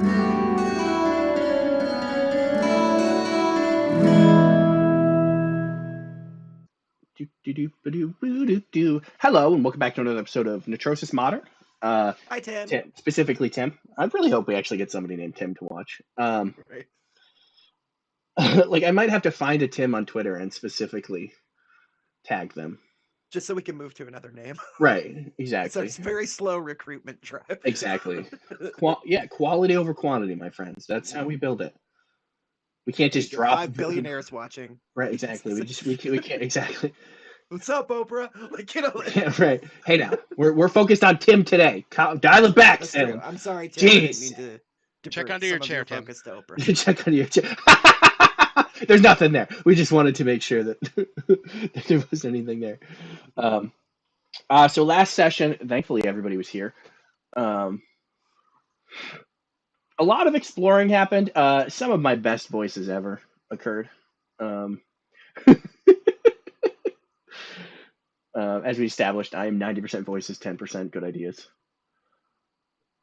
Hello, and welcome back to another episode of Netrosis Modern. Hi, Tim. Tim, specifically Tim. I really hope we actually get somebody named Tim to watch. Right. Like, I might have to find a Tim on Twitter and specifically tag them. Just so we can move to another name. Right, exactly. It's a very slow recruitment drive. Exactly. Quality over quantity, my friends. That's how we build it. We can't just drop 5 billionaires watching. Right, exactly. We can't exactly. What's up, Oprah? Like, you know. Yeah, right. Hey, now we're focused on Tim today. Dial it back, Salem. I'm sorry, Tim. Jeez. I didn't mean to check under your chair, Tim. Focus to Oprah. Check under your chair. There's nothing there. We just wanted to make sure that, that there was anything there. So last session, thankfully everybody was here. A lot of exploring happened. Some of my best voices ever occurred. As we established, I am 90% voices, 10% good ideas.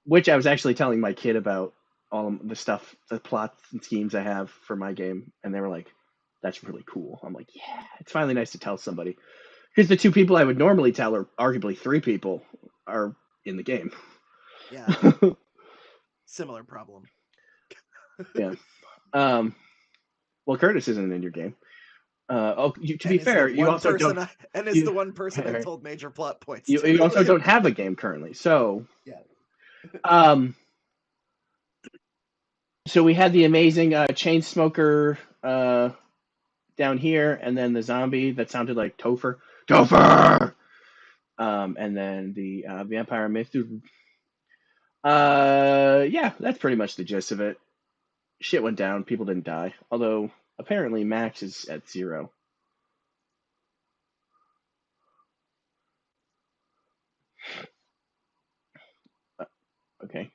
Which I was actually telling my kid about all of the stuff, the plots and schemes I have for my game, and they were like, "That's really cool." I'm like, "Yeah, it's finally nice to tell somebody." Because the two people I would normally tell, or arguably three people, are in the game. Yeah. Similar problem. Yeah. Well, Curtis isn't in your game. To be fair, you also don't. And is the one person I've told major plot points. You also don't have a game currently, so. Yeah. So we had the amazing chain smoker down here, and then the zombie that sounded like Topher. And then the vampire myth. Yeah, that's pretty much the gist of it. Shit went down. People didn't die. Although, apparently, Max is at 0. Okay.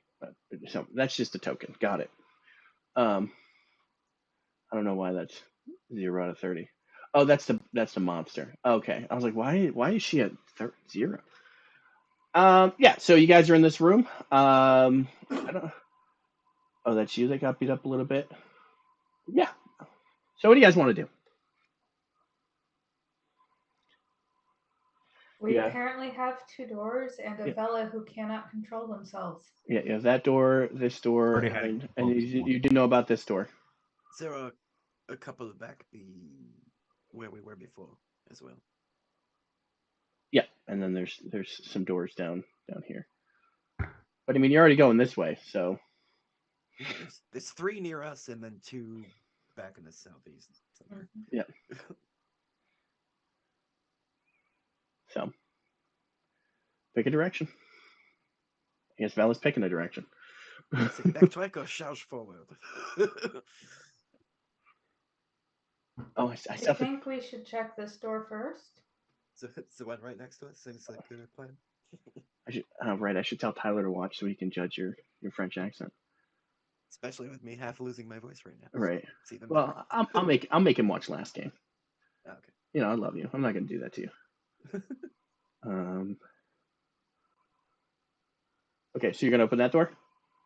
So that's just a token. Got it. I don't know why that's 0 out of 30. Oh, that's the monster. Okay. I was like, why is she at 0? Yeah, so you guys are in this room. I don't. Oh, that's you that got beat up a little bit. Yeah. So what do you guys want to do? We apparently have 2 doors and a fella who cannot control themselves. Yeah, that door, this door, and you didn't know about this door. There are a couple back where we were before as well. Yeah, and then there's some doors down here. But I mean, you're already going this way, so. There's 3 near us and then 2 back in the southeast. Yeah. So, pick a direction. I guess Val is picking a direction. Backtrack or charge forward? Oh, I think we should check this door first. So it's the one right next to us. Seems like a good plan. I should tell Tyler to watch so he can judge your French accent. Especially with me half losing my voice right now. Right. Well, I'll make him watch last game. Okay. You know, I love you. I'm not going to do that to you. Okay, so you're gonna open that door.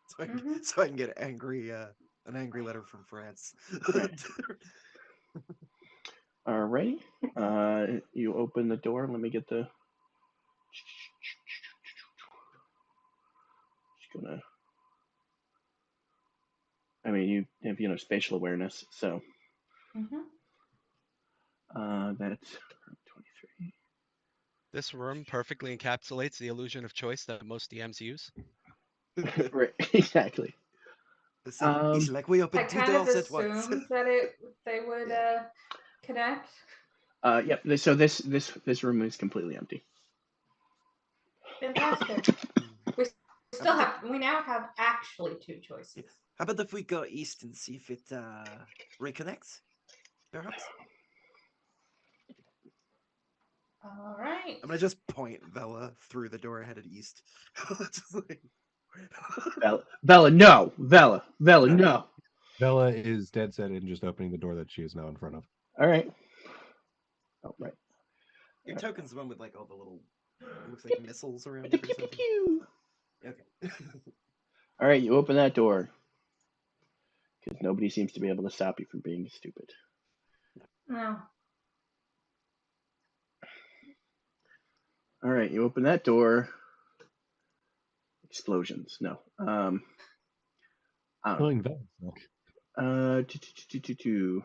So I can get an angry letter from France. Alrighty. You open the door. Let me get the. Just gonna. I mean, you have spatial awareness, so. That's 23. This room perfectly encapsulates the illusion of choice that most DMs use. Right, exactly. It's like we opened 2 doors at once. I kind of assumed that they would connect. Yep. So this room is completely empty. Fantastic. We now have actually 2 choices. How about if we go east and see if it reconnects? Perhaps. All right. I'm gonna just point Vela through the door headed east. Vela, no. Vela, no. Vela is dead set in just opening the door that she is now in front of. All right. Oh, right. Your token's the one with like all the little, it looks like missiles around it or something. Okay. All right, you open that door. because nobody seems to be able to stop you from being stupid. No. All right, you open that door. Explosions. No. I don't know. Killing Vel. So. Two.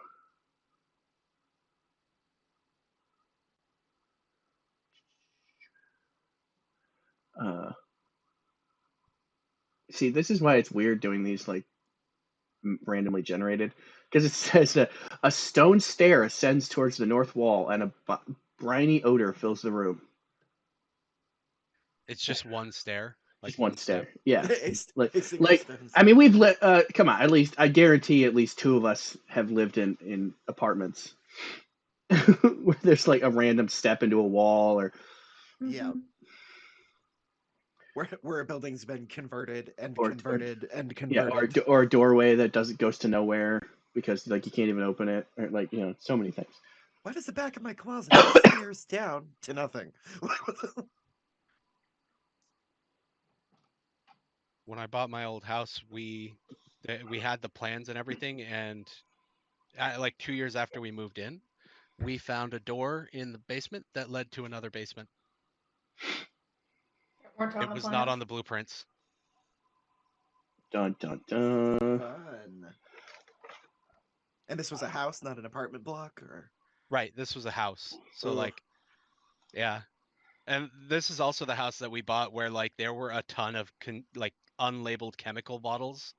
See, this is why it's weird doing these like randomly generated, because it says that a stone stair ascends towards the north wall and a briny odor fills the room. It's just one stair. Just one stair. Yeah. Like, Like I mean, we've lit. Come on, at least I guarantee at least two of us have lived in apartments where there's like a random step into a wall or Yeah. Mhm. Where a building's been converted and Or- converted and yeah, converted. or a doorway that goes to nowhere because like you can't even open it, or like so many things. Why does the back of my closet have stairs down to nothing? When I bought my old house, we had the plans and everything, and like 2 years after we moved in, we found a door in the basement that led to another basement. Weren't on It the was plan. not on the blueprints. Dun dun dun. Fun. And this was a house, not an apartment block, or Right, this was a house. So Ugh. like, yeah. And this is also the house that we bought where like there were a ton of like unlabeled chemical bottles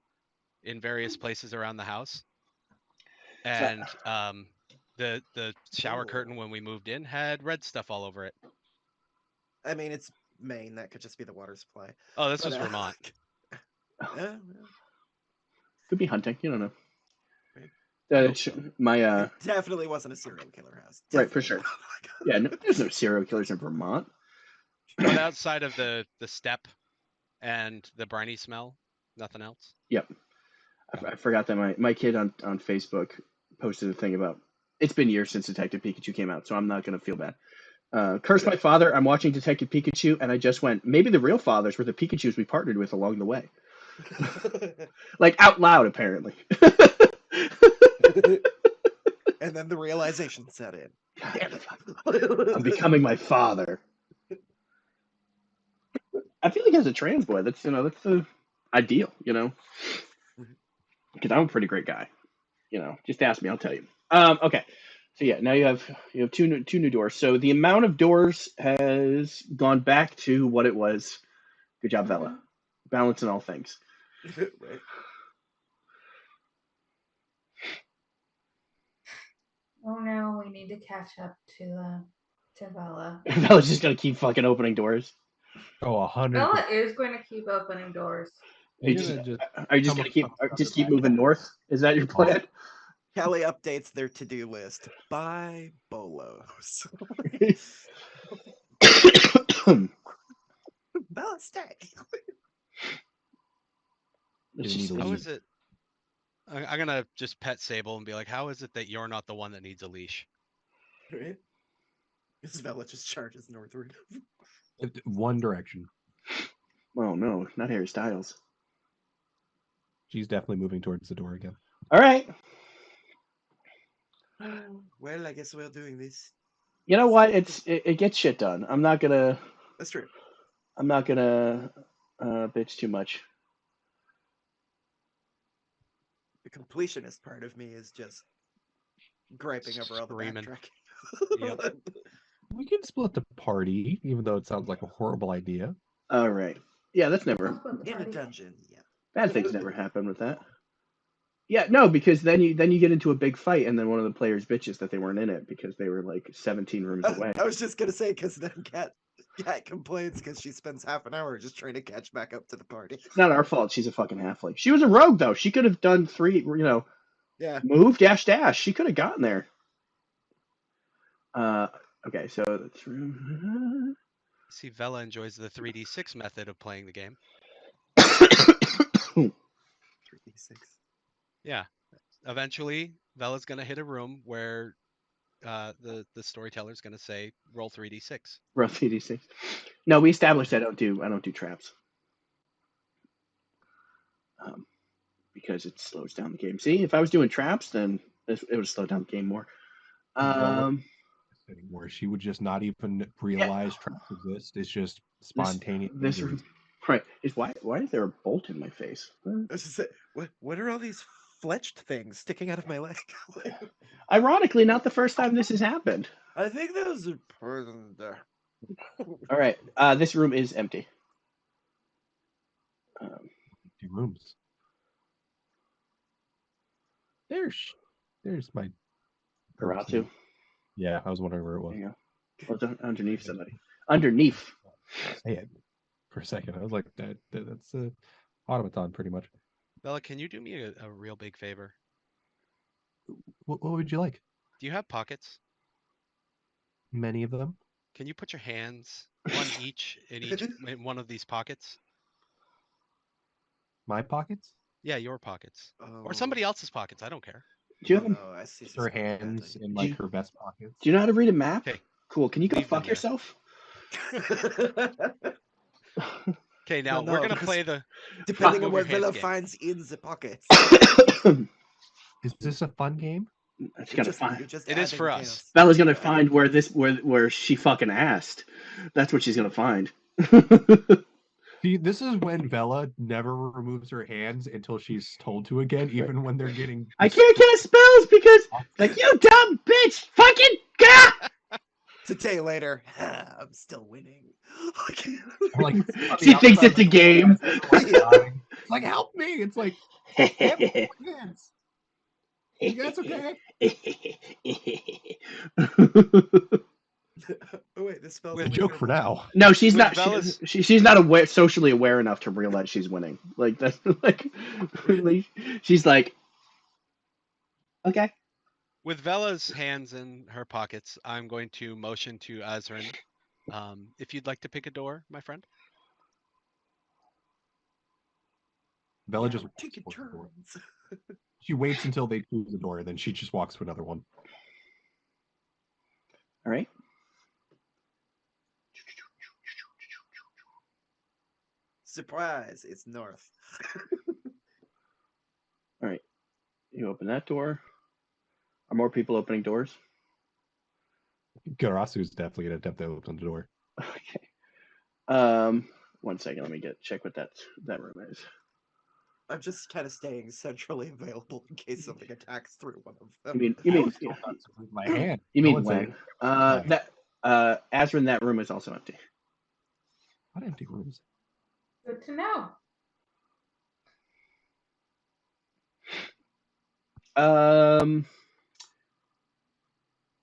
in various places around the house. And the shower Ooh. curtain when we moved in had red stuff all over it. I mean, it's Maine. That could just be the water supply. Oh, this But, was Vermont. Yeah, Could be hunting. You don't know. Right. I hope so. My it definitely wasn't a serial killer house. Right, for Definitely. sure. Yeah, no, there's no serial killers in Vermont. But outside of the step and the briny smell, nothing else. Yep. I forgot that my kid on Facebook posted a thing about it's been years since Detective Pikachu came out, so I'm not gonna feel bad. Curse my father, I'm watching Detective Pikachu, and I just went, maybe the real fathers were the Pikachus we partnered with along the way. Like out loud, apparently. And then the realization set in. Damn it. I'm becoming my father. I feel like as a trans boy, that's that's the ideal, because I'm a pretty great guy. Just ask me, I'll tell you. Okay, so yeah, now you have two new doors. So the amount of doors has gone back to what it was. Good job, Bella. Mhm. Balance in all things. Right. Oh no, we need to catch up to Bella. Bella's just gonna keep fucking opening doors. Oh, 100. Bella is going to keep opening doors. Are you You're just, gonna just are you just come gonna keep across just keep another moving north? Is that your plan? Kelly updates their to-do list. Buy bolos. Bella, stay. Let's You need just- to How leave. is it? I'm gonna just pet Sable and be like, how is it that you're not the one that needs a leash? Right? Isabella just charges northward. One direction. Oh no, not Harry Styles. She's definitely moving towards the door again. All right. Well, I guess we're doing this. You know what? It gets shit done. I'm not gonna That's true. bitch too much. The completionist part of me is just griping over all the Screaming. backtracking. Yep. We can split the party, even though it sounds like a horrible idea. All right. Yeah, that's never I'll split the In a party. dungeon, yeah. bad things never happen with that. Yeah, no, because then you get into a big fight, and then one of the players bitches that they weren't in it because they were like 17 rooms away. I was just gonna say, because then Cat complains because she spends half an hour just trying to catch back up to the party. It's not our fault. She's a fucking halfling. She was a rogue though. She could have done 3. Yeah. Move dash dash. She could have gotten there. Okay, so that's See, Vela enjoys the 3d6 method of playing the game. 3d6. Yeah. Eventually, Vela's gonna hit a room where the storyteller's gonna say, roll 3d6. rough CDC. No, we established I don't do traps. because it slows down the game. See, if I was doing traps, then it would slow down the game more. Anymore. She would just not even realize traps exist. It's just spontaneous. This injuries. right is why is there a bolt in my face? I was just saying, what are all these fletched things sticking out of my leg? Ironically, not the first time this has happened. I think those are poisoned there. All right, this room is empty. Empty rooms. There's my Karatu. Yeah, I was wondering where it was. There you go. Well, it's underneath somebody. Underneath. Say it for a second. I was like, that's automaton, pretty much. Bella, can you do me a real big favor? What would you like? Do you have pockets? Many of them. Can you put your hands, one each in one of these pockets? My pockets? Yeah, your pockets. Oh. Or somebody else's pockets. I don't care. Do you Oh have? no, I see. Her hands in like her vest pockets. Do you know how to read a map? Okay. Cool. Can you go Leave them fuck there. yourself? Okay, now No, we're gonna because play the Depending Fuck on what over hands Villa game. finds in the pockets. Is this a fun game? It's gonna find. You're just It is adding for chaos. us. Bella's gonna find where she fucking asked. That's what she's gonna find. See, this is when Vela never removes her hands until she's told to again, even when they're getting. I can't cast spells because, like, you dumb bitch, fucking god. It's a day later. I'm still winning. Like, She thinks it's a game. It's like, help me! It's like, hands. That's okay. Oh wait, this spell's With A only joke for now. No, she's With not. Bella's- She's not aware, socially aware enough to realize she's winning. Like that's like, really. She's like, okay. With Vela's hands in her pockets, I'm going to motion to Azrin. If you'd like to pick a door, my friend. Vela Yeah, just we're walks taking towards the door. turns. She waits until they choose the door, then she just walks to another one. All right. Surprise! It's north. All right. You open that door. Are more people opening doors? Garasu is definitely gonna attempt to open the door. Okay. 1 second. Let me check what that room is. I'm just kind of staying centrally available in case something attacks through one of You them. mean With my hand. you No mean one said when? Right. That Azrin, that room is also empty. What empty rooms? Good to know.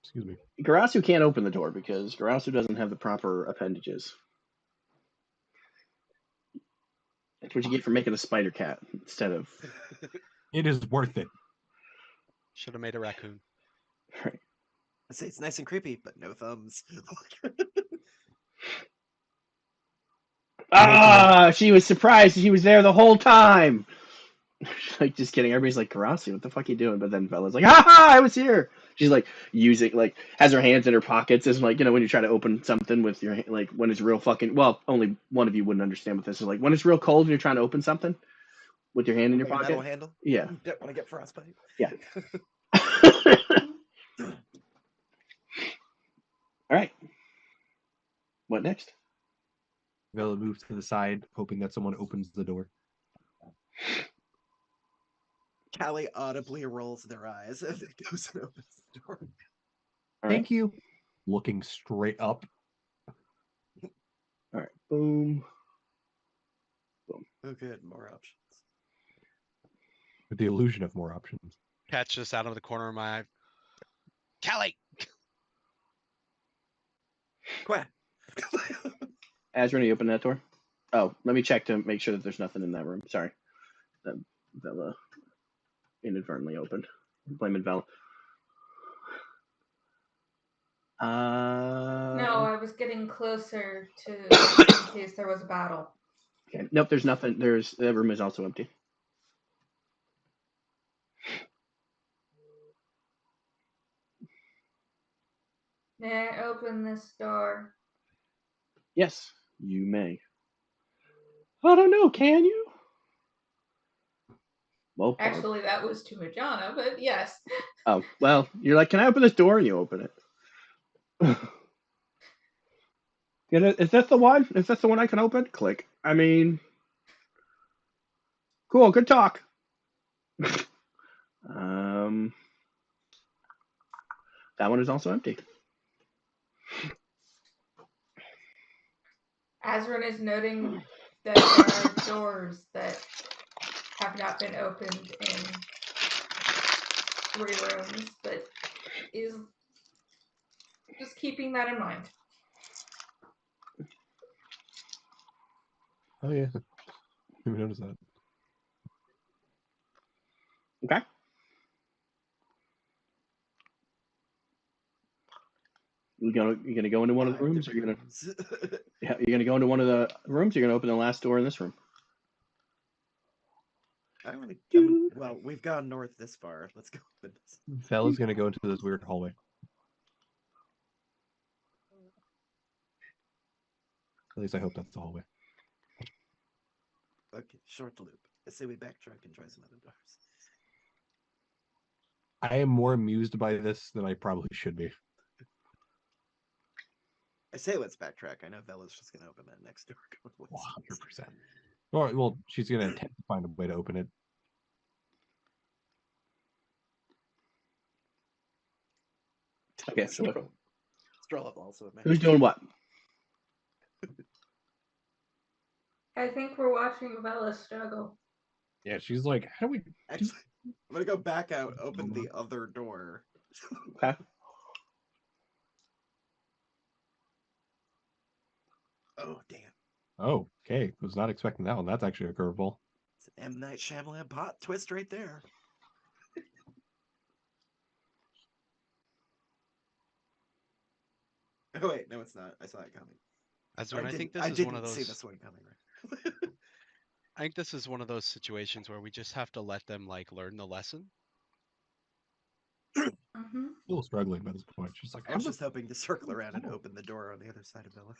Excuse me. Garasu can't open the door because Garasu doesn't have the proper appendages. That's what you get for making a spider cat instead of. It is worth it. Should have made a raccoon. Right. I say it's nice and creepy, but no thumbs. She was surprised he was there the whole time. Like, just kidding. Everybody's like, Garasu, what the fuck are you doing? But then Bella's like, ha ha, I was here. She's like using, like, has her hands in her pockets. Is like, when you try to open something with your, like, when it's real fucking, well, only one of you wouldn't understand what this is. Like, when it's real cold and you're trying to open something with your hand in your Like a pocket. metal handle? Yeah. Don't want to get frostbite. Yeah. All right. What next? Vela moves to the side, hoping that someone opens the door. Callie audibly rolls their eyes as it goes and opens the door. All Thank right. you. Looking straight up. All right. Boom. Oh, good. More options. With the illusion of more options. Catch this out of the corner of my eye. Callie! Quack. Azrin, you open that door? Oh, let me check to make sure that there's nothing in that room. Sorry. That Bella inadvertently opened. Blaming Bella. No, I was getting closer to in case there was a battle. Okay. Nope, there's nothing. The room is also empty. May I open this door? Yes, you may. I don't know, can you? Well, Barb. Actually, that was to Majana, but yes. Oh, well, you're like, can I open this door? And you open it. Is that the one? Is that the one I can open? Click. I mean, cool. Good talk. um, that one is also empty. Azrin is noting that there are doors that have not been opened in 3 rooms, but is just keeping that in mind. Oh yeah. Who noticed that? Okay. You gonna go into one of the rooms? Or you're gonna go into one of the rooms. You're gonna open the last door in this room. I want to. Well, we've gone north this far. Let's go open this. Fella's gonna go into this weird hallway. At least I hope that's the hallway. Okay, short loop. I say we backtrack and try some other doors. I am more amused by this than I probably should be. I say let's backtrack. I know Bella's just gonna open that next door. 100%. Well, she's gonna attempt to find a way to open it. Okay. So Stroll up also. who's doing what? I think we're watching Bella struggle. Yeah, she's like, how do we? Actually, I'm gonna go back out, open the other door. Okay. Oh damn! Oh, okay. Was not expecting that one. That's actually a curveball. It's an M Night Shyamalan pot twist right there. Oh wait, no, it's not. I saw it coming. Azrin, I think this I is didn't one of see those. this one coming. Right? I think this is one of those situations where we just have to let them like learn the lesson. Mm-hmm. Still struggling by this point. She's like, I was just hoping to circle around and open the door on the other side of Bella.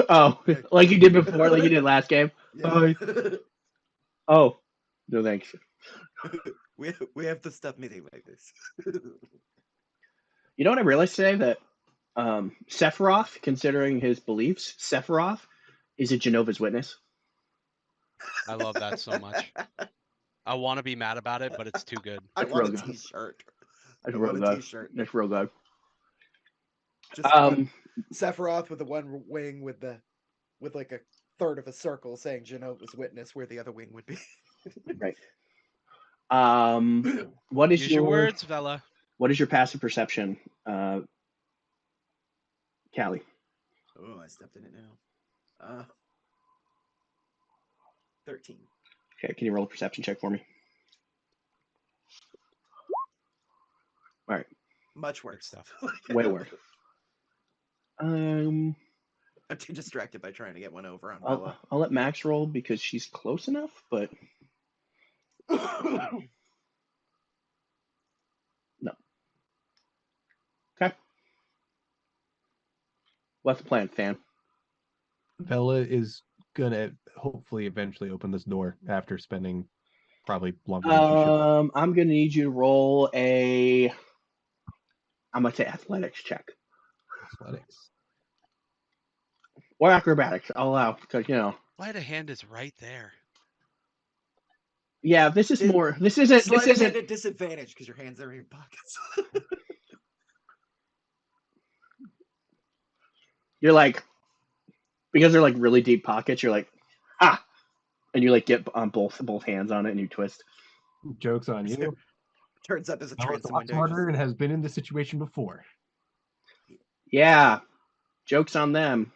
Oh, like you did before, like you did last game. Yeah. Oh, no thanks. we have to stop meeting like this. You know what I realized today? That Sephiroth, considering his beliefs, Sephiroth is a Jehovah's Witness. I love that so much. I want to be mad about it, but it's too good. I That's want real a good. T-shirt. That's I real want a good. T-shirt. That's real good. Just one Sephiroth with the one wing with like a third of a circle saying Jehovah's Witness where the other wing would be. Right. What is Use your words, Vela. What is your passive perception, Callie? Oh, I stepped in it now. 13. Okay, can you roll a perception check for me? All right. Much Good worse stuff. Way worse. I'm too distracted by trying to get one over on Bella. I'll let Max roll because she's close enough, but no. Okay. What's the plan, Fan? Bella is gonna hopefully eventually open this door after spending probably longer than she should. I'm gonna need you to roll a. I'm gonna say athletics check Athletics. or acrobatics. I'll allow because Sleight of hand is right there. Yeah, this is more. This isn't. Sleight This of hand isn't. at disadvantage because your hands are in your pockets. You're like, because they're like really deep pockets. You're like, ah, and you like get on both hands on it and you twist. Joke's on you. Turns up as a Bella's a transom lot window. smarter and has been in this situation before. Yeah, jokes on them.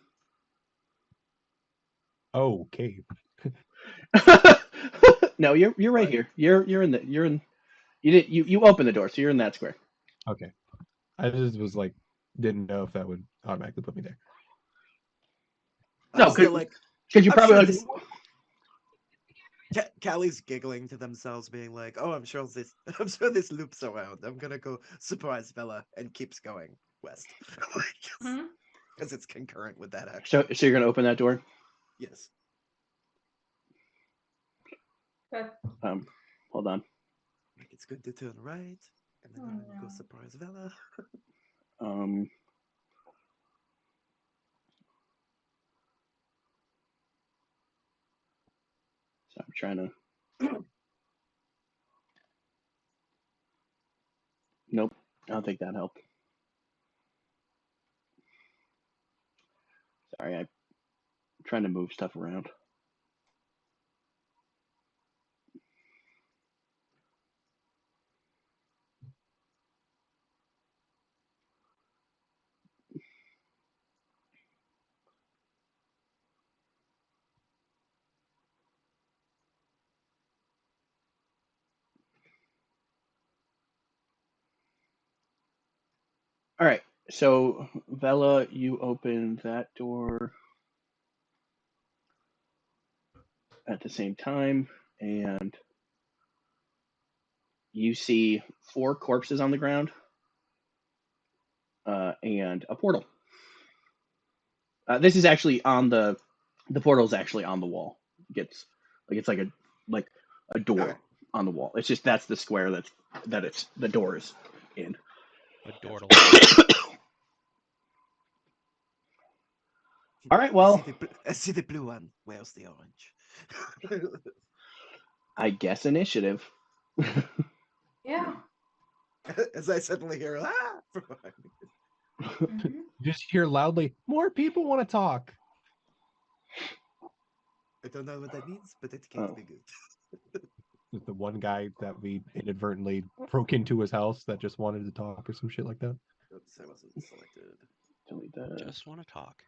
Okay. No, you're right here. You open the door, so you're in that square. Okay. I just was like, didn't know if that would automatically put me there. No, I'm still like, because you I'm probably sure like, this- Callie's giggling to themselves, being like, "Oh, I'm sure this loops around. I'm gonna go surprise Bella," and keeps going west because it's concurrent with that action. so you're gonna open that door. Yes. Okay. Hold on. It's good to turn right, and then Oh, go no. surprise Vela. Um. So I'm trying to. Nope. I don't think that helped. Sorry, I'm trying to move stuff around. All right. So Vela, you open that door at the same time, and you see 4 corpses on the ground, and a portal. This is actually on the portal is actually on the wall. It's like a door Okay. on the wall. It's just that's the square that it's the door is in. A dordle. All right. Well, I see the blue one. Where's the orange? I guess initiative. Yeah. As I suddenly hear from behind me. Mhm. You just hear loudly, more people want to talk. I don't know what that means, but it can't Oh. be good. The one guy that we inadvertently broke into his house that just wanted to talk or some shit like that. Oops, I wasn't selected. Delete that. Just want to talk.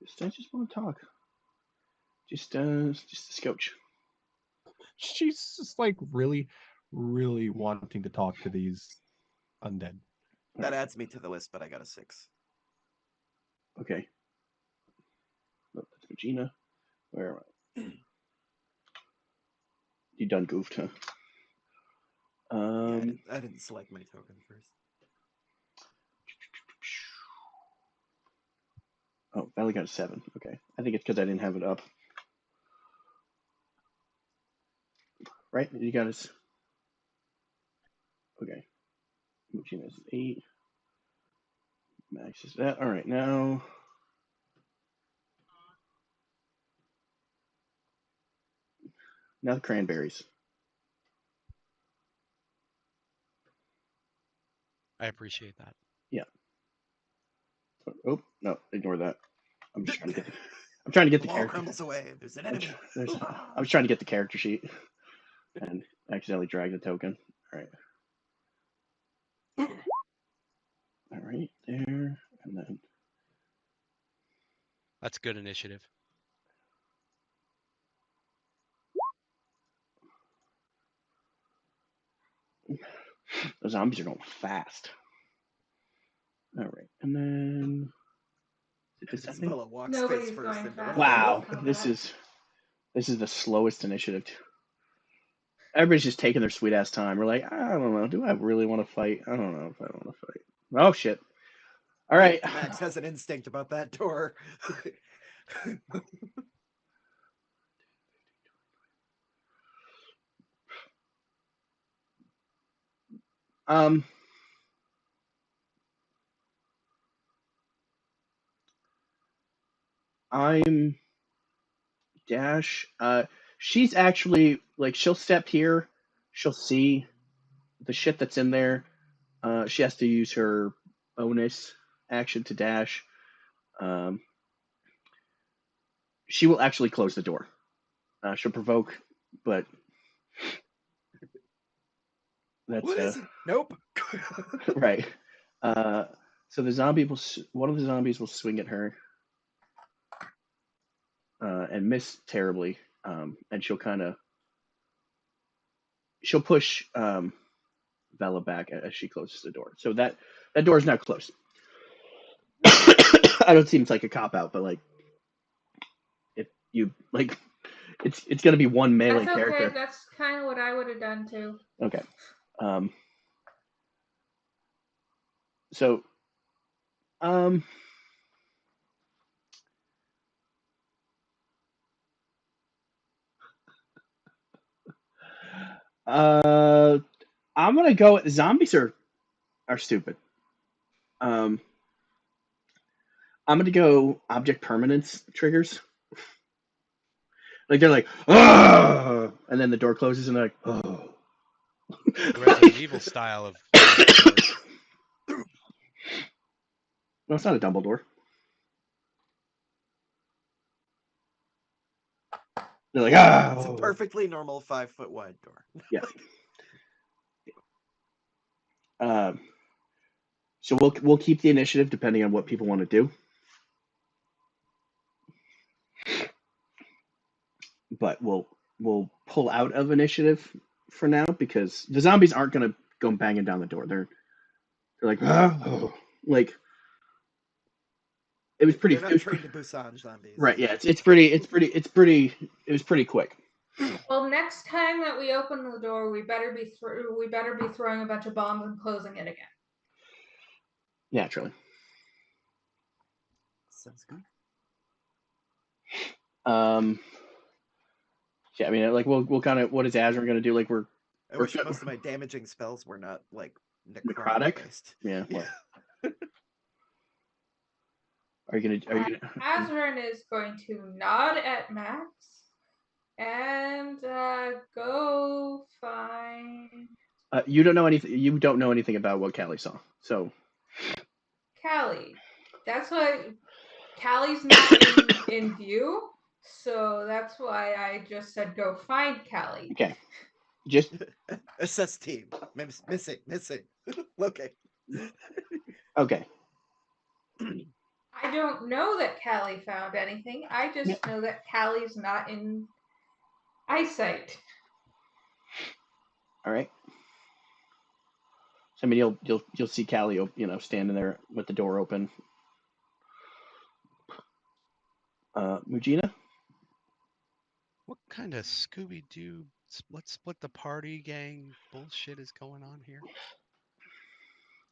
I just want to talk. Just a scotch. She's just like really, really wanting to talk to these undead. That adds me to the list, but I got a 6. Okay. Oh, that's Regina. Where am I? You done goofed, huh? Yeah, I didn't select my token first. Oh, Valley got a 7. Okay. I think it's because I didn't have it up. Right? You got us. Okay. Regina's 8. Max is that. All right, now. Now the cranberries. I appreciate that. Yeah. Oh, no, ignore that. I'm just trying to get the I'm trying to get The the wall character. crumbles away. There's an enemy. I was trying to get the character sheet and accidentally dragged the token. All right. All right, there, and then That's good initiative. the zombies are going fast. All right, and then descending. Vela walks Nobody's face first going into fast. Wow, Combat. this is the slowest initiative. Everybody's just taking their sweet ass time. We're like, I don't know. Do I really want to fight? I don't know if I want to fight. Oh shit! All right. Max has an instinct about that door. Um. I'm Dash. She's actually like she'll step here. She'll see the shit that's in there. She has to use her bonus action to dash. Um, she will actually close the door. She'll provoke, but that's What is it? Nope. right. Uh, so the zombie will. One of the zombies will swing at her and miss terribly, and she'll push Vela back as she closes the door. So that door is now closed. I don't seem like a cop out, but like if you like, it's gonna be one melee That's okay. character. That's kind of what I would have done too. Okay. So um I'm gonna go. Zombies are stupid. I'm gonna go object permanence triggers. Like they're like, oh, and then the door closes and they're like, oh. The Resident Evil style of doors. No, it's not a Dumbledore. They're like, ah. It's a perfectly normal 5-foot wide door. Yeah. So we'll keep the initiative depending on what people want to do. But we'll pull out of initiative for now because the zombies aren't gonna go banging down the door. They're like, oh. Like it was pretty. They're not trained to Busan zombies. Right. Yeah. It was pretty quick. Well, next time that we open the door, we better be throwing a bunch of bombs and closing it again. Naturally. Sounds good. Yeah, I mean, like we'll kind of. What is Azure going to do? Like I wish most of my damaging spells were not like necrotic. Based. Yeah. Well. Are you gonna? Azrin is going to nod at Max and go find. You don't know anything. You don't know anything about what Callie saw. So. Callie. That's why Callie's not in view. So that's why I just said go find Callie. Okay. Just assess team. Missing. Locate. Okay. I don't know that Callie found anything. I just know that Callie's not in eyesight. All right. So I mean, you'll see Callie, standing there with the door open. Mujina? What kind of Scooby-Doo let's split the party gang bullshit is going on here?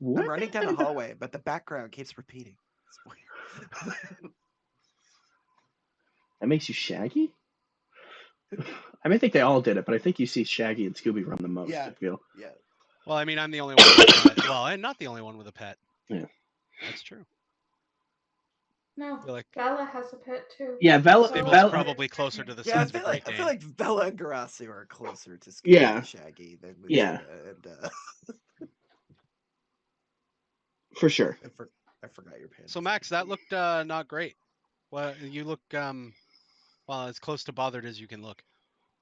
I'm running down the hallway, but the background keeps repeating. It's weird. That makes you Shaggy? I mean, I think they all did it, but I think you see Shaggy and Scooby run the most. Yeah. I feel. Yeah. Well, I mean, I'm the only one with a pet. Well, I'm not the only one with a pet. Yeah. That's true. No, Like, Bella has a pet too. Yeah, Bella's probably closer to the Yeah, size of a Great Dane. I feel like Bella and Garasi are closer to Scooby and Shaggy than Mujina. Yeah. And, for sure. I forgot your pants. So Max, that looked not great. Well, you look well, as close to bothered as you can look.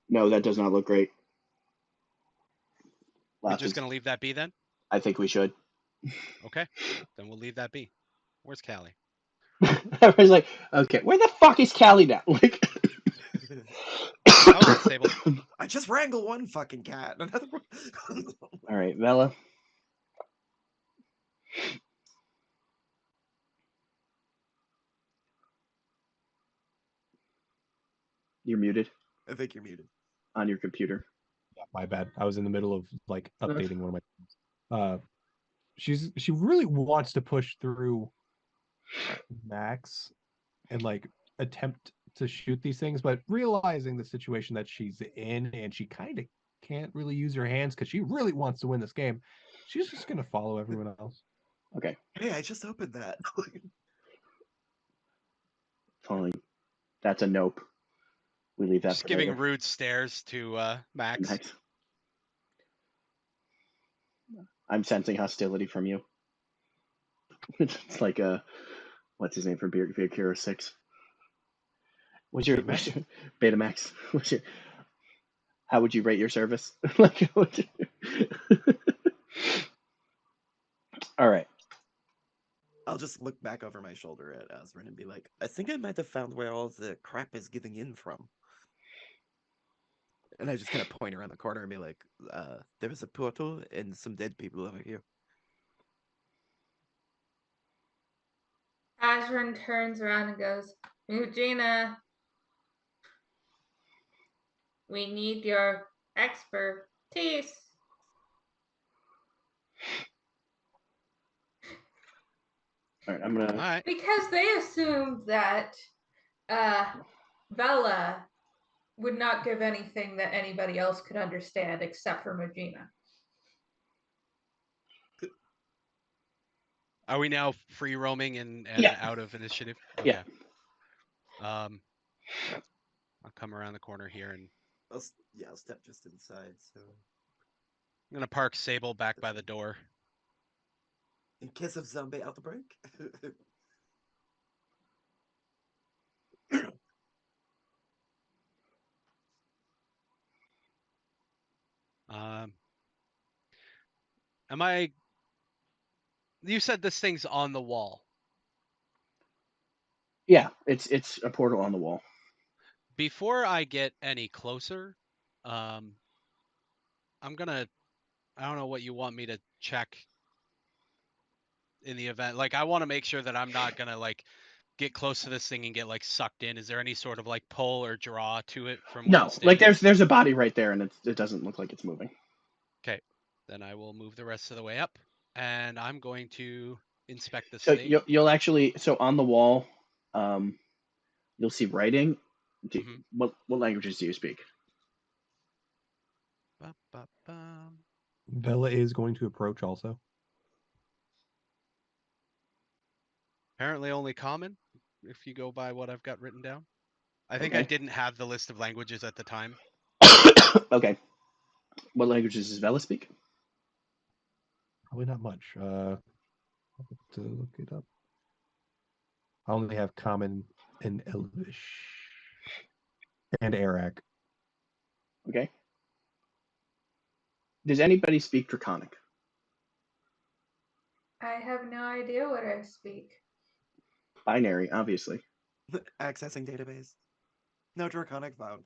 No, that does not look great. We're just gonna leave that be then? I think we should. Okay, then we'll leave that be. Where's Callie? Everybody's like, okay, where the fuck is Callie now? Like, I just wrangle one fucking cat. Another one. All right, Bella. You're muted. I think you're muted. On your computer. Yeah, my bad. I was in the middle of like updating one of my she really wants to push through Max and like attempt to shoot these things, but realizing the situation that she's in and she kind of can't really use her hands because she really wants to win this game, she's just gonna follow everyone else. Okay. Hey, I just opened that. Fine. That's a nope. We leave that. Just giving rude stares to Max. Nice. I'm sensing hostility from you. It's like what's his name from Beer Hero 6? What's your Betamax? How would you rate your service? Like, all right. I'll just look back over my shoulder at Azrin and be like, I think I might have found where all the crap is getting in from. And I just kind of point around the corner and be like, there was a portal and some dead people over here. Azrin turns around and goes, Mujina, we need your expertise. All right, I'm gonna. All right. Because they assumed that Bella would not give anything that anybody else could understand except for Majima. Are we now free roaming and Yeah. out of initiative? Yeah. I'll come around the corner here and I'll step just inside. So I'm gonna park Sable back by the door. in case of zombie outbreak. Am I? You said this thing's on the wall. Yeah, it's a portal on the wall. Before I get any closer, I'm gonna. I don't know what you want me to check in the event. Like, I want to make sure that I'm not gonna like get close to this thing and get like sucked in. Is there any sort of like pull or draw to it from where No, it's standing? like there's a body right there, and it doesn't look like it's moving. Okay, then I will move the rest of the way up, and I'm going to inspect this So thing. you'll actually on the wall, you'll see writing. Mhm. What languages do you speak? Ba-ba-bum. Bella is going to approach also. Apparently only common, if you go by what I've got written down. I think I Okay. didn't have the list of languages at the time. Okay. What languages does Vela speak? Probably not much. I'll have to look it up. I only have Common and Elvish. And Arak. Okay. Does anybody speak Draconic? I have no idea what I speak. Binary, obviously. Accessing database. No draconic found.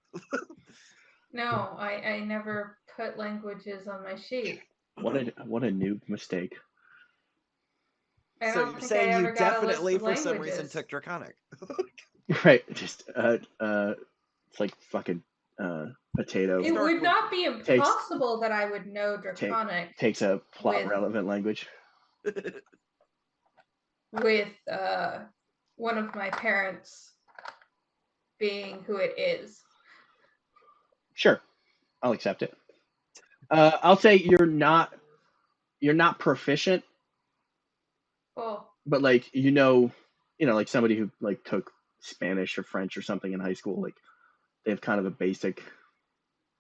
No, I never put languages on my sheet. What a noob mistake. I So don't you're think saying I you ever got a list definitely, of for some reason, languages. took draconic. Right. Just it's like fucking potato. It would not be Takes- impossible that I would know Draconic Takes a plot with- relevant language. with one of my parents being who it is. Sure, I'll accept it. I'll say you're not proficient, Oh, but like like somebody who like took Spanish or French or something in high school, like they have kind of a basic.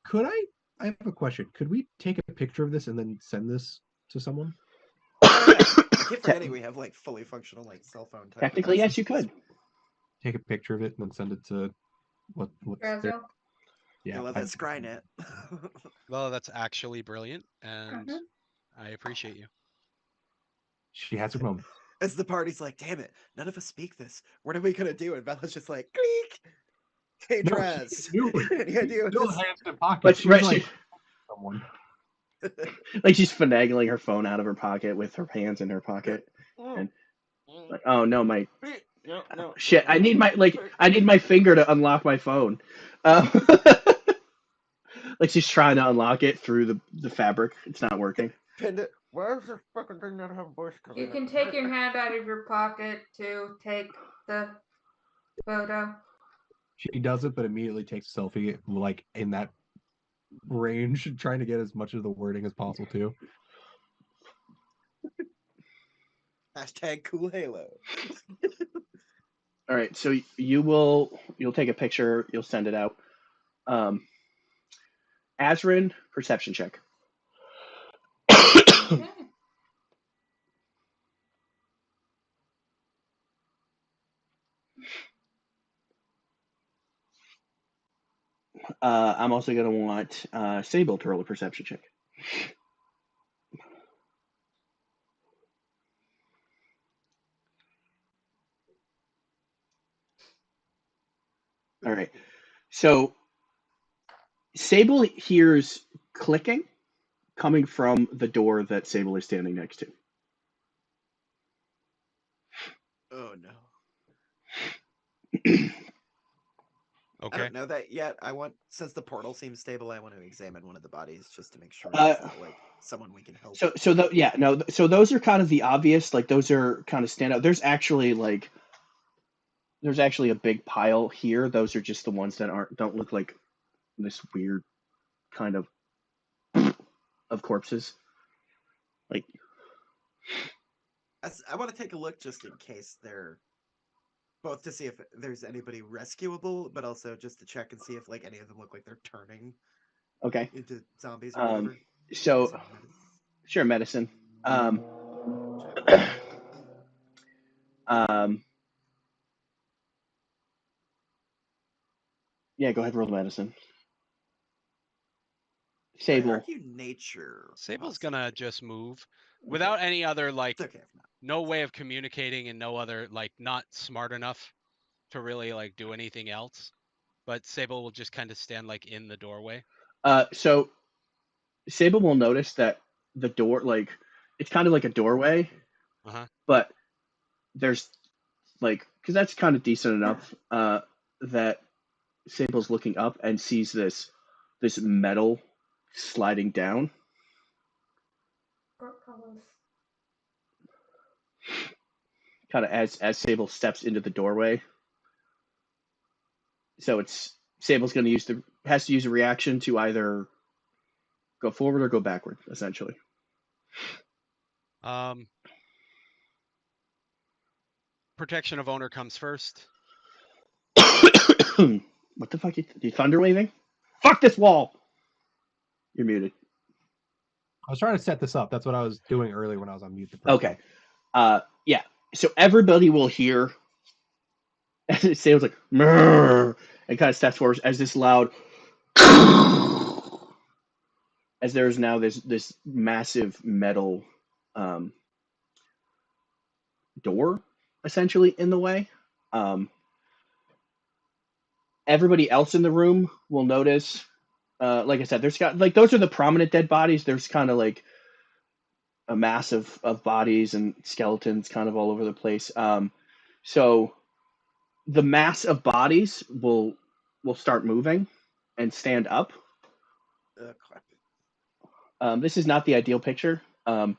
Could I have a question. Could we take a picture of this and then send this to someone? Oh yeah, I keep forgetting we have like fully functional like cell phone type. Technically, yes, you devices. could. Take a picture of it and then send it to what's there? Brazil. I love that Scrynet. Well, that's actually brilliant, and Mhm. I appreciate you. She has her moment. As the party's like, damn it, none of us speak this. What are we gonna do? And Bella's just like, click. Hey, No, Draz. she knew it. Any idea what Still this? hands in pocket. But She's right, like someone. like she's finagling her phone out of her pocket with her hands in her pocket, and like, oh no, my shit! I need my finger to unlock my phone. Like she's trying to unlock it through the fabric. It's not working. Pinned it. Why is this fucking thing not have voice coming You can take your hand out of your pocket to take the photo. She does it, but immediately takes a selfie, like in that range, trying to get as much of the wording as possible too. Hashtag cool Halo. All right, so you'll take a picture, you'll send it out. Azrin, perception check. Okay. I'm also going to want Sable to roll a perception check. All right. So Sable hears clicking coming from the door that Sable is standing next to. Oh no. I Okay. don't know that yet. Since the portal seems stable, I want to examine one of the bodies just to make sure it's not like someone we can help. So those are kind of the obvious, like those are kind of stand out. There's actually a big pile here. Those are just the ones that don't look like this weird kind of corpses. Like, I want to take a look just in case they're both to see if there's anybody rescuable, but also just to check and see if like any of them look like they're turning okay, into zombies or whatever. so Is it medicine? sure, medicine. Check. Yeah, go ahead, roll the medicine. Can I Sable. argue nature? Sable's possibly? gonna just move without any other like It's okay if not. no way of communicating and no other like not smart enough to really like do anything else. But Sable will just kind of stand like in the doorway. So Sable will notice that the door, like, it's kind of like a doorway, but there's like, because that's kind of decent enough, that Sable's looking up and sees this metal sliding down. Kind of as Sable steps into the doorway. So it's Sable's going to has to use a reaction to either go forward or go backward, essentially. Protection of owner comes first. What the fuck? You thunder waving? Fuck this wall! You're muted. I was trying to set this up. That's what I was doing earlier when I was on mute. Okay. Yeah. So everybody will hear. Sable's like, "Murr," and kind of steps forward as this loud. As there is now this massive metal door essentially in the way. Everybody else in the room will notice. Like I said, there's got like those are the prominent dead bodies. There's kind of like a mass of bodies and skeletons kind of all over the place. So the mass of bodies will start moving and stand up. Crap. This is not the ideal picture, but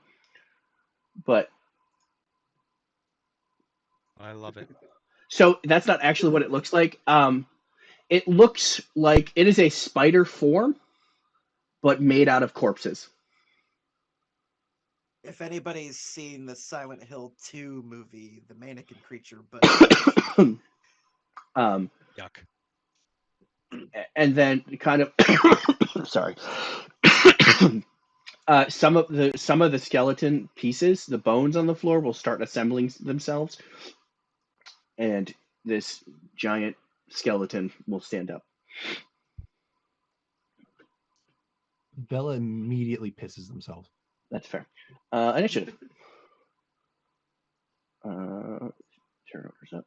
I love it. so that's not actually what it looks like. It looks like it is a spider form, but made out of corpses. If anybody's seen the Silent Hill 2 movie, the mannequin creature, but Yuck. And then kind of sorry. Some of the skeleton pieces, the bones on the floor, will start assembling themselves, and this giant skeleton will stand up. Bella immediately pisses themselves. That's fair. Initiative. Turnovers up.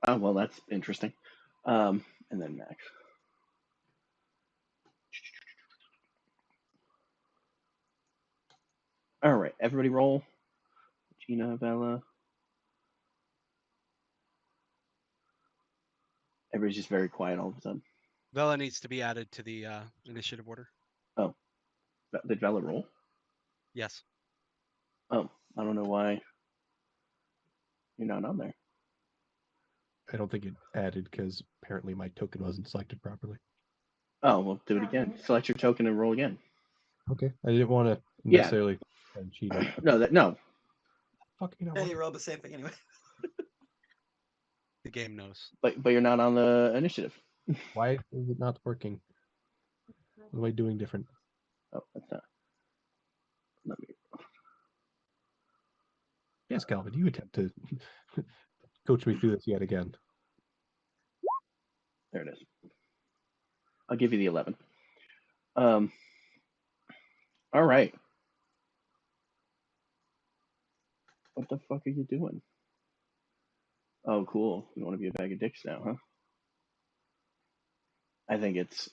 Oh, well, that's interesting. And then Max. All right, everybody roll. Gina, Bella. Everybody's just very quiet all of a sudden. Bella needs to be added to the initiative order. Oh, did Bella roll? Yes. Oh, I don't know why you're not on there. I don't think it added because apparently my token wasn't selected properly. Oh, well, do it again. Select your token and roll again. Okay, I didn't want to necessarily cheat. No. Fucking yeah, you rolled the same thing anyway. The game knows. But you're not on the initiative. Why is it not working? What am I doing different? Oh, that's not. Let me. Yes, Calvin, you attempt to coach me through this yet again. There it is. I'll give you the 11. All right. What the fuck are you doing? Oh, cool. You want to be a bag of dicks now, huh? I think it's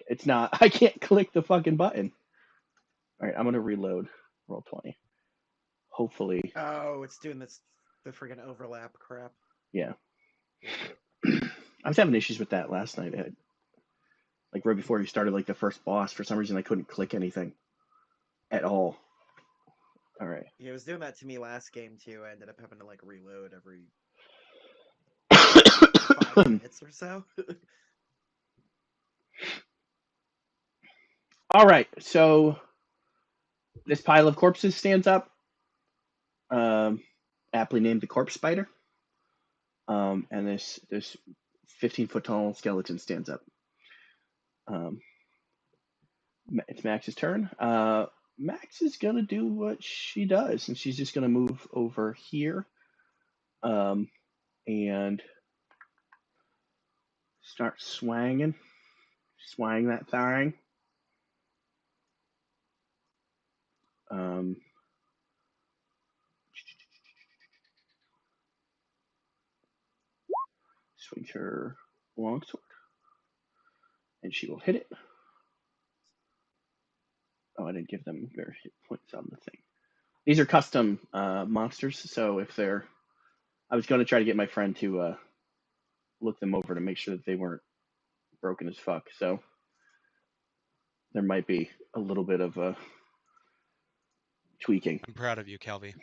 It's not. I can't click the fucking button. All right, I'm gonna reload. Roll 20. Hopefully, Oh, it's doing this the friggin' overlap crap. yeah. I was having issues with that last night. Like right before you started like the first boss, for some reason I couldn't click anything at all. All right. Yeah, it was doing that to me last game too. I ended up having to like reload every 5 minutes or so. All right. So this pile of corpses stands up. Aptly named the corpse spider. And this 15-foot tall skeleton stands up. It's Max's turn. Max is gonna do what she does, and she's just gonna move over here, and start swanging that thing. Swings her longsword, and she will hit it. Oh, I didn't give them their hit points on the thing. These are custom monsters, so if they're, I was going to try to get my friend to look them over to make sure that they weren't broken as fuck. So there might be a little bit of tweaking. I'm proud of you, Calvi.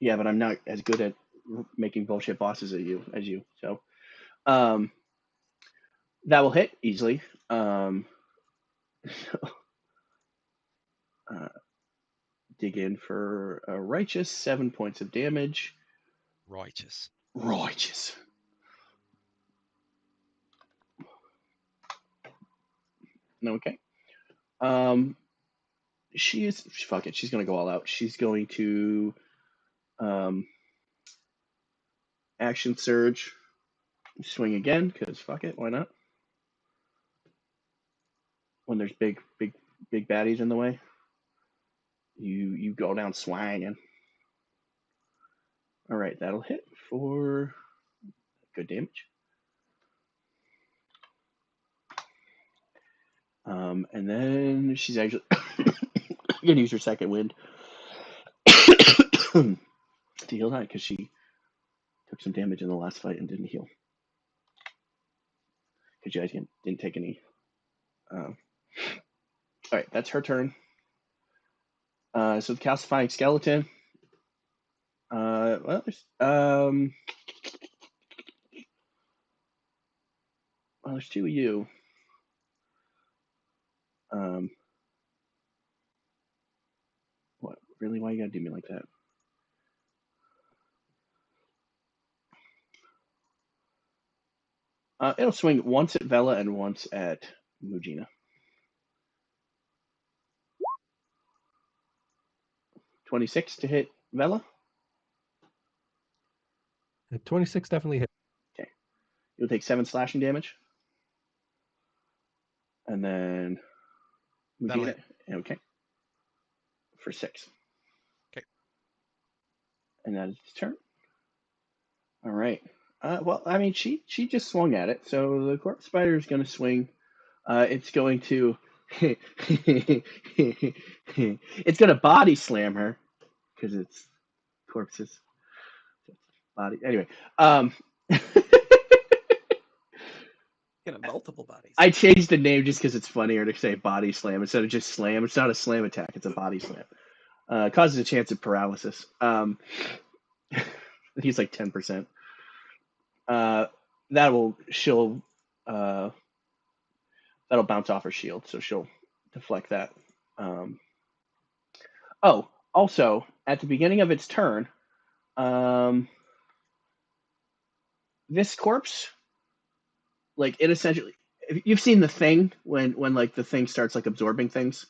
Yeah, but I'm not as good at making bullshit bosses as you. So that will hit easily. Dig in for a righteous 7 points of damage. Righteous. Okay. Fuck it. She's gonna go all out. She's going to action surge, swing again because fuck it. Why not? When there's big baddies in the way, you go down swinging. All right, that'll hit for good damage. And then she's actually gonna use her second wind to heal that because she took some damage in the last fight and didn't heal. Because you guys didn't take any. All right, that's her turn. So the calcifying skeleton. Well, there's two of you. What? Really? Why you gotta do me like that? It'll swing once at Vela and once at Mujina. 26 to hit Vela. 26 definitely hit. Okay. You'll take 7 slashing damage. And then Mujina. Okay. For 6. Okay. And that is his turn. All right. Well, I mean, she just swung at it, so the corpse spider is going to swing. It's going to it's going to body slam her because it's corpses. Body. Anyway, Multiple bodies. I changed the name just because it's funnier to say body slam instead of just slam. It's not a slam attack; it's a body slam. Causes a chance of paralysis. He's like 10%. That'll bounce off her shield, so she'll deflect that. Also, at the beginning of its turn, this corpse, like it essentially, you've seen The Thing when like the thing starts like absorbing things,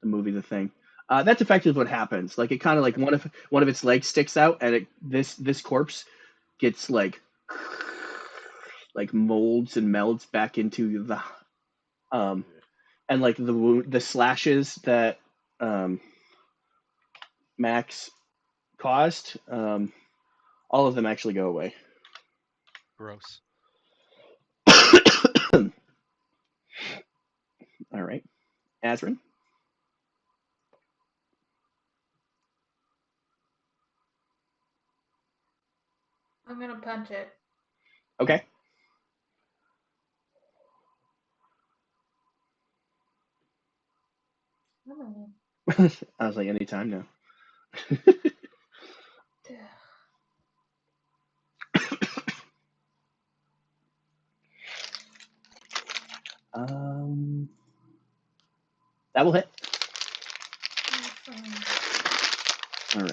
the movie The Thing. That's effectively what happens. Like it kind of like one of its legs sticks out, and this corpse gets like molds and melds back into the and like the slashes that Max caused, all of them actually go away. Gross. All right. Azrin. I'm gonna punch it. Okay. I was like, anytime now. That will hit. All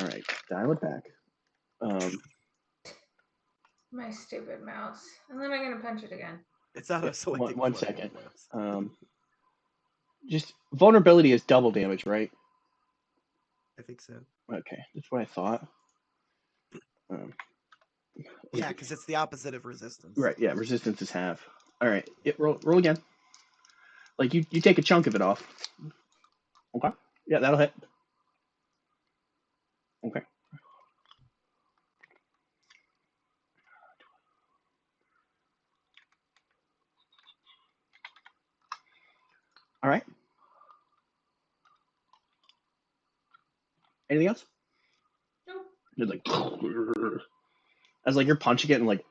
right. Dial it back. My stupid mouse. And then I'm gonna punch it again. It's not a selecting. One second. Just vulnerability is double damage, right? I think so. Okay, that's what I thought. Yeah, because it's the opposite of resistance. Right. Yeah, resistance is half. All right. Roll again. Like you take a chunk of it off. Okay. Yeah, that'll hit. Okay. All right. Anything else? Nope. You're like, as like you're punching it and like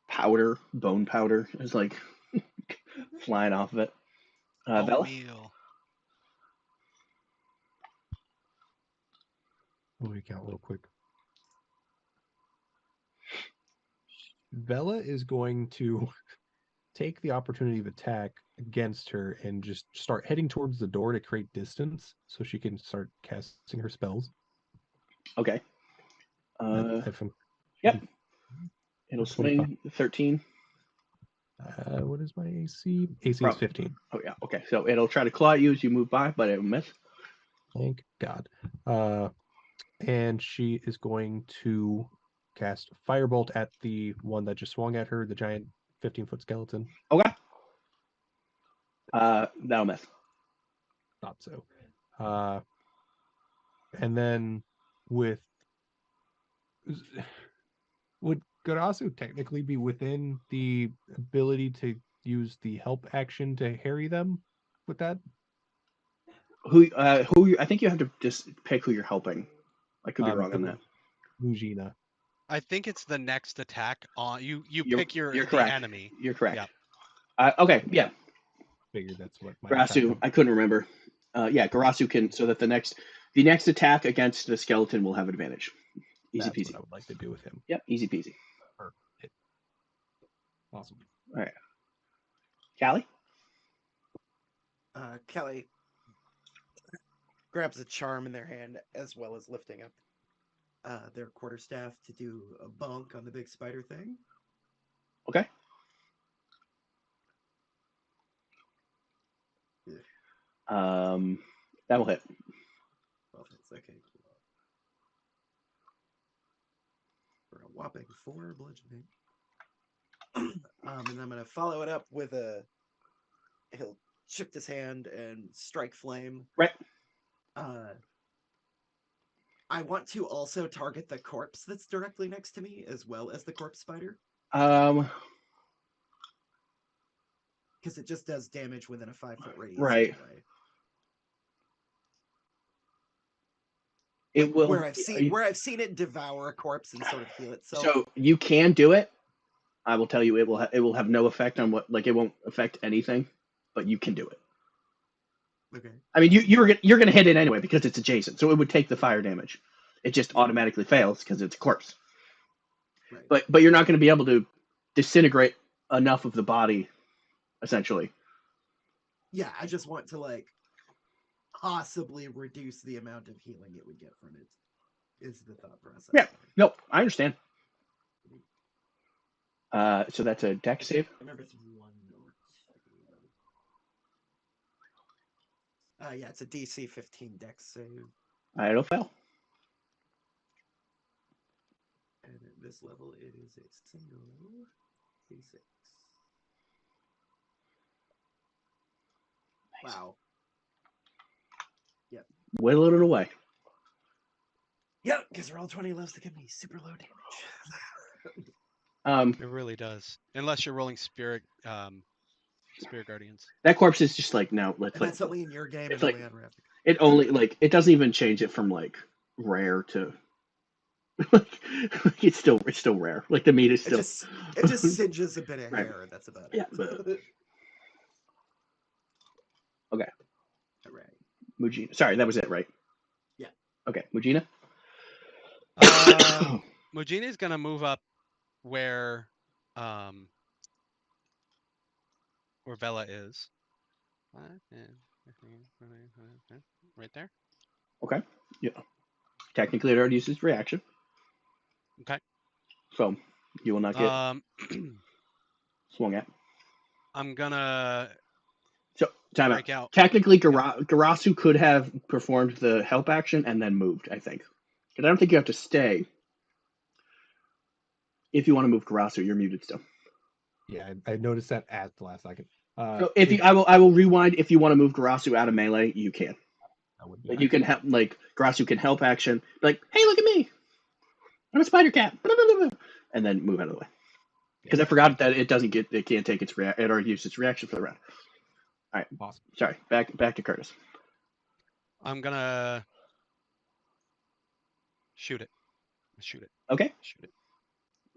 powder, bone powder is like flying off of it. Bella? Meal. Let me count real quick. Bella is going to take the opportunity of attack against her and just start heading towards the door to create distance so she can start casting her spells. Okay. Yep. It'll swing 13. What is my AC? AC is 15. Oh, yeah. Okay. So it'll try to claw at you as you move by, but it'll miss. Thank God. And she is going to cast Firebolt at the one that just swung at her, the giant 15-foot skeleton. Okay. That'll miss. Thought so. And then would Garasu technically be within the ability to use the help action to harry them with that? I think you have to just pick who you're helping. I could be wrong on that. Mujina. I think it's the next attack on you. You're Pick the correct. enemy. You're correct. Yeah. Okay. Yeah. Figured that's what my Garasu. I couldn't remember. Yeah, Garasu can, so that the next attack against the skeleton will have advantage. Easy That's peasy. what I would like to do with him. Yep, easy peasy. Perfect. Awesome. All right. Callie? Kelly grabs a charm in their hand as well as lifting up their quarterstaff to do a bonk on the big spider thing. Okay. That will hit. 12 hits. Okay, cool. For a whopping 4 bludgeoning. And I'm gonna follow it up with he'll shift his hand and strike flame. Right. I want to also target the corpse that's directly next to me as well as the corpse spider. Because it just does damage within a 5-foot radius. Right. Anyway. It will. Where I've seen it devour a corpse and sort of heal itself. So you can do it. I will tell you, it will have no effect on it won't affect anything, but you can do it. Okay. I mean, you're gonna hit it anyway because it's adjacent, so it would take the fire damage. It just automatically fails because it's a corpse. Right. But you're not going to be able to disintegrate enough of the body, essentially. Yeah, I just want to possibly reduce the amount of healing it would get from it. Is the thought process? Yeah. Nope. I understand. So that's a dex save. I remember it's 1 or 2. Yeah, it's a DC 15 dex save. It'll fail. And at this level, it is a single D6. Nice. Wow. Yep. Whittle it away. Yep, because roll 20 loves to give me super low damage. It really does. Unless you're rolling spirit guardians. That corpse is just like no. Let's And like that's only in your game it's and like- only on Ravnica. it only like it doesn't even change it from like rare to. it's still rare. Like the meat is It still. just singes a bit of Right. hair, and that's about it. Yeah, but- Okay. All right. Mujina. Sorry, that was it, right? Yeah. Okay, Mujina. Mujini's gonna move up where Vela is. Right there. Okay. Yeah. Technically, it already used its reaction, Okay. so you will not get swung at. I'm gonna So time break out. Technically, Garasu could have performed the help action and then moved. I think, because I don't think you have to stay. If you want to move Garasu, you're muted still. Yeah, I noticed that at the last second. So if you, I will rewind. If you want to move Garasu out of melee, you can. That would be Like nice. you can help. Like Garasu can help action. Like, hey, look at me! I'm a spider cat. Blah, blah, blah, blah, and then move out of the way. Because I forgot that it doesn't get. It can't take its it already used its reaction for the round. All right. Awesome. Sorry. Back to Curtis. I'm gonna shoot it. Shoot it. Okay. Shoot it.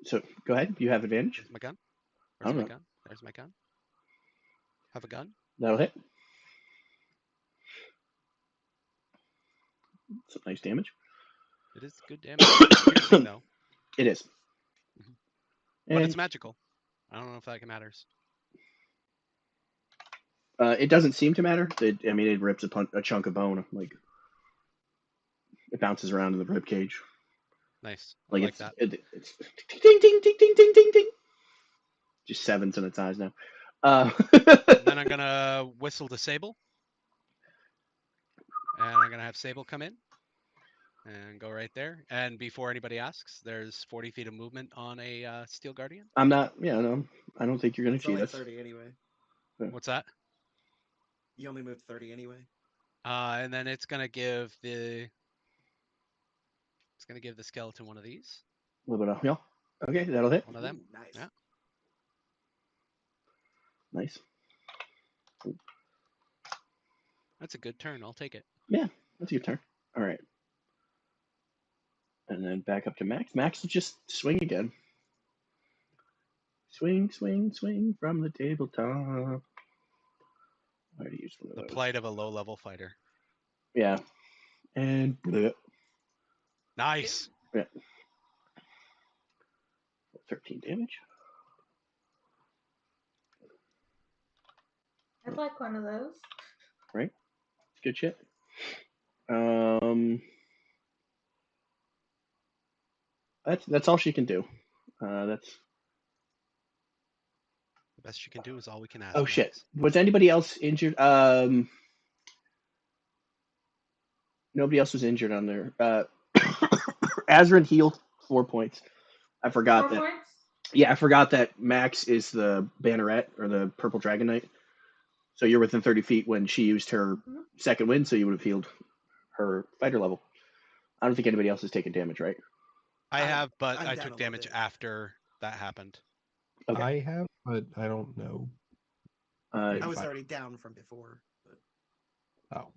So go ahead. You have advantage. Where's my gun? I Where's don't my know. gun? There's my gun. Have a gun? That'll hit. Some nice damage. It is good damage. It's piercing though, It is. Mhm. but And it's magical. I don't know if that matters. it doesn't seem to matter. It rips a chunk of bone. Like it bounces around in the rib cage. Nice. I Like like it's that. it's ding ding ding ding ding ding ding. Just sevens in its eyes now. Then I'm gonna whistle to Sable, and I'm gonna have Sable come in and go right there. And before anybody asks, there's 40 feet of movement on a Steel Guardian. I'm not. Yeah, no. I don't think you're gonna It's cheat only us. 30 anyway. What's that? You only moved 30 anyway. And then it's gonna give the skeleton one of these. A little bit of heal. Okay, that'll hit. One of them. Ooh, nice. Yeah. Nice. That's a good turn. I'll take it. That's your turn. All right. And then back up to Max. Max will just swing again. Swing, swing, swing from the tabletop. I already used one of The those. plight of a low-level fighter. Yeah. And bleh. Nice. 13 damage. I'd like one of those. Right? It's good shit. That's all she can do. That's The best you can do is all we can ask. oh shit. Max. Was anybody else injured? Nobody else was injured on there. Azrin healed 4 points. I forgot 4 that. points? Yeah, I forgot that Max is the Banneret or the Purple Dragon Knight. So you're within 30 feet when she used her second wind, so you would have healed her fighter level. I don't think anybody else has taken damage, right? I have, but I'm I down took a little damage bit. after that happened. Okay. I have, but I don't know. I was Fine. already down from before. But... Oh,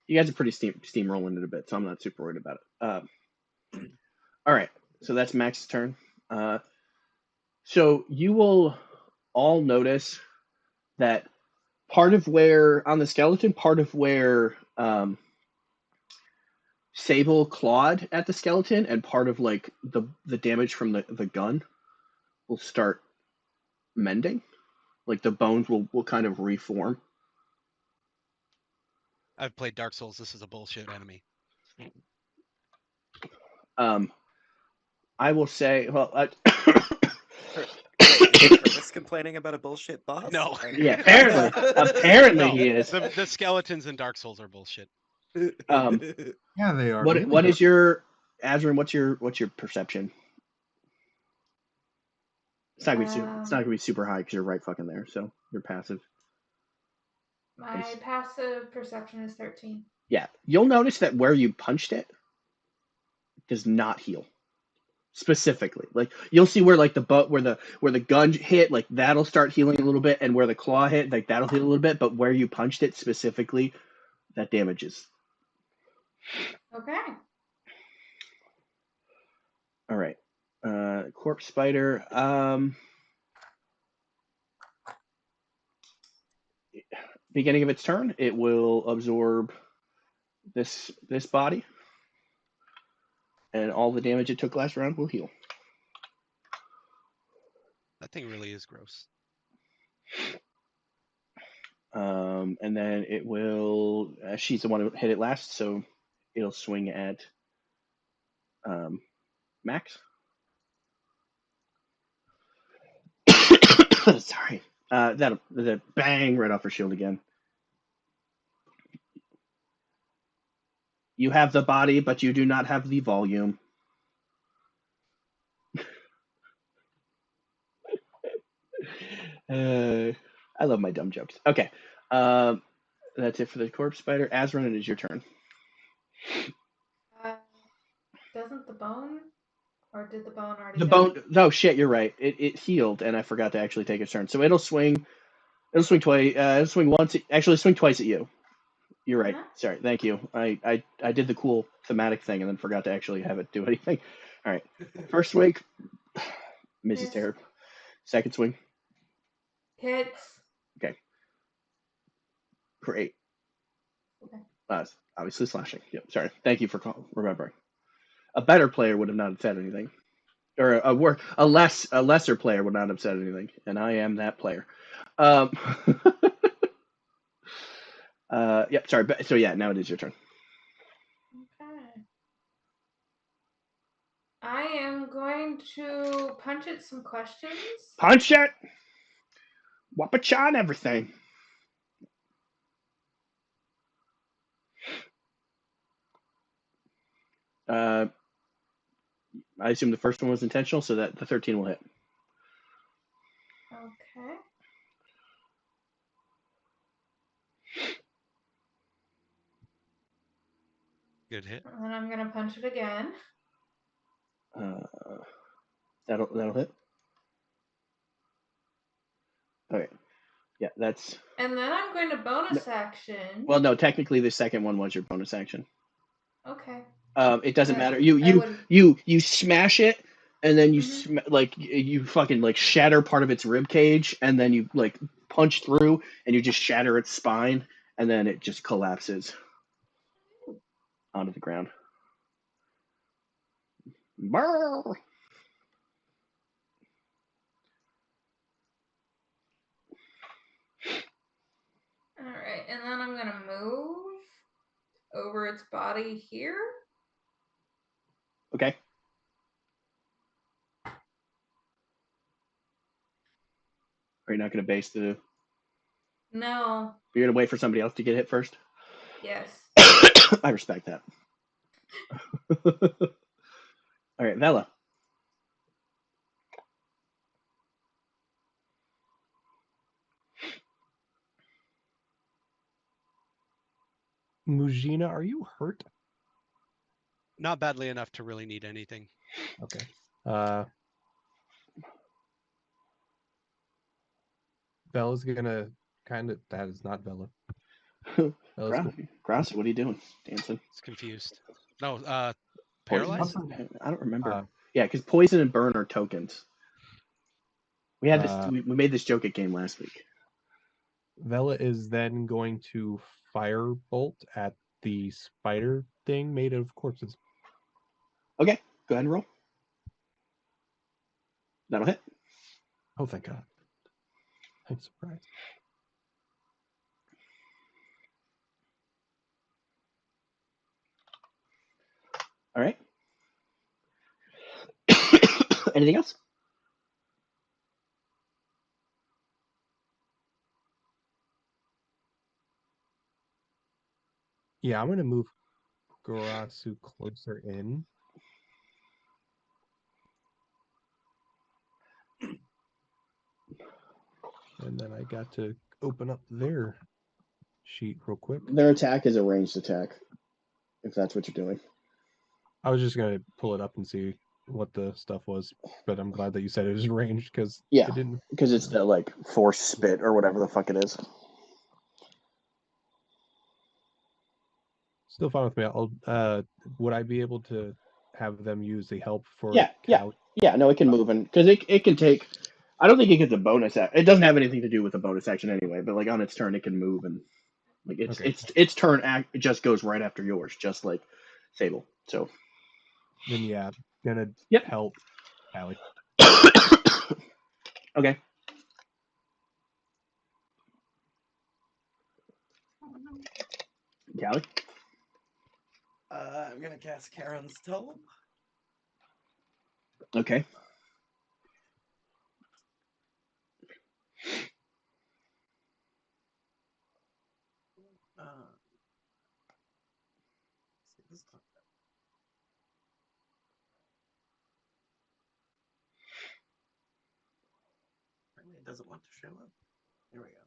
You guys are pretty steamrolling it a bit, so I'm not super worried about it. All right, so that's Max's turn. So you will all notice that part of where on the skeleton, part of where Sable clawed at the skeleton, and part of like the damage from the gun will start mending. Like the bones will kind of reform. I've played Dark Souls. This is a bullshit enemy. I will say, well, Curtis complaining about a bullshit boss? No. yeah, apparently No, he is. the skeletons in Dark Souls are bullshit. yeah, they are. What is your Azrin? What's your perception? It's not gonna be super high because you're right fucking there. So you're passive. My passive perception is 13. Yeah, you'll notice that where you punched it does not heal. Specifically, like you'll see where like the butt where the gun hit, like that'll start healing a little bit, and where the claw hit, like that'll heal a little bit, but where you punched it specifically, that damages. Okay. All right. Corpse spider. Beginning of its turn, it will absorb this body, and all the damage it took last round will heal. That thing really is gross. And then it will. She's the one who hit it last, so it'll swing at Max. Sorry. That bang right off her shield again. You have the body, but you do not have the volume. I love my dumb jokes. Okay. That's it for the corpse spider. Azran, it is your turn. Doesn't the bone, or did the bone already? The die? bone. No shit, you're right. It healed, and I forgot to actually take its turn. So it'll swing. It'll swing twice. It'll swing once. Actually, swing twice at you. You're right. Uh-huh. Sorry. Thank you. I did the cool thematic thing and then forgot to actually have it do anything. All right. First swing, misses Miss. terrible. Second swing, Hits. great. Okay. Obviously slashing. Yep. Sorry. Thank you for remembering. A better player would have not said anything, or a lesser player would not have said anything, and I am that player. Yep. Sorry. So yeah, now it is your turn. Okay. I am going to punch it some questions. Punch it. Wappa-cha and everything. I assume the first one was intentional, so that the 13 will hit. Okay. Good hit. And then I'm gonna punch it again. That'll hit. Okay. Yeah, that's. And then I'm going to bonus action. Well, no, technically the second one was your bonus action. Okay. It doesn't matter. I would- You smash it, and then you Mhm. you fucking like shatter part of its rib cage, and then you like punch through, and you just shatter its spine, and then it just collapses onto the ground. Brrr. All right, and then I'm gonna move over its body here. Okay. Are you not going to base the? No. You're going to wait for somebody else to get hit first? Yes. I respect that. All right, Vela. Mujina, are you hurt? Not badly enough to really need anything. Okay. Bella's gonna kind of. That is not Bella. Grass, what are you doing? Dancing? It's confused. No, Poison? paralyzed? I don't remember. Yeah, because poison and burn are tokens. We had this. We made this joke at game last week. Vela is then going to firebolt at the spider thing made of corpses. Okay, go ahead and roll. That'll hit. Oh, thank God. I'm surprised. All right. Anything else? Yeah, I'm going to move Gorasu closer in. And then I got to open up their sheet real quick. Their attack is a ranged attack. if that's what you're doing. I was just gonna pull it up and see what the stuff was, but I'm glad that you said it was ranged because Yeah, it didn't. because it's the like force spit or whatever the fuck it is. Still fine with me. I'll. Would I be able to have them use the help for Yeah, yeah, Callie? yeah. No, it can move in because it can take. I don't think it gets a bonus. It doesn't have anything to do with the bonus action anyway. But like on its turn, it can move and like Okay. its turn act. It just goes right after yours, just like Sable. So Then yeah, gonna Yep. help Callie. Okay. Callie. I'm gonna cast Karen's Tome. Okay. See, this is not bad. Apparently it doesn't want to show up. Here we go.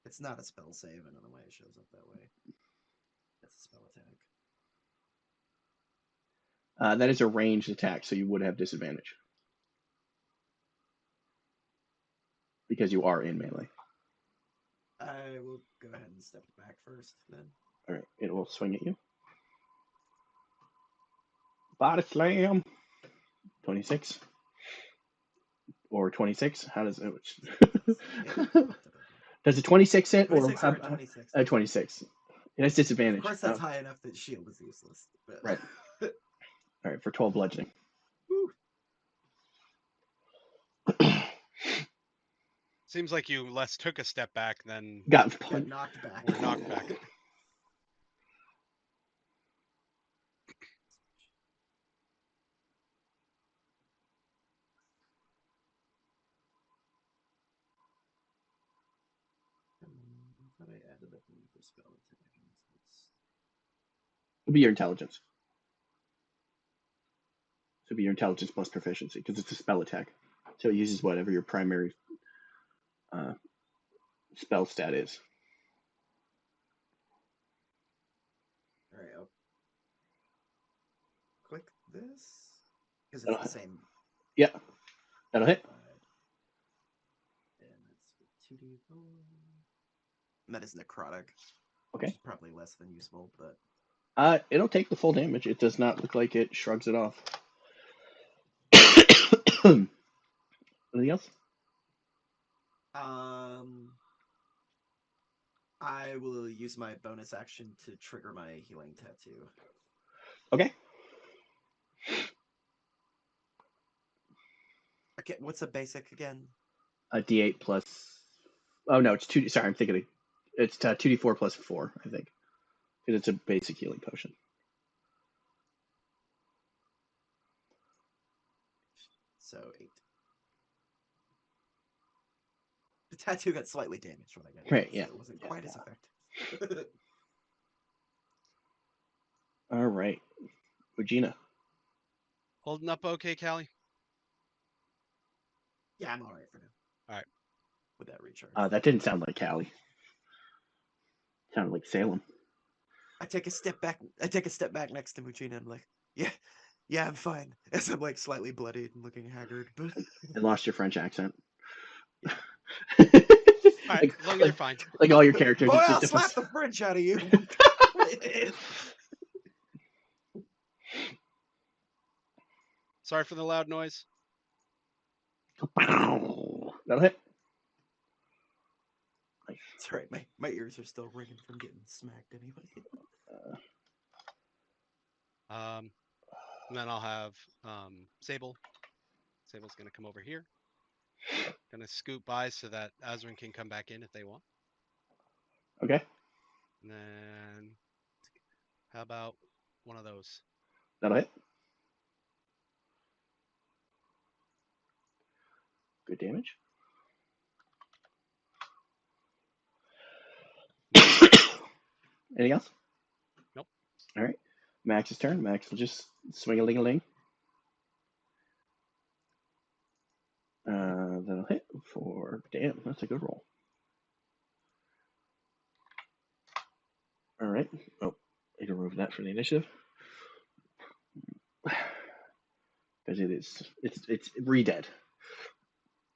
It's not a spell save, and in a way it shows up that way. It's a spell attack. That is a ranged attack, so you would have disadvantage because you are in melee. I will go ahead and step back first, then. All right. It will swing at you. Body slam. 26 or 26. How does it? Does a 26 hit or 26 or 26? a 26? It has disadvantage. Of course, that's high enough that shield is useless. But... Right. All right, for 12 bludgeoning. Seems like you less took a step back than Got knocked back. were knocked back. I thought I added a thing for spell attack. It'll be your intelligence. So it'll be your intelligence plus proficiency because it's a spell attack. So it uses whatever your primary spell stat is. All right, I'll click this because That'll it's the hit. same. Yeah, that'll hit. And that's 2d4. And that is necrotic. Okay. Which is probably less than useful, but It'll take the full damage. It does not look like it shrugs it off. Anything else? I will use my bonus action to trigger my healing tattoo. Okay. Okay, what's a basic again? A D8 plus. Oh no, it's 2. Sorry, I'm thinking it's 2d4 plus 4. I think because it's a basic healing potion. So 8. The tattoo got slightly damaged when I got it. Right, yeah. So it wasn't quite as effective. All right, Regina. Holding up okay, Callie? Yeah, I'm all right for now. All right. With that recharge. That didn't sound like Callie. Sounded like Salem. I take a step back. I take a step back next to Mujina. I'm like, yeah, I'm fine. As I'm like slightly bloodied and looking haggard, but I lost your French accent. Yeah. All right, as long as you're fine. Like all your characters. boy, it's I'll just slap the French out of you. Sorry for the loud noise. That'll hit. That's right. My ears are still ringing from getting smacked anyway. And then I'll have Sable. Sable's gonna come over here. Gonna scoot by so that Azrin can come back in if they want. Okay. And then how about one of those? That'll hit. Good damage. Anything else? Nope. All right. Max's turn. Max will just swing a ling-a-ling. That'll hit for damn. That's a good roll. All right. Oh, I can remove that for the initiative. Because it's re-dead.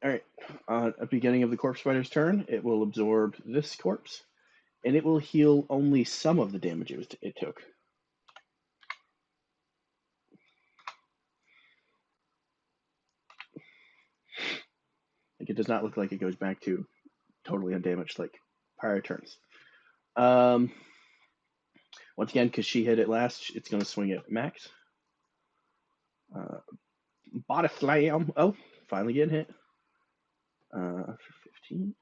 All right. At the beginning of the corpse spider's turn, it will absorb this corpse, and it will heal only some of the damage it took. Like, it does not look like it goes back to totally undamaged like prior turns. Once again, because she hit it last, it's going to swing at Max. Body slam. Oh, finally getting hit. For 15.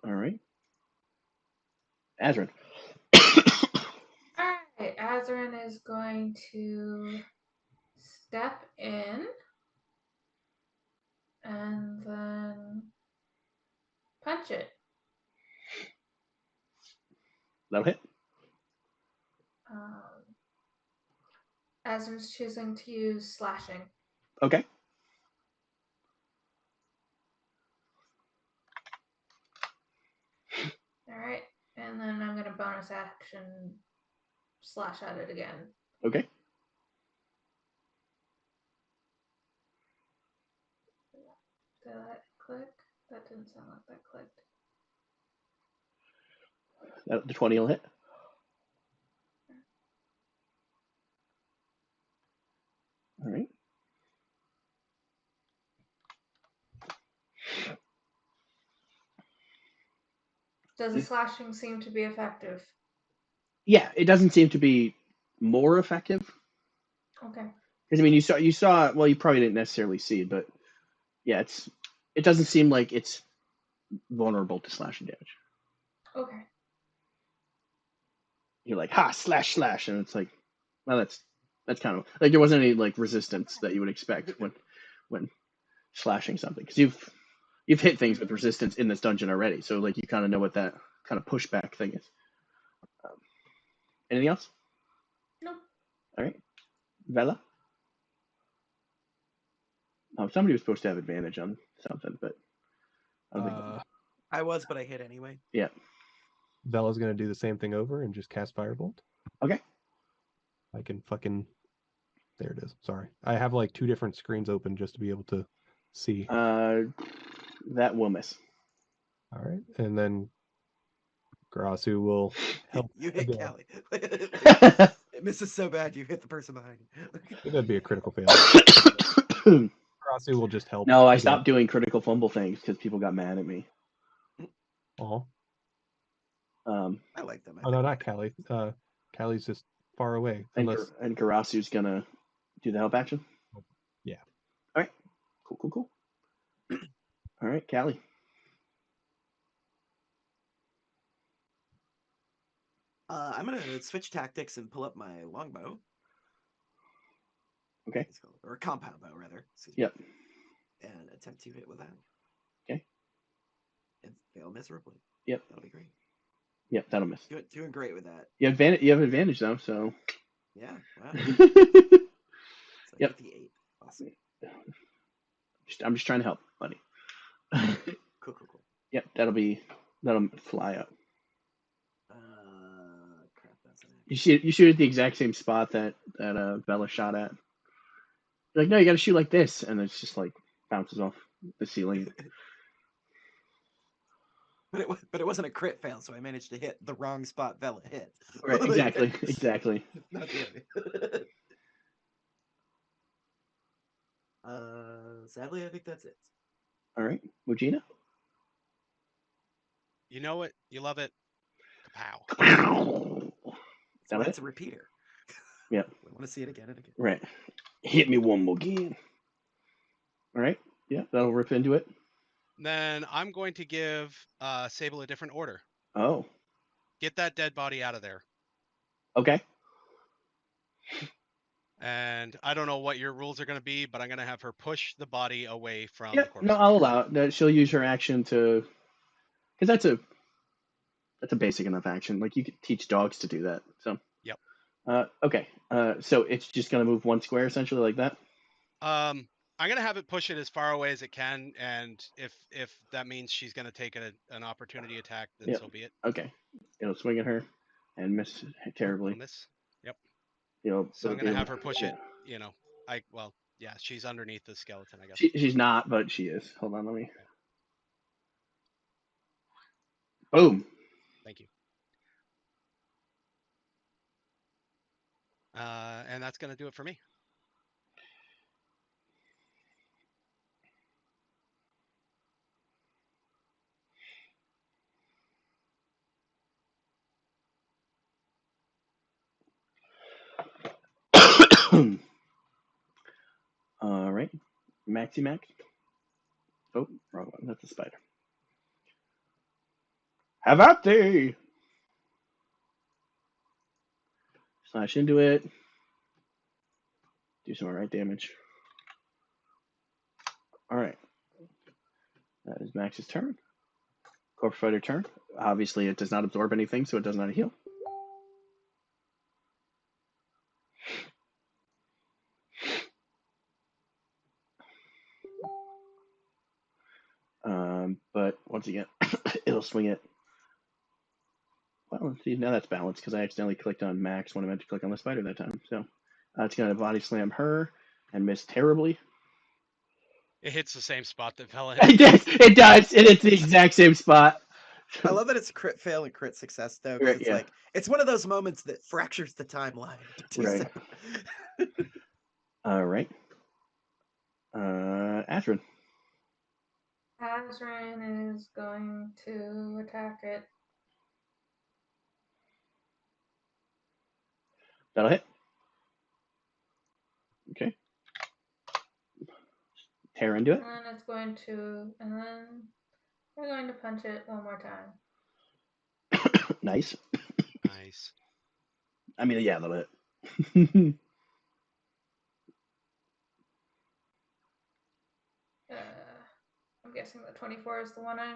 All right. Azrin. Alright, Azrin is going to step in and then punch it. That'll hit. Azrin's choosing to use slashing. Okay. Alright, and then I'm going to bonus action slash at it again. Okay. Did that click? That didn't sound like that clicked. The 20 will hit. All right. Does the slashing seem to be effective? Yeah, it doesn't seem to be more effective. Okay. Because I mean, you saw. Well, you probably didn't necessarily see it, but yeah, it doesn't seem like it's vulnerable to slashing damage. Okay. You're like, ha, slash, and it's like, well, that's kind of like there wasn't any like resistance that you would expect when slashing something, because you've hit things with resistance in this dungeon already, so like you kind of know what that kind of pushback thing is. Anything else? No. All right, Vela. Somebody was supposed to have advantage on something, but I don't think. I was, but I hit anyway. Yeah. Vela's gonna do the same thing over and just cast Firebolt. Okay. I can fucking. There it is. Sorry, I have like 2 different screens open just to be able to see. That will miss. All right, and then Garasu will help. You hit again. Callie. It misses so bad you hit the person behind you. That'd be a critical fail. Garasu will just help. No, I again. stopped doing critical fumble things because people got mad at me. Oh. I like them. Oh no, not Callie. Callie's just far away. Unless And Garasu's gonna do the help action. Yeah. All right. Cool. All right, Callie. I'm gonna switch tactics and pull up my longbow. Okay. Or a compound bow, rather. Yep. And attempt to hit with that. Okay. And fail miserably. Yep. That'll be great. Yep, that'll miss. Doing great with that. You have advantage though, so. Yeah. Wow. So Yep. 58. Awesome. I'm just trying to help, buddy. Cool. Yep, that'll fly up. Crap, that's an You shoot at the exact same spot that Bella shot at. You're like, no, you got to shoot like this, and it's just like bounces off the ceiling. But it wasn't a crit fail, so I managed to hit the wrong spot Vela hit. Right, exactly. Not good. Sadly, I think that's it. All right, Mujina. You know it. You love it. Kapow. So that's a repeater. Yep. We want to see it again and again. Right. Hit me one more again. All right. Yeah, that'll rip into it. Then I'm going to give Sable a different order. Oh. Get that dead body out of there. Okay. And I don't know what your rules are going to be, but I'm going to have her push the body away from Yeah. the corpse. No, I'll allow it. That she'll use her action to, because that's a basic enough action. Like you could teach dogs to do that. So. Yep. Okay. So it's just gonna move one square essentially like that. I'm gonna have it push it as far away as it can, and if that means she's gonna take an opportunity attack, then Yep. so be it. Okay. It'll swing at her and miss terribly. I'll miss. Yep. So I'm gonna have her push it. You know, yeah, she's underneath the skeleton, I guess. She's not, but she is. Hold on, let me. Boom. Thank you. And that's gonna do it for me. All right, Maxi Max. Oh, wrong one. That's a spider. Have at thee. Slash into it. Do some alright damage. All right. That is Max's turn. Corpse Fighter turn. Obviously, it does not absorb anything, so it does not heal. But once again, it'll swing it. Well, see, now that's balanced because I accidentally clicked on Max when I meant to click on the spider that time. So it's going to body slam her and miss terribly. It hits the same spot that fell in. It does, and it's the exact same spot. I love that it's crit fail and crit success though, because it's like it's one of those moments that fractures the timeline. Right. All right. Ashrin. Azrin is going to attack it. That'll hit. Okay. Tear into it. And then it's going to, and then we're going to punch it one more time. Nice. Nice. I mean, yeah, a little bit. I'm guessing the 24 is the one I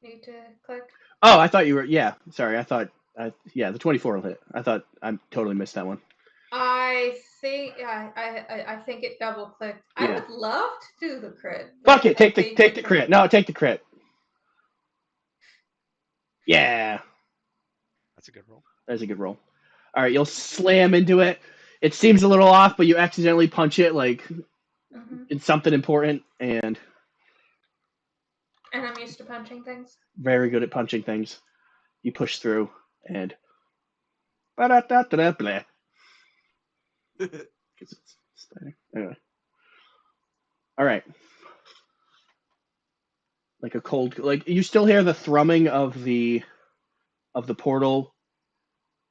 need to click. Oh, I thought you were. Yeah, sorry. I thought. Yeah, the 24 will hit. I thought I totally missed that one. I think I think it double clicked. Yeah. I would love to do the crit. Fuck it. Take the crit. No, take the crit. Yeah. That's a good roll. That's a good roll. All right, you'll slam into it. It seems a little off, but you accidentally punch it like it's something important, and I'm used to punching things. Very good at punching things. You push through, and anyway. All right. Like a cold, like you still hear the thrumming of the portal,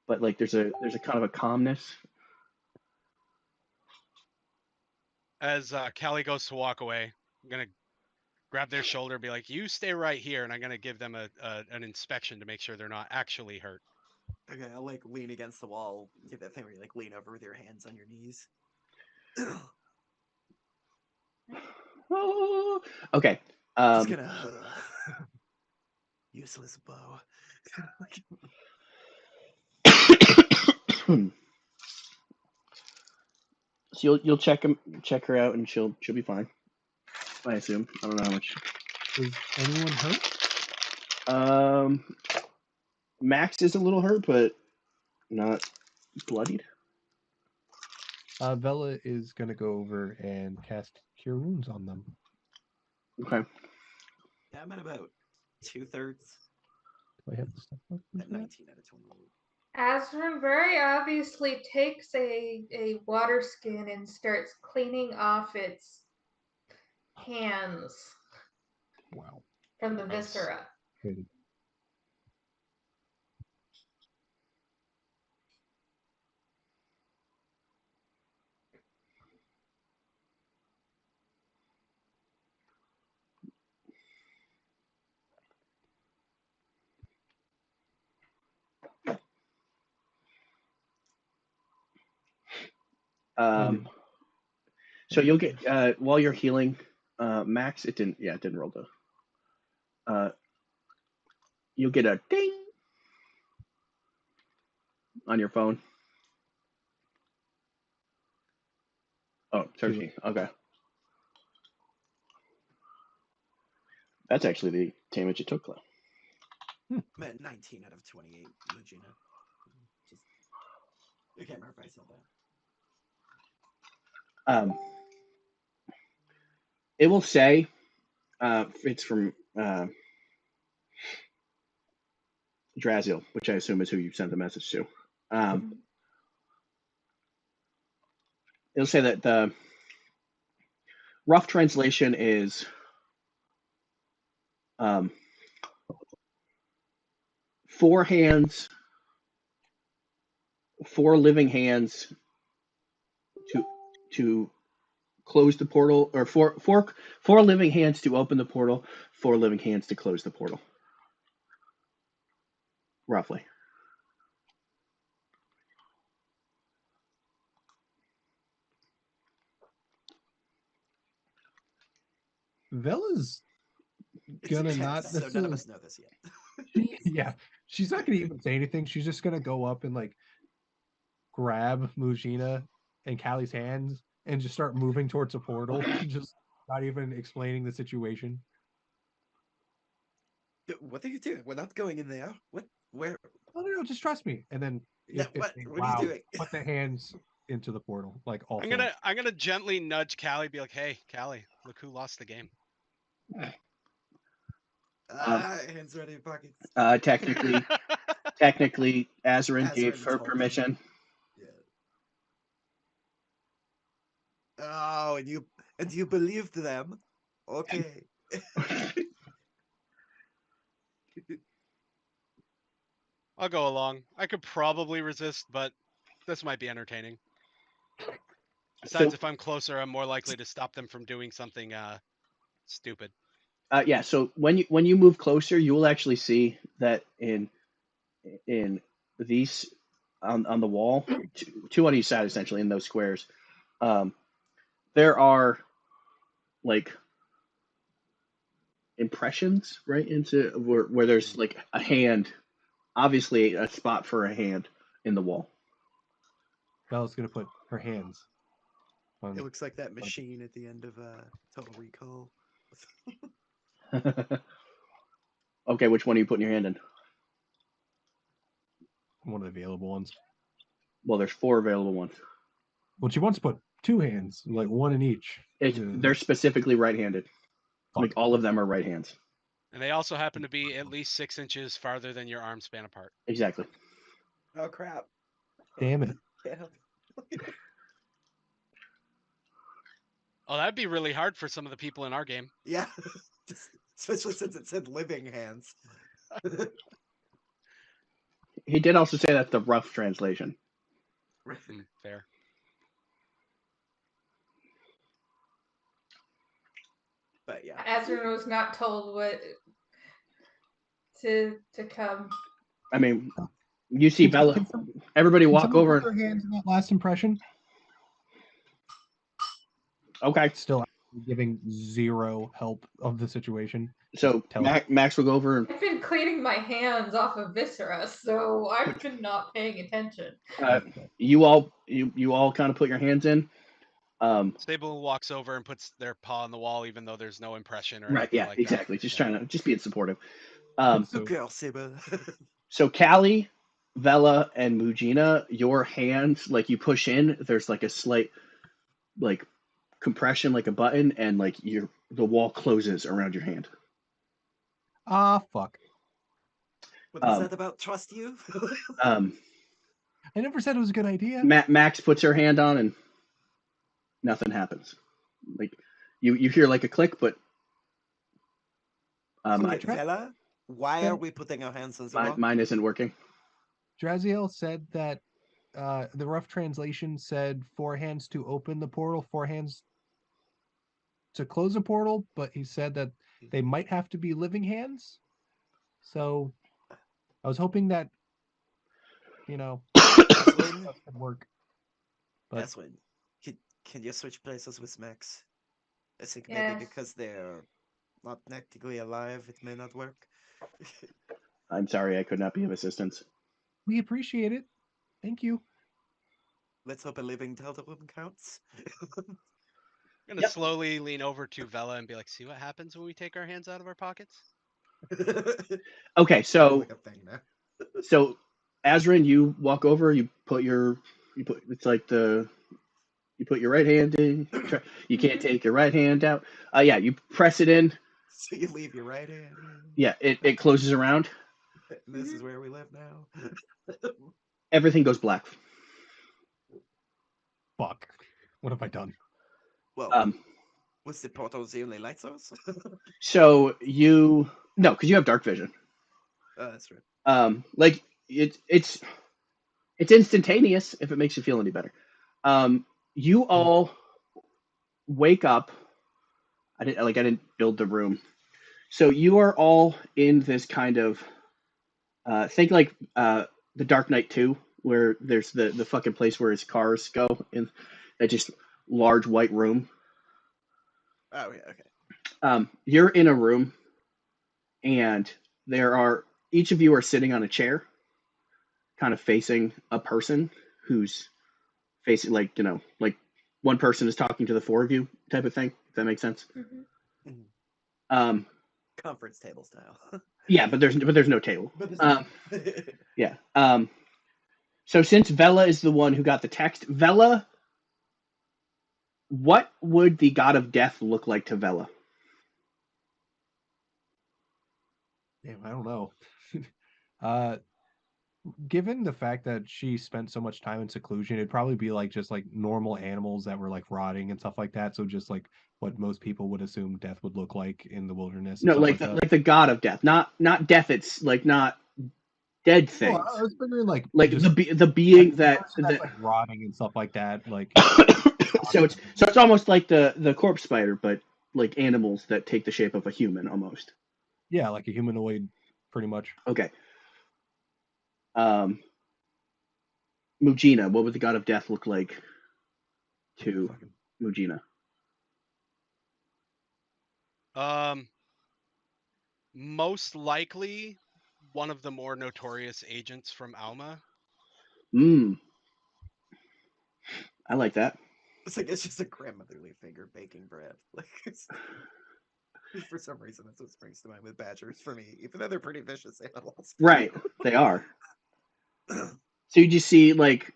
but like there's a kind of a calmness. As Callie goes to walk away, I'm gonna grab their shoulder, and be like, "You stay right here," and I'm gonna give them an inspection to make sure they're not actually hurt. Okay, I'll like lean against the wall, give that thing where you like lean over with your hands on your knees. Oh, okay. Just gonna useless bow. So you'll check her out, and she'll be fine. I assume. I don't know how much. Is anyone hurt? Max is a little hurt, but not bloodied. Vela is gonna go over and cast Cure Wounds on them. Okay. Yeah, I'm at about 2/3. Do I have the stuff up? At 19 out of 28. Azrin very obviously takes a water skin and starts cleaning off its hands. Wow. From the Gross. viscera. Good. So you'll get while you're healing, Max. It didn't roll though. You'll get a ding on your phone. Oh, searching. Okay. That's actually the damage it took, Clay. I'm at 19 out of 28, Regina. Just, I can't remember if I said that. It will say, it's from Draziel, which I assume is who you sent the message to. It'll say that the rough translation is 4 hands, 4 living hands to close the portal, or four living hands to open the portal, 4 living hands to close the portal. Roughly. Vella's It's gonna a not test, so none of us know this yet. Yeah, she's not gonna even say anything. She's just gonna go up and like grab Mujina and Callie's hands and just start moving towards the portal, just not even explaining the situation. What are you doing? We're not going in there. What? Where? No, just trust me. And then No, if what? they What are you doing? put the hands into the portal, like all I'm gonna gently nudge Callie, be like, "Hey, Callie, look who lost the game." Hands ready in pockets. Technically, Azarin gave Azarin her told permission. Yeah. Oh, and you believed them? Okay. I'll go along. I could probably resist, but this might be entertaining. Besides, if I'm closer, I'm more likely to stop them from doing something stupid. Yeah. So when you move closer, you will actually see that in these on the wall, two on each side, essentially in those squares, there are like impressions right into where there's like a hand, obviously a spot for a hand in the wall. Bella's gonna put her hands on. It looks like that machine at the end of Total Recall. Okay, which one are you putting your hand in? One of the available ones. Well, there's 4 available ones. Well, she wants to put 2 hands, like one in each. They're specifically right-handed. Like all of them are right hands. And they also happen to be at least 6 inches farther than your arm span apart. Exactly. Oh crap! Damn it! Oh, that'd be really hard for some of the people in our game. Yeah, especially since it said living hands. He did also say that's the rough translation. Fair. But yeah, Azarin was not told what to come. I mean, you see Bella. Everybody walk over. Put their hands in that last impression. Okay. Still giving 0 help of the situation. So Max will go over and. I've been cleaning my hands off of Viscera, so I've been not paying attention. You all kind of put your hands in. Sable walks over and puts their paw on the wall, even though there's no impression or right. anything Yeah. like Exactly. that. Just trying to being supportive. Good girl, Sable. So Callie, Vela, and Mujina, your hands, like you push in, there's like a slight like compression, like a button, and like the wall closes around your hand. Fuck. What is that about? Trust you? I never said it was a good idea. Max puts her hand on and nothing happens. Like you hear like a click, but Vela, why are we putting our hands on the wall? Mine isn't working. Draziel said that the rough translation said 4 hands to open the portal, 4 hands to close the portal, but he said that they might have to be living hands. So I was hoping that, that could work. But Aswin, can you switch places with Max? I think Yes. maybe because they're not technically alive, it may not work. I'm sorry, I could not be of assistance. We appreciate it. Thank you. Let's hope a living Delta room counts. gonna slowly lean over to Vela and be like, "See what happens when we take our hands out of our pockets?" Okay, so like a thing now. so Azrin, you walk over, you put it's like you put your right hand in. You can't take your right hand out. Yeah, you press it in. So you leave your right hand. Yeah, it closes around. This is where we live now. Everything goes black. Fuck. What have I done? Well, was the portal the only light source? So no, because you have dark vision. Oh, that's right. Like it's instantaneous if it makes you feel any better. You all wake up. I didn't build the room. So you are all in this kind of think like the Dark Knight 2, where there's the fucking place where his cars go in that just large white room. Oh yeah, okay. You're in a room, and each of you are sitting on a chair, kind of facing a person who's facing like one person is talking to the four of you type of thing. If that makes sense. Conference table style. Yeah, but there's no table. Yeah. So since Vela is the one who got the text, Vela, what would the god of death look like to Vela? Damn, I don't know. Given the fact that she spent so much time in seclusion, it'd probably be like just like normal animals that were like rotting and stuff like that. So just like what most people would assume death would look like in the wilderness. No, And stuff like that. like the god of death, not death. It's like not dead things. Well, I was figuring like just the being that's like rotting and stuff like that. Like so it's almost like the corpse spider, but like animals that take the shape of a human almost. Yeah, like a humanoid, pretty much. Okay. Mujina, what would the god of death look like to Mujina? Most likely one of the more notorious agents from Alma. I like that. It's just a grandmotherly figure baking bread. Like for some reason that's what springs to mind with badgers for me, even though they're pretty vicious animals. Right, they are. So you just see like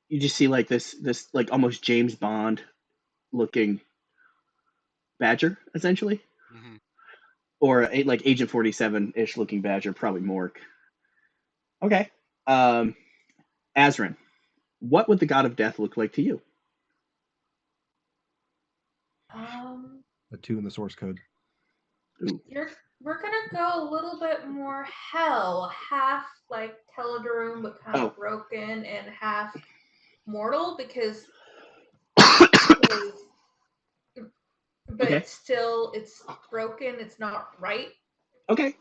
this like almost James Bond looking badger, essentially. Mm-hmm. Or like Agent 47-ish looking badger, probably Mork. Okay. Azrin, what would the god of death look like to you? A 2 in the source code. We're gonna go a little bit more hell, half like Teledorum, but kind of broken, and half mortal because still it's broken. It's not right. Okay.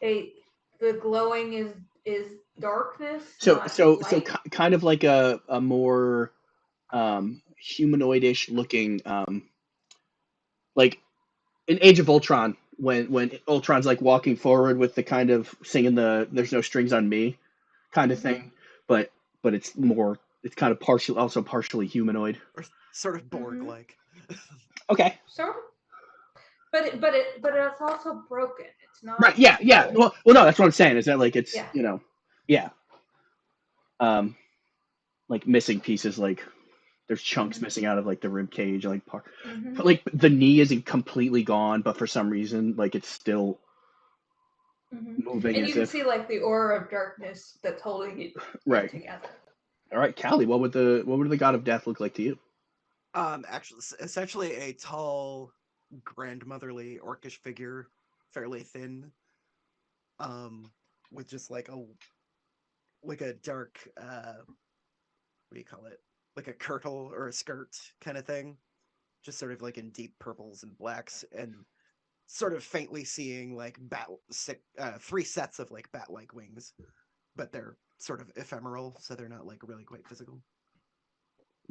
The glowing is darkness. So kind of like a more humanoidish looking like in Age of Ultron when Ultron's like walking forward with the kind of singing the "There's no strings on me" kind of thing, but it's kind of partially humanoid, or sort of Borg like. Okay. Sort of. But it's also broken. It's not right. Yeah. Well, no, that's what I'm saying. Is that like it's like missing pieces, like there's chunks missing out of like the rib cage, like part, but like the knee isn't completely gone, but for some reason like it's still moving. And you can see like the aura of darkness that's holding it together. All right, Callie, what would the god of death look like to you? Actually, essentially a tall, grandmotherly orcish figure, fairly thin, with just like a dark, what do you call it? Like a kirtle or a skirt kind of thing, just sort of like in deep purples and blacks, and sort of faintly seeing like 3 sets of like bat-like wings, but they're sort of ephemeral, so they're not like really quite physical.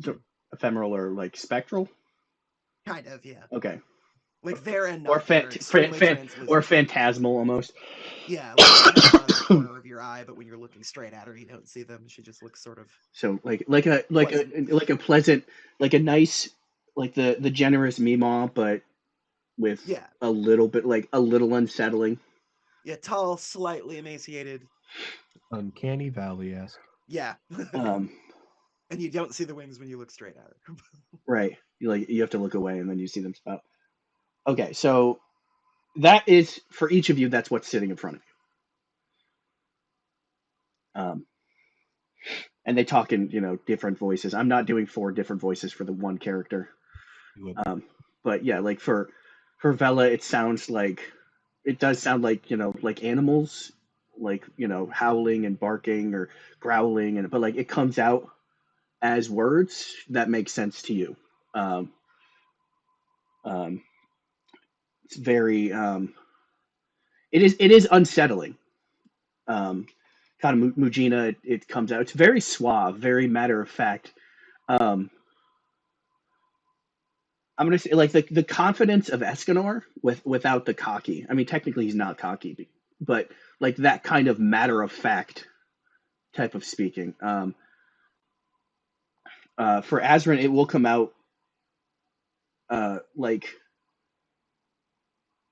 So ephemeral or like spectral? Kind of, yeah. Okay. Like there and not or or phantasmal almost. Yeah, like on the corner of your eye, but when you're looking straight at her, you don't see them. She just looks sort of so like a pleasant, like a nice like the generous Meemaw, but with a little bit a little unsettling. Yeah, tall, slightly emaciated. Uncanny Valley-esque. Yeah. Um, and you don't see the wings when you look straight at her. right. You have to look away and then you see them spout. Okay, so that is for each of you. That's what's sitting in front of you. And they talk in different voices. I'm not doing 4 different voices for the one character. But yeah, like for Vela, it sounds like it does sound like like animals, like howling and barking or growling, but like it comes out as words that make sense to you. It's very it is unsettling. Kind of Mujina, it comes out. It's very suave, very matter of fact. I'm gonna say like the confidence of Escanor without the cocky. I mean, technically he's not cocky, but like that kind of matter of fact type of speaking. For Azrin, it will come out like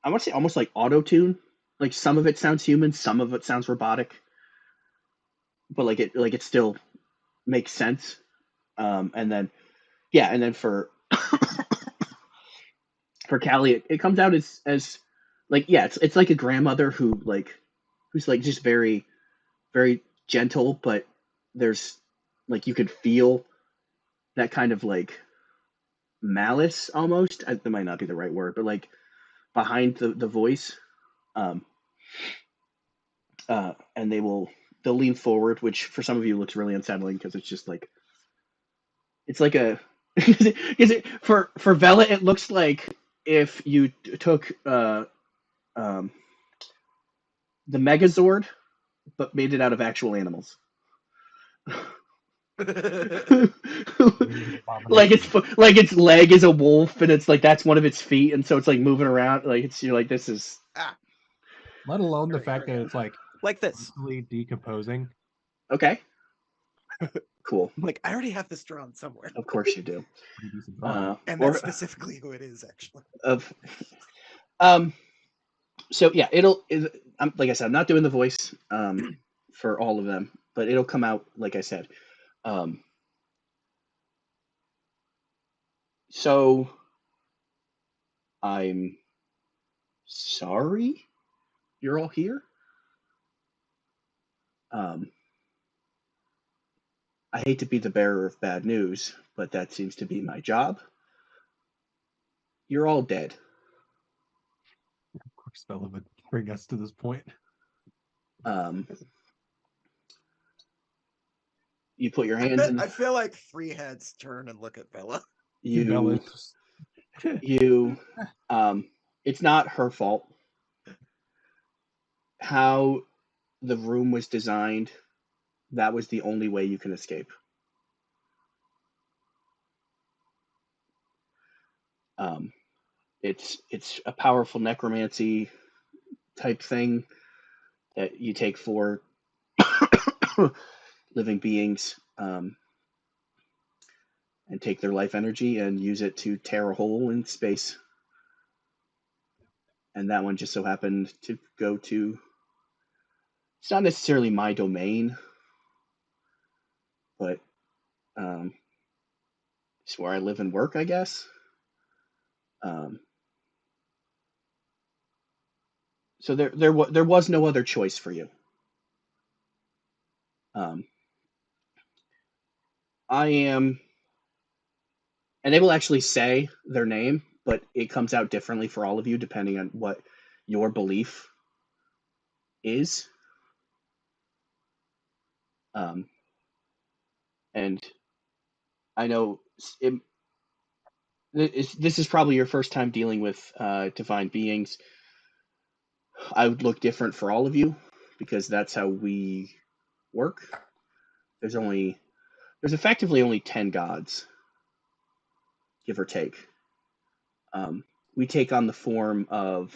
I want to say almost like auto tune. Like some of it sounds human, some of it sounds robotic, but like it still makes sense. And then for Callie, it comes out as like it's like a grandmother who's like just very very gentle, but there's like you could feel that kind of like malice almost. That might not be the right word, but like behind the voice. And they'll lean forward, which for some of you looks really unsettling because it's just like it's like a for Vela it looks like if you took the Megazord but made it out of actual animals. like its leg is a wolf and it's like that's one of its feet and so it's like moving around like you're like this is let alone the fact that it's like this decomposing. Okay. Cool. Like I already have this drawn somewhere. Of course you do. And that's specifically who it is actually. So yeah, like I said, I'm not doing the voice for all of them, but it'll come out like I said. So I'm sorry you're all here. I hate to be the bearer of bad news, but that seems to be my job. You're all dead. Of course, Bella would bring us to this point. You put your hands in. I feel like 3 heads turn and look at Bella. It's not her fault. How the room was designed, that was the only way you can escape. It's a powerful necromancy type thing that you take for living beings and take their life energy and use it to tear a hole in space. And that one just so happened to go to, it's not necessarily my domain, but it's where I live and work, I guess. So there was no other choice for you. I am, and they will actually say their name, but it comes out differently for all of you depending on what your belief is. And I know this is probably your first time dealing with divine beings. I would look different for all of you because that's how we work. There's effectively only 10 gods, give or take. We take on the form of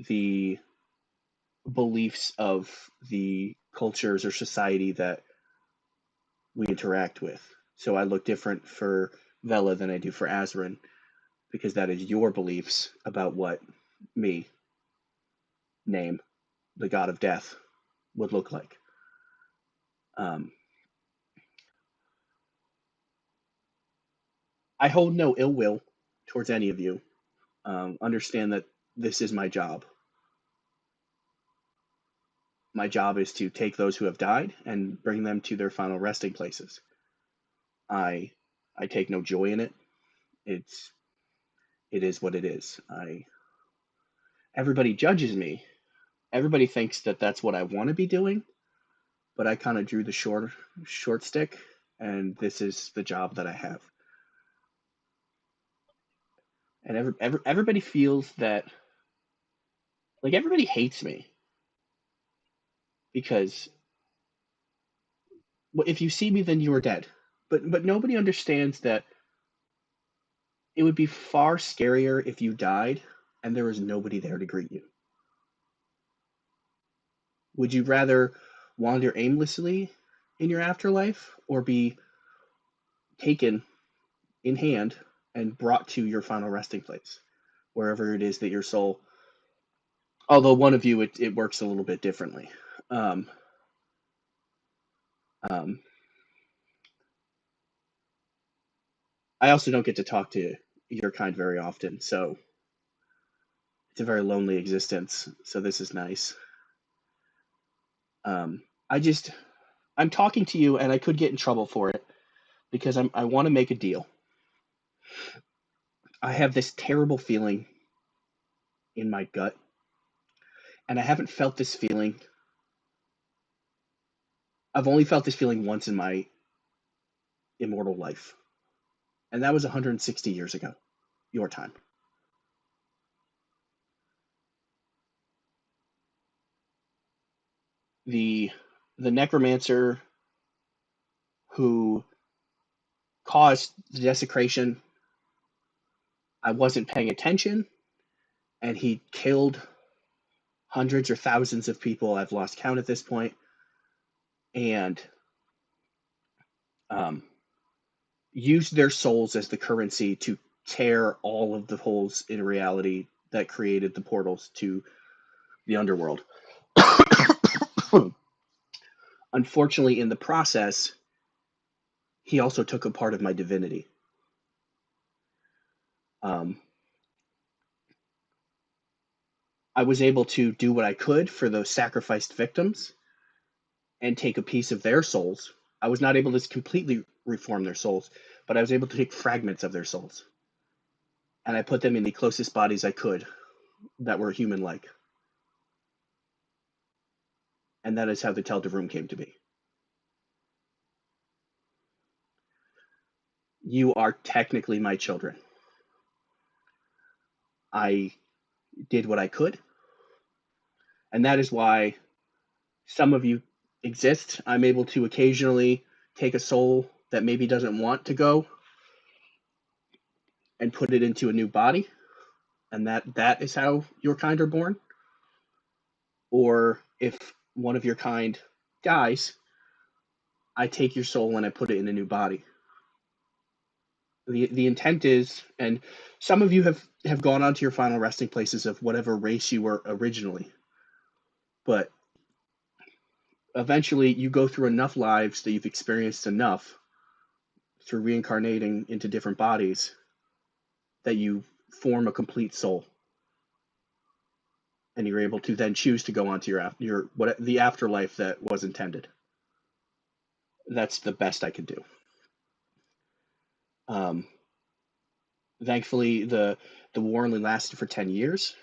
the beliefs of the cultures or society that we interact with. So I look different for Vela than I do for Azrin, because that is your beliefs about what me, name, the god of death, would look like. I hold no ill will towards any of you. Understand that this is my job. My job is to take those who have died and bring them to their final resting places. I take no joy in it. It is what it is. Everybody judges me. Everybody thinks that that's what I want to be doing, but I kind of drew the short stick, and this is the job that I have. And everybody feels that, like, everybody hates me because, well, if you see me, then you are dead. But nobody understands that it would be far scarier if you died and there was nobody there to greet you. Would you rather wander aimlessly in your afterlife or be taken in hand and brought to your final resting place, wherever it is that your soul, although one of you, it works a little bit differently. I also don't get to talk to your kind very often, so it's a very lonely existence, so this is nice. I'm talking to you, and I could get in trouble for it, because I want to make a deal. I have this terrible feeling in my gut, and I haven't felt this feeling. I've only felt this feeling once in my immortal life, and that was 160 years ago, your time. The necromancer who caused the desecration, I wasn't paying attention, and he killed hundreds or thousands of people. I've lost count at this point, and used their souls as the currency to tear all of the holes in reality that created the portals to the underworld. Unfortunately, in the process, he also took a part of my divinity. I was able to do what I could for those sacrificed victims and take a piece of their souls. I was not able to completely reform their souls, but I was able to take fragments of their souls. And I put them in the closest bodies I could that were human-like. And that is how the Telda Room came to be. You are technically my children. I did what I could. And that is why some of you exist. I'm able to occasionally take a soul that maybe doesn't want to go and put it into a new body. And that is how your kind are born. Or if one of your kind dies, I take your soul and I put it in a new body. The intent is, and some of you have gone on to your final resting places of whatever race you were originally, but eventually you go through enough lives that you've experienced enough through reincarnating into different bodies that you form a complete soul, and you're able to then choose to go on to the afterlife that was intended. That's the best I could do. Thankfully, the war only lasted for 10 years,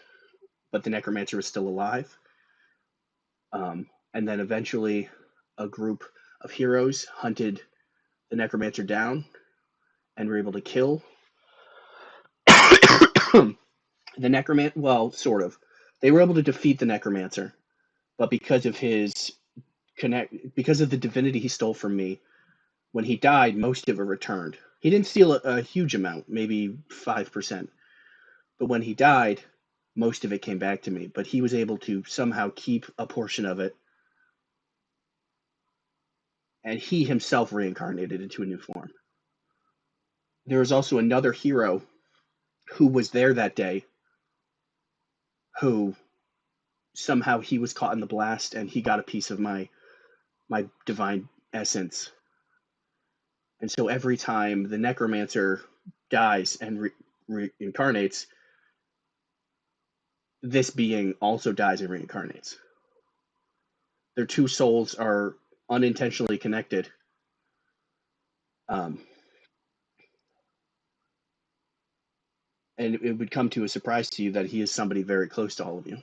but the necromancer was still alive. And then eventually a group of heroes hunted the necromancer down and were able to kill the necromancer. Well, sort of. They were able to defeat the necromancer, but because of because of the divinity he stole from me, when he died, most of it returned. He didn't steal a huge amount, maybe 5%. But when he died, most of it came back to me. But he was able to somehow keep a portion of it, and he himself reincarnated into a new form. there was also another hero who was there that day, who somehow he was caught in the blast and he got a piece of my divine essence. And so every time the necromancer dies and reincarnates, this being also dies and reincarnates. Their two souls are unintentionally connected. And it would come to a surprise to you that he is somebody very close to all of you.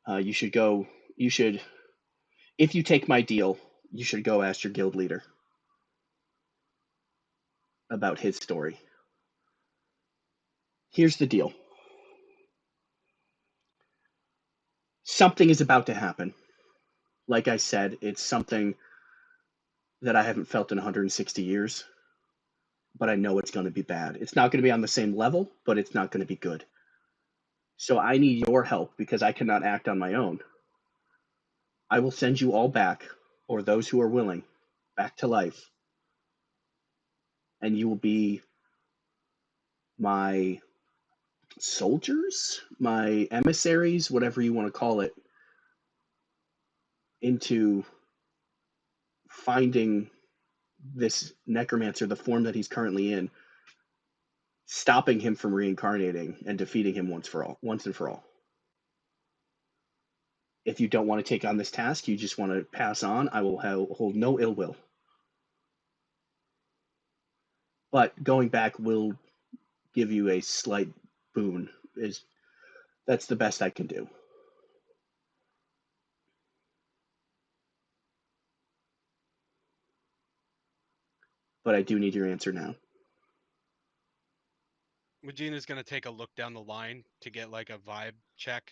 You should, if you take my deal, you should go ask your guild leader about his story. Here's the deal. Something is about to happen. Like I said, it's something that I haven't felt in 160 years, but I know it's going to be bad. It's not going to be on the same level, but it's not going to be good. So I need your help because I cannot act on my own. I will send you all back, or those who are willing, back to life. And you will be my soldiers, my emissaries, whatever you want to call it, into finding this necromancer, the form that he's currently in, stopping him from reincarnating and defeating him once and for all. If you don't want to take on this task, you just want to pass on, I will hold no ill will. But going back will give you a slight boon. That's the best I can do. But I do need your answer now. Regina's gonna take a look down the line to get like a vibe check.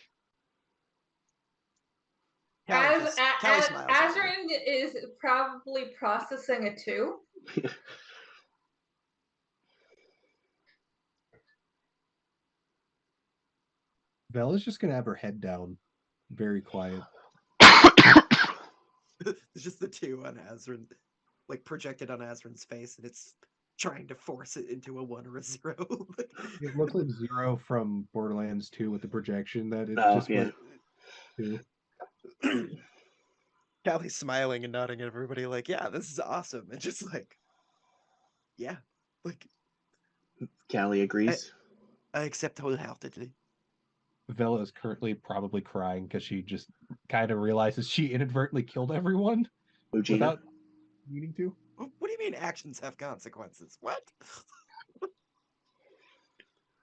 Callie smiles at her. Azrin is probably processing a 2. Bella's just gonna have her head down, very quiet. It's just the 2 on Azrin, like projected on Azrin's face, and it's trying to force it into a 1 or a 0. It looks like 0 from Borderlands 2 with the projection that it just yeah. went to. Callie's smiling and nodding at everybody like, yeah, this is awesome. And just like, yeah. Like Callie agrees. I accept wholeheartedly. Vela is currently probably crying because she just kind of realizes she inadvertently killed everyone without meaning to. What do you mean actions have consequences? What?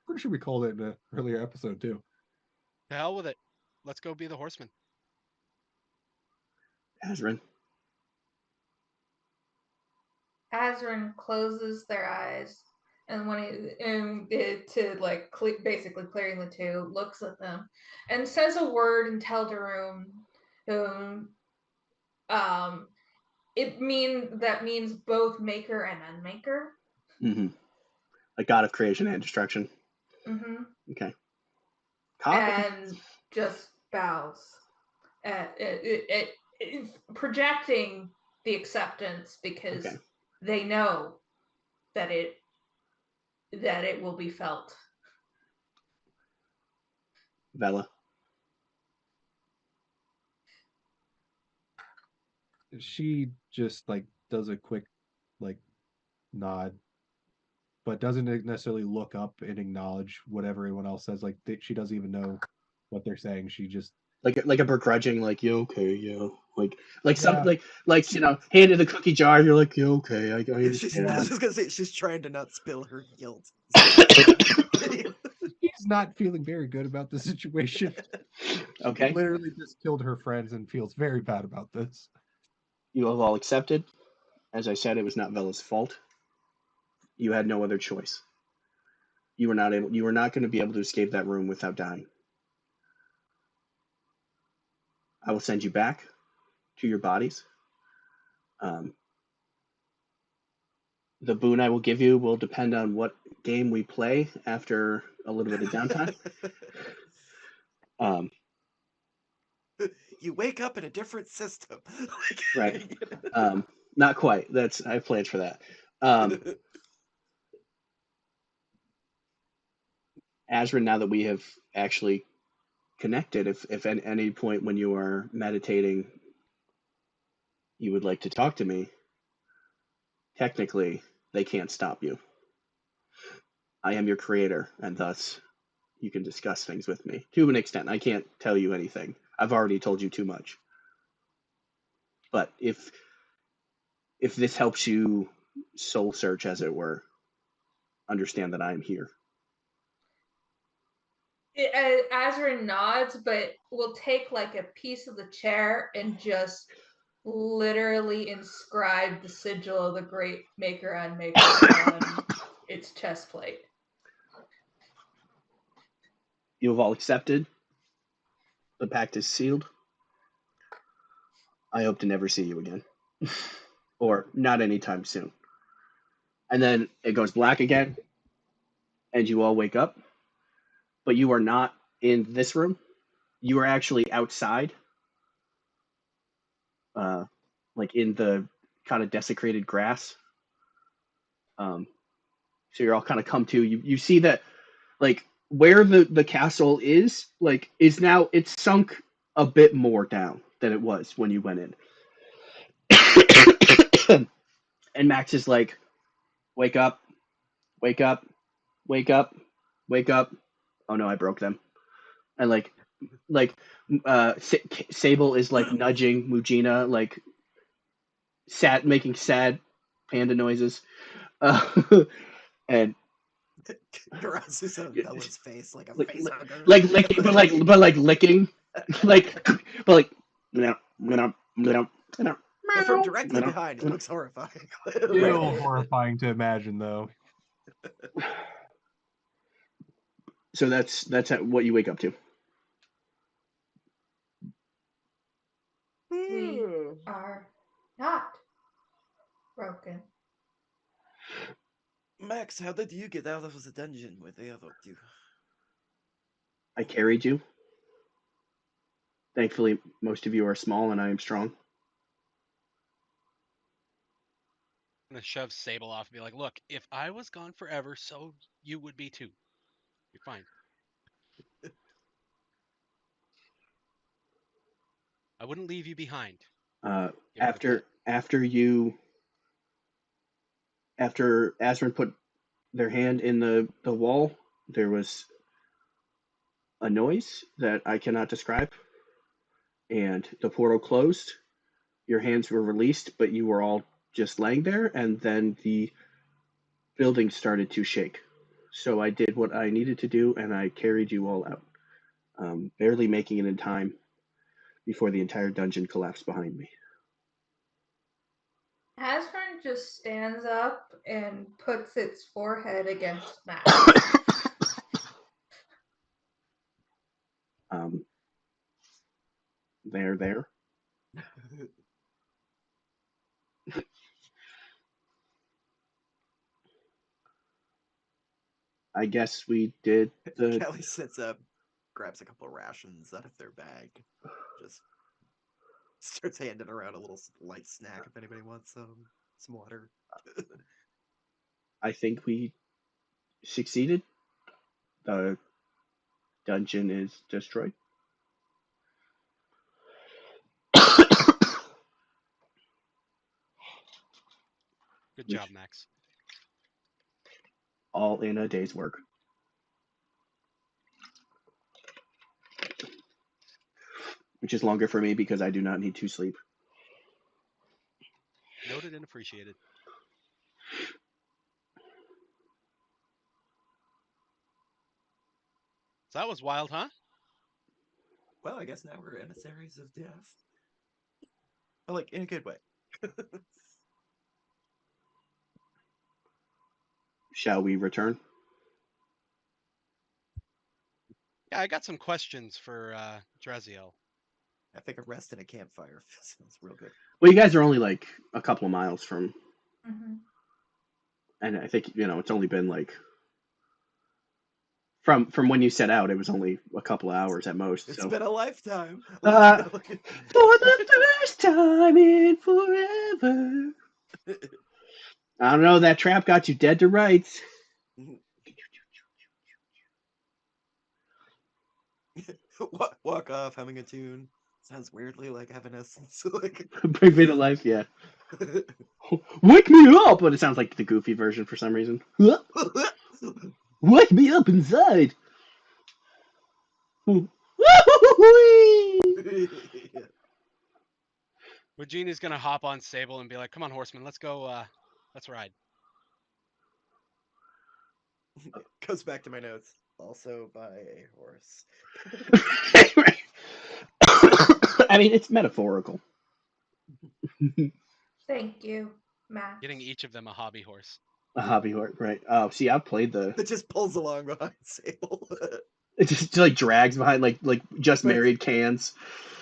Pretty sure we called it in an earlier episode too. The hell with it. Let's go be the horseman. Azrin closes their eyes, and to like basically clearing the 2, looks at them and says a word in Teldarum. It means both maker and unmaker. Mm-hmm. Like God of creation and destruction. Mm-hmm. Okay. And just bows. Projecting the acceptance because they know that it will be felt. Vela. She just like does a quick like nod, but doesn't necessarily look up and acknowledge what everyone else says. Like she doesn't even know what they're saying. She just like a begrudging, like, yeah, okay, yeah, like something like you know, hand in the cookie jar. You're like, yeah, okay, I understand. I was just gonna say she's trying to not spill her guilt. He's not feeling very good about the situation. Okay. She literally just killed her friends and feels very bad about this. You have all accepted. As I said, it was not Vela's fault. You had no other choice. You were not going to be able to escape that room without dying. I will send you back to your bodies. The boon I will give you will depend on what game we play after a little bit of downtime. You wake up in a different system. Right. Not quite. I have plans for that. Azrin, now that we have actually connected, if at any point when you are meditating you would like to talk to me, technically they can't stop you. I am your creator, and thus you can discuss things with me. To an extent, I can't tell you anything. I've already told you too much. But if this helps you soul search, as it were, understand that I am here. Azrin nods, but will take like a piece of the chair and just literally inscribe the sigil of the great maker and maker on its chest plate. You have all accepted. The pact is sealed. I hope to never see you again. Or not anytime soon. And then it goes black again, and you all wake up. But you are not in this room. You are actually outside. Like in the kind of desecrated grass. So you're all kind of come to. You see that, like, where the castle is, like, is now, it's sunk a bit more down than it was when you went in. And Max is like, wake up, wake up, wake up, wake up. Oh no, I broke them. And Sable is like nudging Mujina, like sad, making sad panda noises. And Garazu's on Bella's face like a face hugger. Like licking, but licking, but But from directly behind, it looks horrifying. Still horrifying to imagine, though. So that's what you wake up to. We are not broken. Max, how did you get out of the dungeon where they awoke you? I carried you. Thankfully, most of you are small, and I am strong. I'm gonna shove Sable off and be like, "Look, if I was gone forever, so you would be too. You're fine. I wouldn't leave you behind." After Azrin put their hand in the wall, there was a noise that I cannot describe, and the portal closed. Your hands were released, but you were all just laying there, and then the building started to shake. So I did what I needed to do, and I carried you all out, barely making it in time before the entire dungeon collapsed behind me. Azrin just stands up and puts its forehead against Max. There. I guess we did the... Kelly sits up, grabs a couple of rations out of their bag, just starts handing around a little light snack if anybody wants some water. I think we succeeded. The dungeon is destroyed. Good job, Max. All in a day's work. Which is longer for me because I do not need to sleep. Noted and appreciated. So that was wild, huh? Well, I guess now we're emissaries of death. But, like, in a good way. Shall we return? Yeah, I got some questions for Dreziel. I think a rest in a campfire sounds real good. Well, you guys are only like a couple of miles from... Mm-hmm. And I think, it's only been like... From when you set out, it was only a couple of hours at most. It's been a lifetime. For the first time in forever. I don't know. That trap got you dead to rights. Walk off, humming a tune. Sounds weirdly like Evanescence. Like, Bring me to life, yeah. Wake me up! But it sounds like the Goofy version for some reason. Wake me up inside! Regina's gonna hop on Sable and be like, "Come on, horseman, let's go. Let's ride." Goes back to my notes. Also by a horse. I mean, it's metaphorical. Thank you, Max. Getting each of them a hobby horse. A hobby horse, right? Oh, see, I've played the. That just pulls along behind Sable. It just like drags behind, like just But it's- married cans.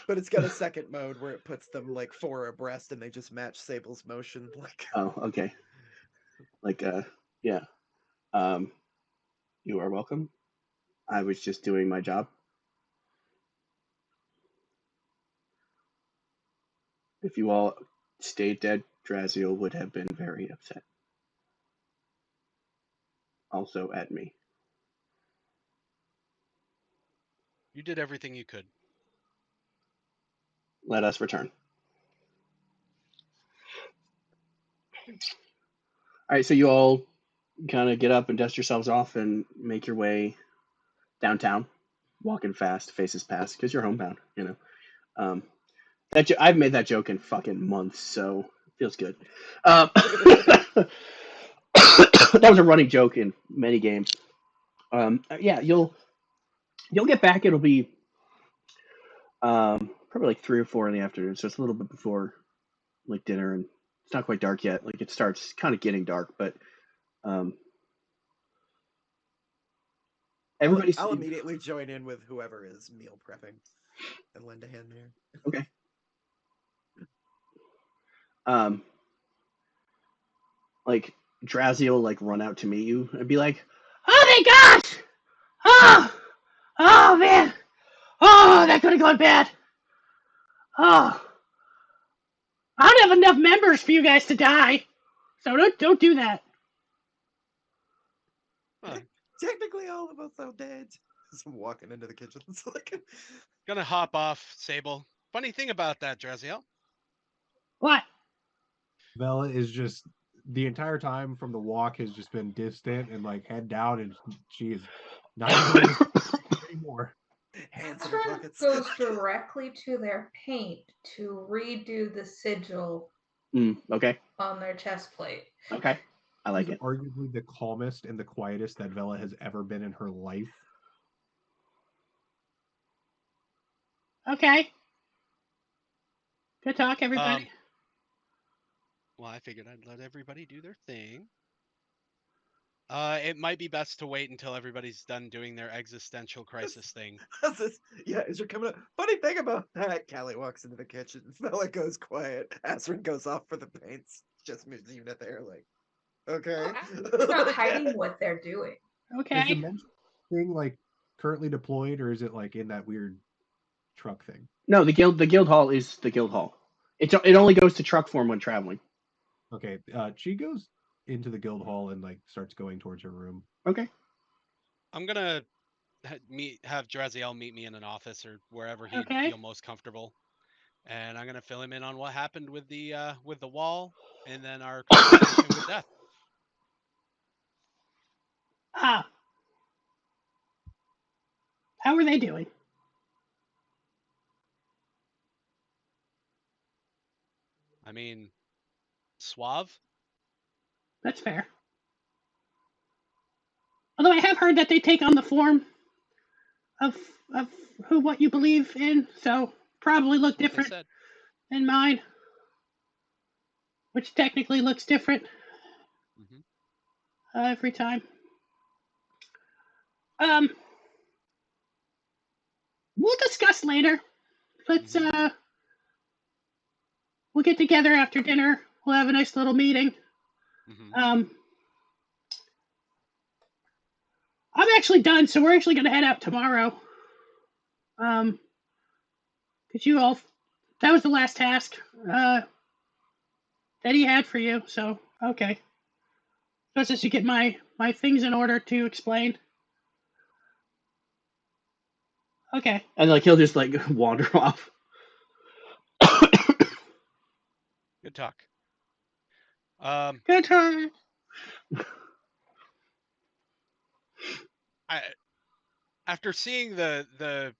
But it's got a second mode where it puts them like 4 abreast and they just match Sable's motion. Like, Oh, okay. Like, yeah. You are welcome. I was just doing my job. If you all stayed dead, Draziel would have been very upset. Also at me. You did everything you could. Let us return. All right, so you all kind of get up and dust yourselves off and make your way downtown, walking fast, faces past, because you're homebound, you know. I've made that joke in fucking months, so it feels good. That was a running joke in many games. Yeah, you'll get back. It'll be probably like 3 or 4 in the afternoon, so it's a little bit before like dinner, and it's not quite dark yet. Like it starts kind of getting dark, but everybody's I'll immediately join in with whoever is meal prepping and lend a hand there. okay. Like Drazi will like run out to meet you and be like, "Oh my gosh! Oh man! Oh, that could have gone bad. Oh, I don't have enough members for you guys to die, so don't do that." Huh. Technically, all of us are dead. As I'm walking into the kitchen. It's like, Gonna hop off, Sable. Funny thing about that, Draziel. What? Vela is just the entire time from the walk has just been distant and like head down, and she is not even anymore. hands in her Astrid pockets. goes directly to their paint to redo the sigil Okay. on their chest plate. Okay. I like She's it. arguably the calmest and the quietest that Vela has ever been in her life. Okay. Good talk, everybody. Well, I figured I'd let everybody do their thing. It might be best to wait until everybody's done doing their existential crisis thing. Yeah, as you're coming up. Funny thing about that, Callie walks into the kitchen. Vela goes quiet. Asrin goes off for the paints. Just Mizuna there, like, okay. It's not hiding what they're doing. Is the Okay. mention thing like currently deployed, or is it like in that weird truck thing? No, the guild hall is the guild hall. It only goes to truck form when traveling. Okay, she goes into the guild hall and like starts going towards her room. Okay. I'm gonna have Draziel meet me in an office or wherever he'd Okay. feel most comfortable, and I'm gonna fill him in on what happened with the wall, and then our conversation with Death. Ah. How are they doing? I mean, suave. That's fair. Although I have heard that they take on the form of what you believe in, so probably look That's what they different said. than mine, which technically looks different Mhm. every time. We'll discuss later. Let's we'll get together after dinner. We'll have a nice little meeting. Mhm. I'm actually done, so we're actually gonna head out tomorrow. Cause you all, that was the last task. that he had for you. So okay. So just to get my things in order to explain. Okay. And like he'll just like wander off. Good talk. Good time. After seeing the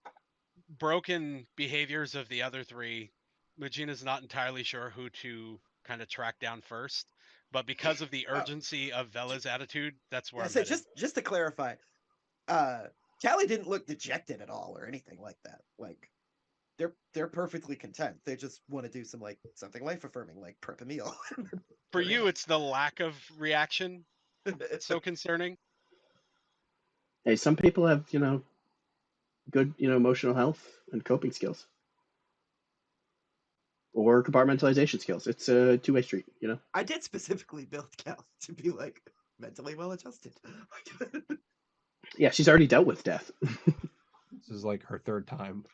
broken behaviors of the other three, Magina's not entirely sure who to kind of track down first. But because of the urgency of Vela's attitude, that's where Yeah, I'm so headed. just to clarify, Callie didn't look dejected at all or anything like that. Like they're perfectly content. They just want to do some like something life affirming, like prep a meal. For you, it's the lack of reaction that's so concerning. Hey, some people have, good, emotional health and coping skills. Or compartmentalization skills. It's a two-way street, I did specifically build Callie to be like mentally well adjusted. Yeah, she's already dealt with death. This is like her third time.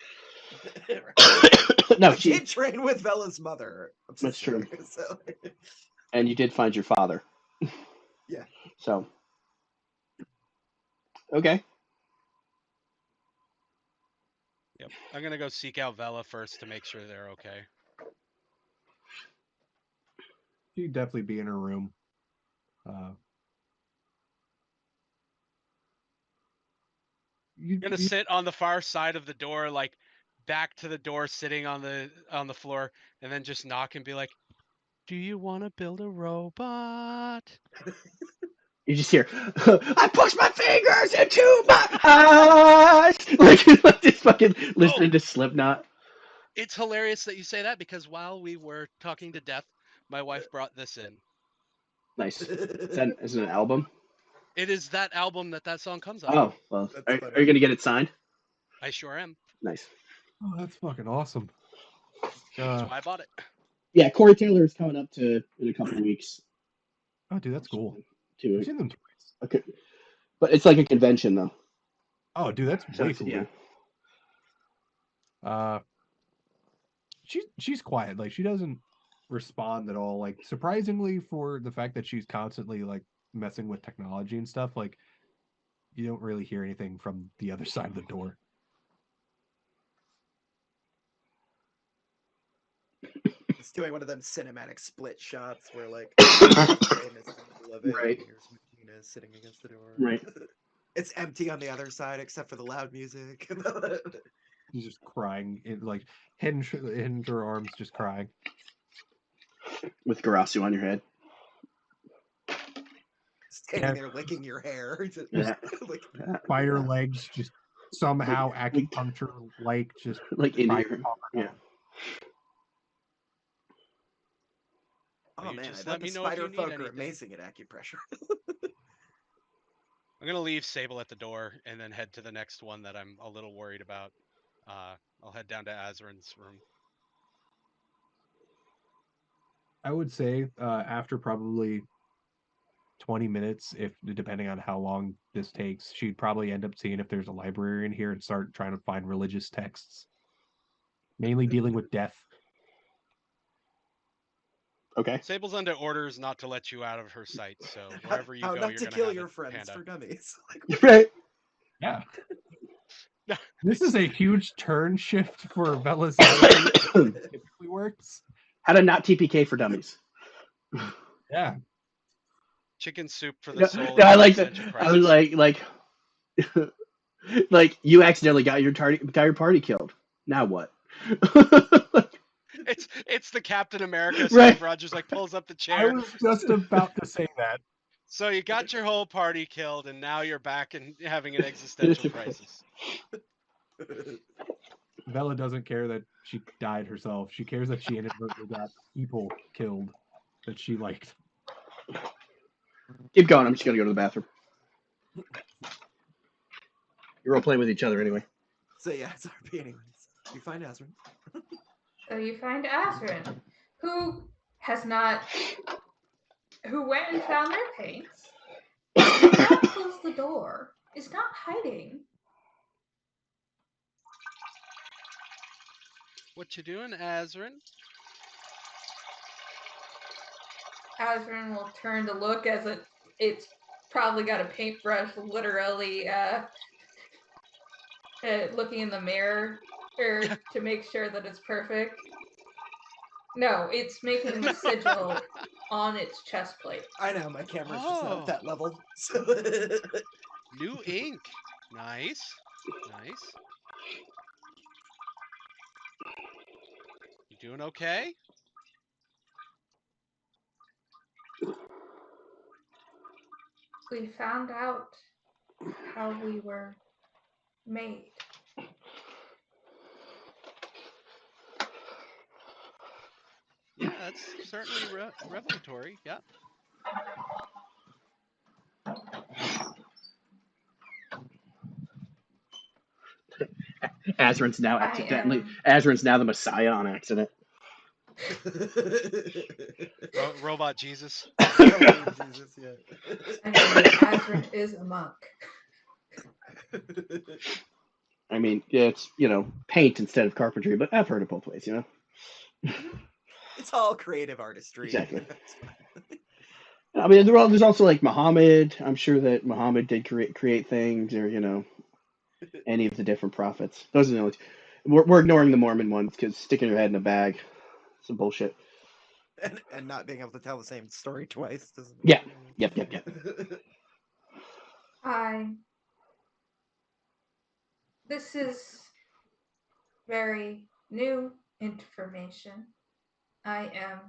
No, I did train with Vela's mother. That's true. So. And you did find your father. Yeah. So. Okay. Yep. I'm gonna go seek out Vela first to make sure they're okay. She'd definitely be in her room. You're gonna sit on the far side of the door, like back to the door, sitting on the floor, and then just knock and be like, "Do you want to build a robot?" You just hear, I pushed my fingers into my eyes! Like just fucking listening to Slipknot. It's hilarious that you say that because while we were talking to Death, my wife brought this in. Nice. Is it an album? It is that album that song comes on. Oh, well, are you going to get it signed? I sure am. Nice. Oh, that's fucking awesome. That's why I bought it. Yeah, Corey Taylor is coming up in a couple of weeks. Oh, dude, that's cool. Too. I've seen them twice. Okay. But it's like a convention, though. Oh, dude, that's way cool. Yeah. She's quiet. Like, she doesn't respond at all. Like, surprisingly, for the fact that she's constantly like messing with technology and stuff, like you don't really hear anything from the other side of the door. It's doing one of them cinematic split shots where like Right. here's Magina sitting against the door. Right. It's empty on the other side except for the loud music. She's just crying, like hidden her arms, just crying. With Garasu on your head. Standing there licking your hair. Yeah. Spider legs just somehow acupuncture like just like in here. Yeah. Oh man, I bet the spider folk are amazing at acupressure. I'm gonna leave Sable at the door and then head to the next one that I'm a little worried about. I'll head down to Azrin's room. I would say after probably 20 minutes, if depending on how long this takes, she'd probably end up seeing if there's a library in here and start trying to find religious texts, mainly dealing with death. Okay. Sable's under orders not to let you out of her sight, so wherever you go, not you're to gonna kill have your a friends panda. for dummies. Right. Yeah. This is a huge turn shift for Vela's attitude. It typically works. How to not TPK for dummies. Yeah. Chicken soup for the soul. I like that. I was like, like you accidentally got your entire party killed. Now what? It's the Captain America. Right. Steve Rogers like pulls up the chair. I was just about to say that. So you got your whole party killed, and now you're back and having an existential crisis. Vela doesn't care that she died herself. She cares that she inadvertently got people killed that she liked. Keep going. I'm just gonna go to the bathroom. You're all playing with each other anyway. So yeah, it's RP anyways. You find Azrin. So you find Azrin, who went and found their paints, did not close the door, is not hiding. What you doing, Azrin? Azrin will turn to look as it's probably got a paintbrush literally looking in the mirror to make sure that it's perfect. No, it's making the sigil on its chest plate. I know my camera's just not at that level. So New ink. Nice. Nice. You doing okay? We found out how we were made. Yeah, that's certainly revelatory. Yeah. Azrin's now Azrin's now the Messiah on accident. Robot Jesus. Jesus, yeah. I mean, Azrin is a monk. I mean, it's paint instead of carpentry, but I've heard it both ways. It's all creative artistry. Exactly. I mean, there's also like Muhammad. I'm sure that Muhammad did create things, or any of the different prophets. Those are the only. We're ignoring the Mormon ones because sticking your head in a bag, some bullshit. And not being able to tell the same story twice doesn't. Yeah. Yep. This is very new information. I am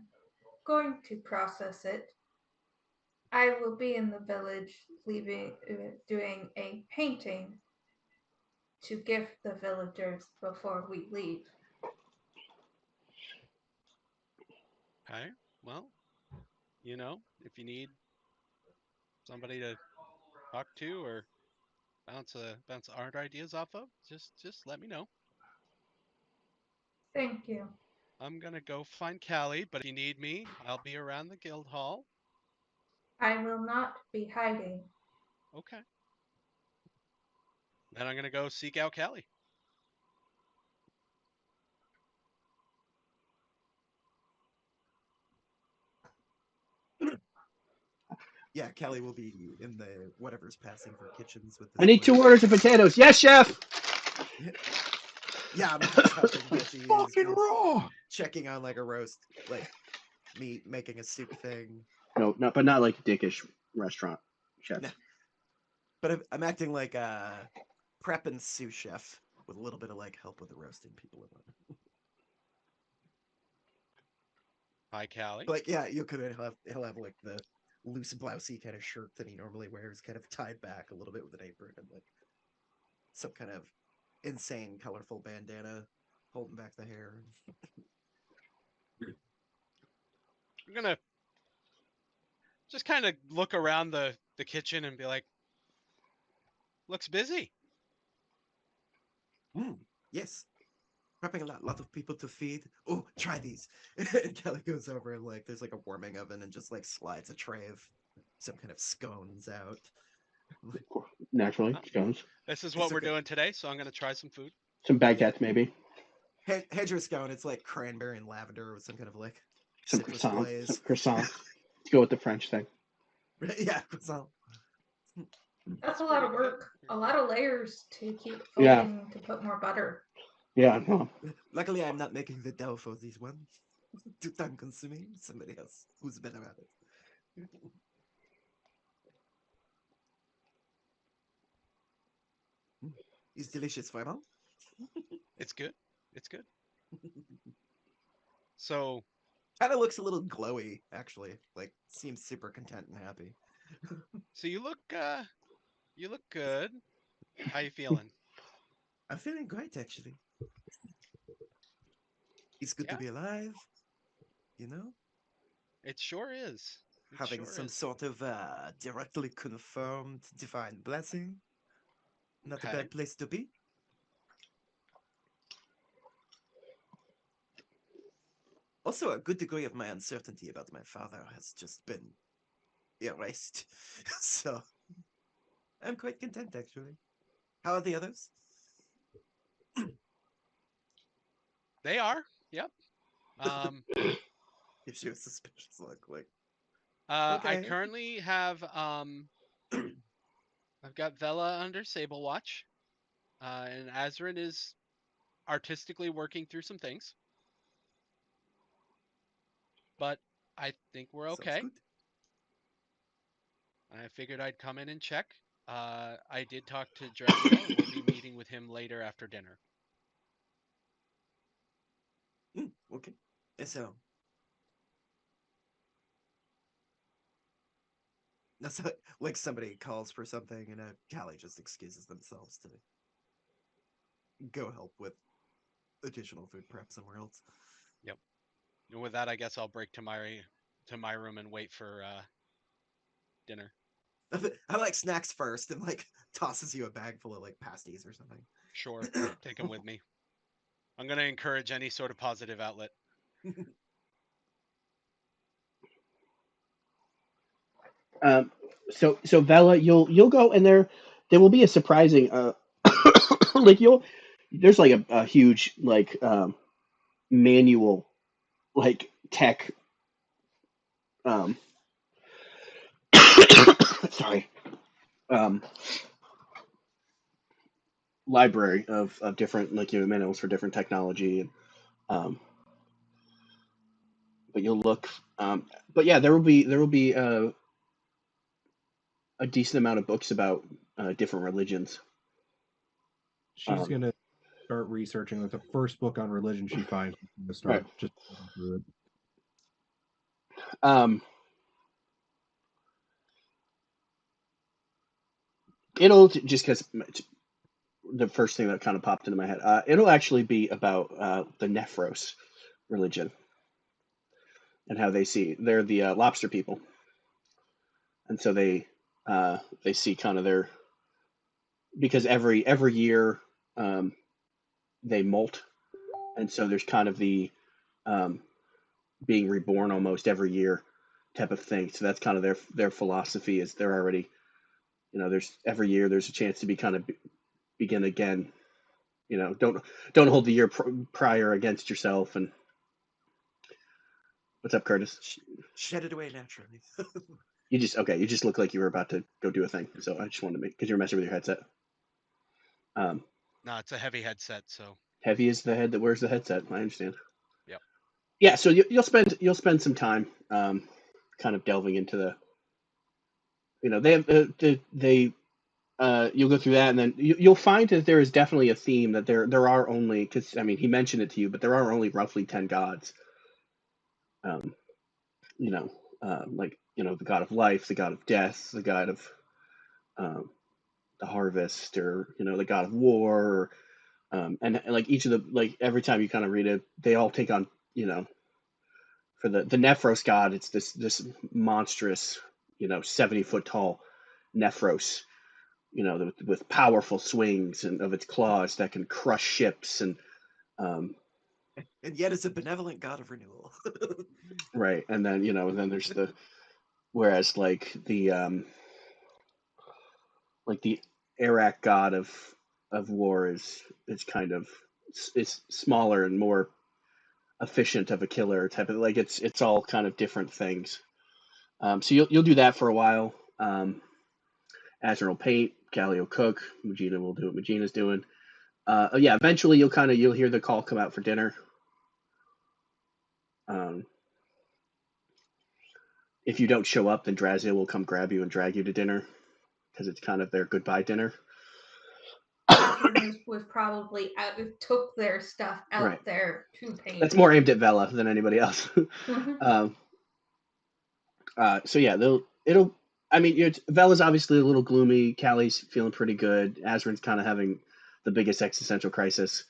going to process it. I will be in the village doing a painting to gift the villagers before we leave. Okay. Well, if you need somebody to talk to or bounce art ideas off of, just let me know. Thank you. I'm gonna go find Callie, but if you need me, I'll be around the guild hall. I will not be hiding. Okay. Then I'm gonna go seek out Callie. Yeah, Kelly will be in the whatever's passing for kitchens with this. I need 2 orders of potatoes. Yes, chef. Yeah, I'm chopping veggies. Fucking raw. Checking on like a roast, like meat, making a soup thing. No, not like dickish restaurant chef. No. But I'm acting like a prep and sous chef with a little bit of like help with the roasting people in it. Hi, Callie. Like, yeah, he'll have like the loose blousey kind of shirt that he normally wears, kind of tied back a little bit with an apron, and like some kind of insane colorful bandana holding back the hair. I'm gonna just kind of look around the kitchen and be like, looks busy. Yes. Prepping a lot of people to feed. Oh, try these. And Kelly goes over and like there's like a warming oven and just like slides a tray of some kind of scones out. Naturally, scones. This is what we're doing today, so I'm gonna try some food. Some baguettes, maybe. Hedger scone, it's like cranberry and lavender with some kind of like Some citrus croissant. glaze. Some croissant. Let's go with the French thing. Yeah, croissant. That's a lot of work. A lot of layers to keep folding to put more butter. Yeah, no. Luckily, I'm not making the dough for these ones. Too time consuming. Somebody else who's better at it. It's delicious, vraiment. It's good. It's good. So kind of looks a little glowy, actually. Like seems super content and happy. So you look good. How you feeling? I'm feeling great, actually. It's good to be alive. You know? It sure is. Having some sort of directly confirmed divine blessing. Not a bad place to be. Also, a good degree of my uncertainty about my father has just been erased. So, I'm quite content, actually. How are the others? They are. Yep. Gives you a suspicious look, like, I Okay. currently have I've got Vela under Sable Watch, and Azrin is artistically working through some things, but I think we're Sounds okay. good. I figured I'd come in and check. I did talk to Draziel, and we'll be meeting with him later after dinner. Okay. And so that's like somebody calls for something, and Callie just excuses themselves to go help with additional food prep somewhere else. Yep. And with that, I guess I'll break to my room and wait for dinner. I like snacks first, and like tosses you a bag full of like pasties or something. Sure, take them with me. I'm gonna encourage any sort of positive outlet. So Vela, you'll go, and there will be a surprising like there's like a huge like manual like tech um sorry um library of different like manuals for different technology, and um but you'll look but yeah, there will be a decent amount of books about different religions. She's um gonna start researching. Like the first book on religion she finds, she's gonna right. start just reading through it. um it'll just because the first thing that kind of popped into my head, it'll actually be about the Nephros religion and how they see they're the lobster people, and so they see kind of their, because every year um, they molt, and so there's kind of the um, being reborn almost every year type of thing. So that's kind of their philosophy, is they're already, there's every year there's a chance to be kind of begin again. Don't hold the year prior against yourself. And what's up, Curtis? Shed it away naturally. You just look like you were about to go do a thing. So I just wanted to make, because you're messing with your headset. No, it's a heavy headset, so Heavy is the head that wears the headset. I understand. yep. Yeah, so you'll spend some time kind of delving into the, they have they you'll go through that, and then you'll find that there is definitely a theme, that there are only, because I mean he mentioned it to you, but there are only roughly 10 gods. Um, you know, like the god of life, the god of death, the god of um, the harvest, or the god of war, and like each of the, like every time you kind of read it, they all take on, for the Nephros god, it's this monstrous, 70-foot tall Nephros, with powerful swings and of its claws that can crush ships, and um, And yet it's a benevolent god of renewal. right, and then there's the, whereas like the Arak god of war is kind of, it's smaller and more efficient of a killer type of, like it's all kind of different things. So you'll do that for a while. Azure will paint, Callie will cook, Magina will do what Magina's doing. Yeah, eventually you'll hear the call come out for dinner. Um, if you don't show up, then Drazia will come grab you and drag you to dinner, because it's kind of their goodbye dinner. was probably out, took their stuff out Right. there to paint. That's more aimed at Vela than anybody else. So yeah, I mean, Vela's obviously a little gloomy. Callie's feeling pretty good. Azrin's kind of having the biggest existential crisis.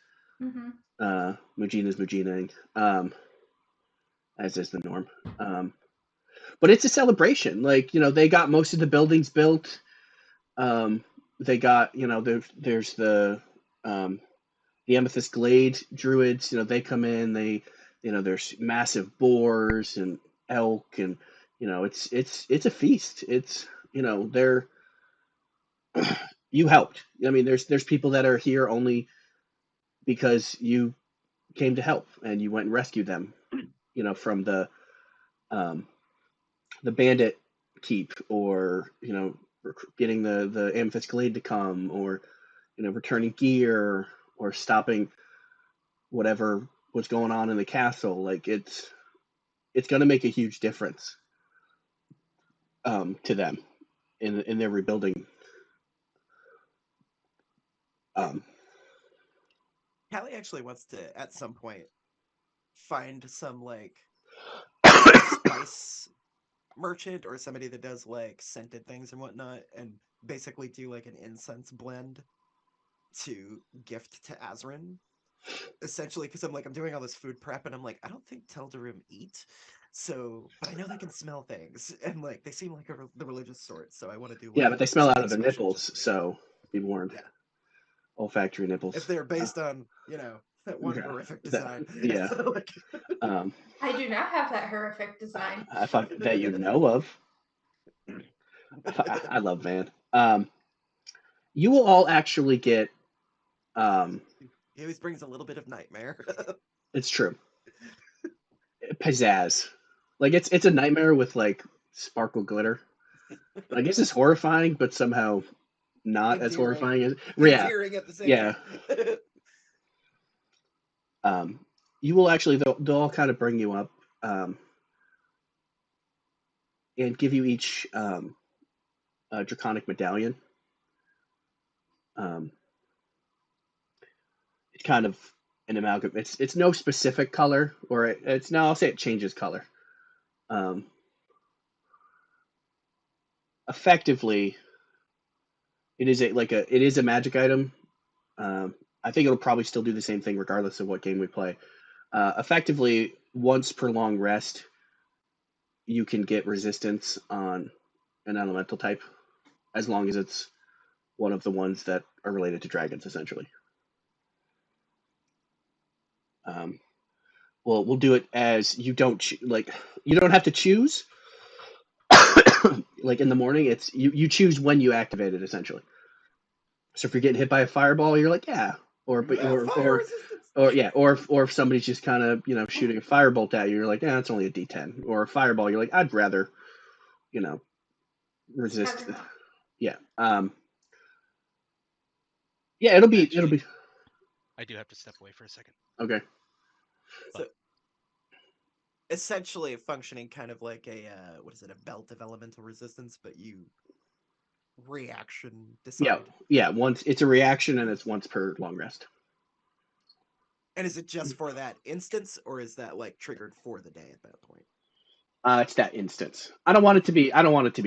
Mugina's Muginaing, as is the norm. But it's a celebration. Like, they got most of the buildings built. They got, there's the Amethyst Glade druids. They come in. There's massive boars and elk, and it's a feast. It's, they're you helped. I mean, there's people that are here only because you came to help, and you went and rescued them, from the bandit keep, or getting the Amethyst Glade to come, or returning gear, or stopping whatever was going on in the castle. Like it's going to make a huge difference to them in their rebuilding. Callie actually wants to at some point find some like spice merchant or somebody that does like scented things and whatnot, and basically do like an incense blend to gift to Azrin. Essentially, because I'm doing all this food prep, and I'm like, I don't think Teldarim eat, so but I know they can smell things, and like they seem like the religious sort, so I want to do. Like, yeah, but they smell out of their something special nipples, just for so be warned. Yeah. Olfactory nipples. If they're based on that one horrific design. Yeah. So, like, I do not have that horrific design. I thought that you know of. I love Van. You will all actually get. He always brings a little bit of nightmare. It's true. Pizzazz, like it's a nightmare with like sparkle glitter. I guess it's horrifying, but somehow not as Endearing. horrifying as Endearing at the same time. You will actually they'll all kind of bring you up and give you each a draconic medallion. It's kind of an amalgam. It's no specific color, or it's now I'll say it changes color. Effectively, it is a magic item. I think it'll probably still do the same thing regardless of what game we play. Effectively, once per long rest, you can get resistance on an elemental type, as long as it's one of the ones that are related to dragons, essentially. Well, we'll do it as you don't you don't have to choose. Like in the morning, it's you choose when you activate it, essentially. So if you're getting hit by a fireball, you're like, yeah, or if somebody's just kind of shooting a firebolt at you, you're like, yeah, it's only a D10. Or a fireball, you're like, I'd rather resist. Yeah. Yeah, it'll be. I do have to step away for a second. Okay. So, essentially functioning kind of like a a belt of elemental resistance, but you reaction decide. Yeah. Once it's a reaction, and it's once per long rest. And is it just for that instance, or is that like triggered for the day at that point? It's that instance. I don't want it to be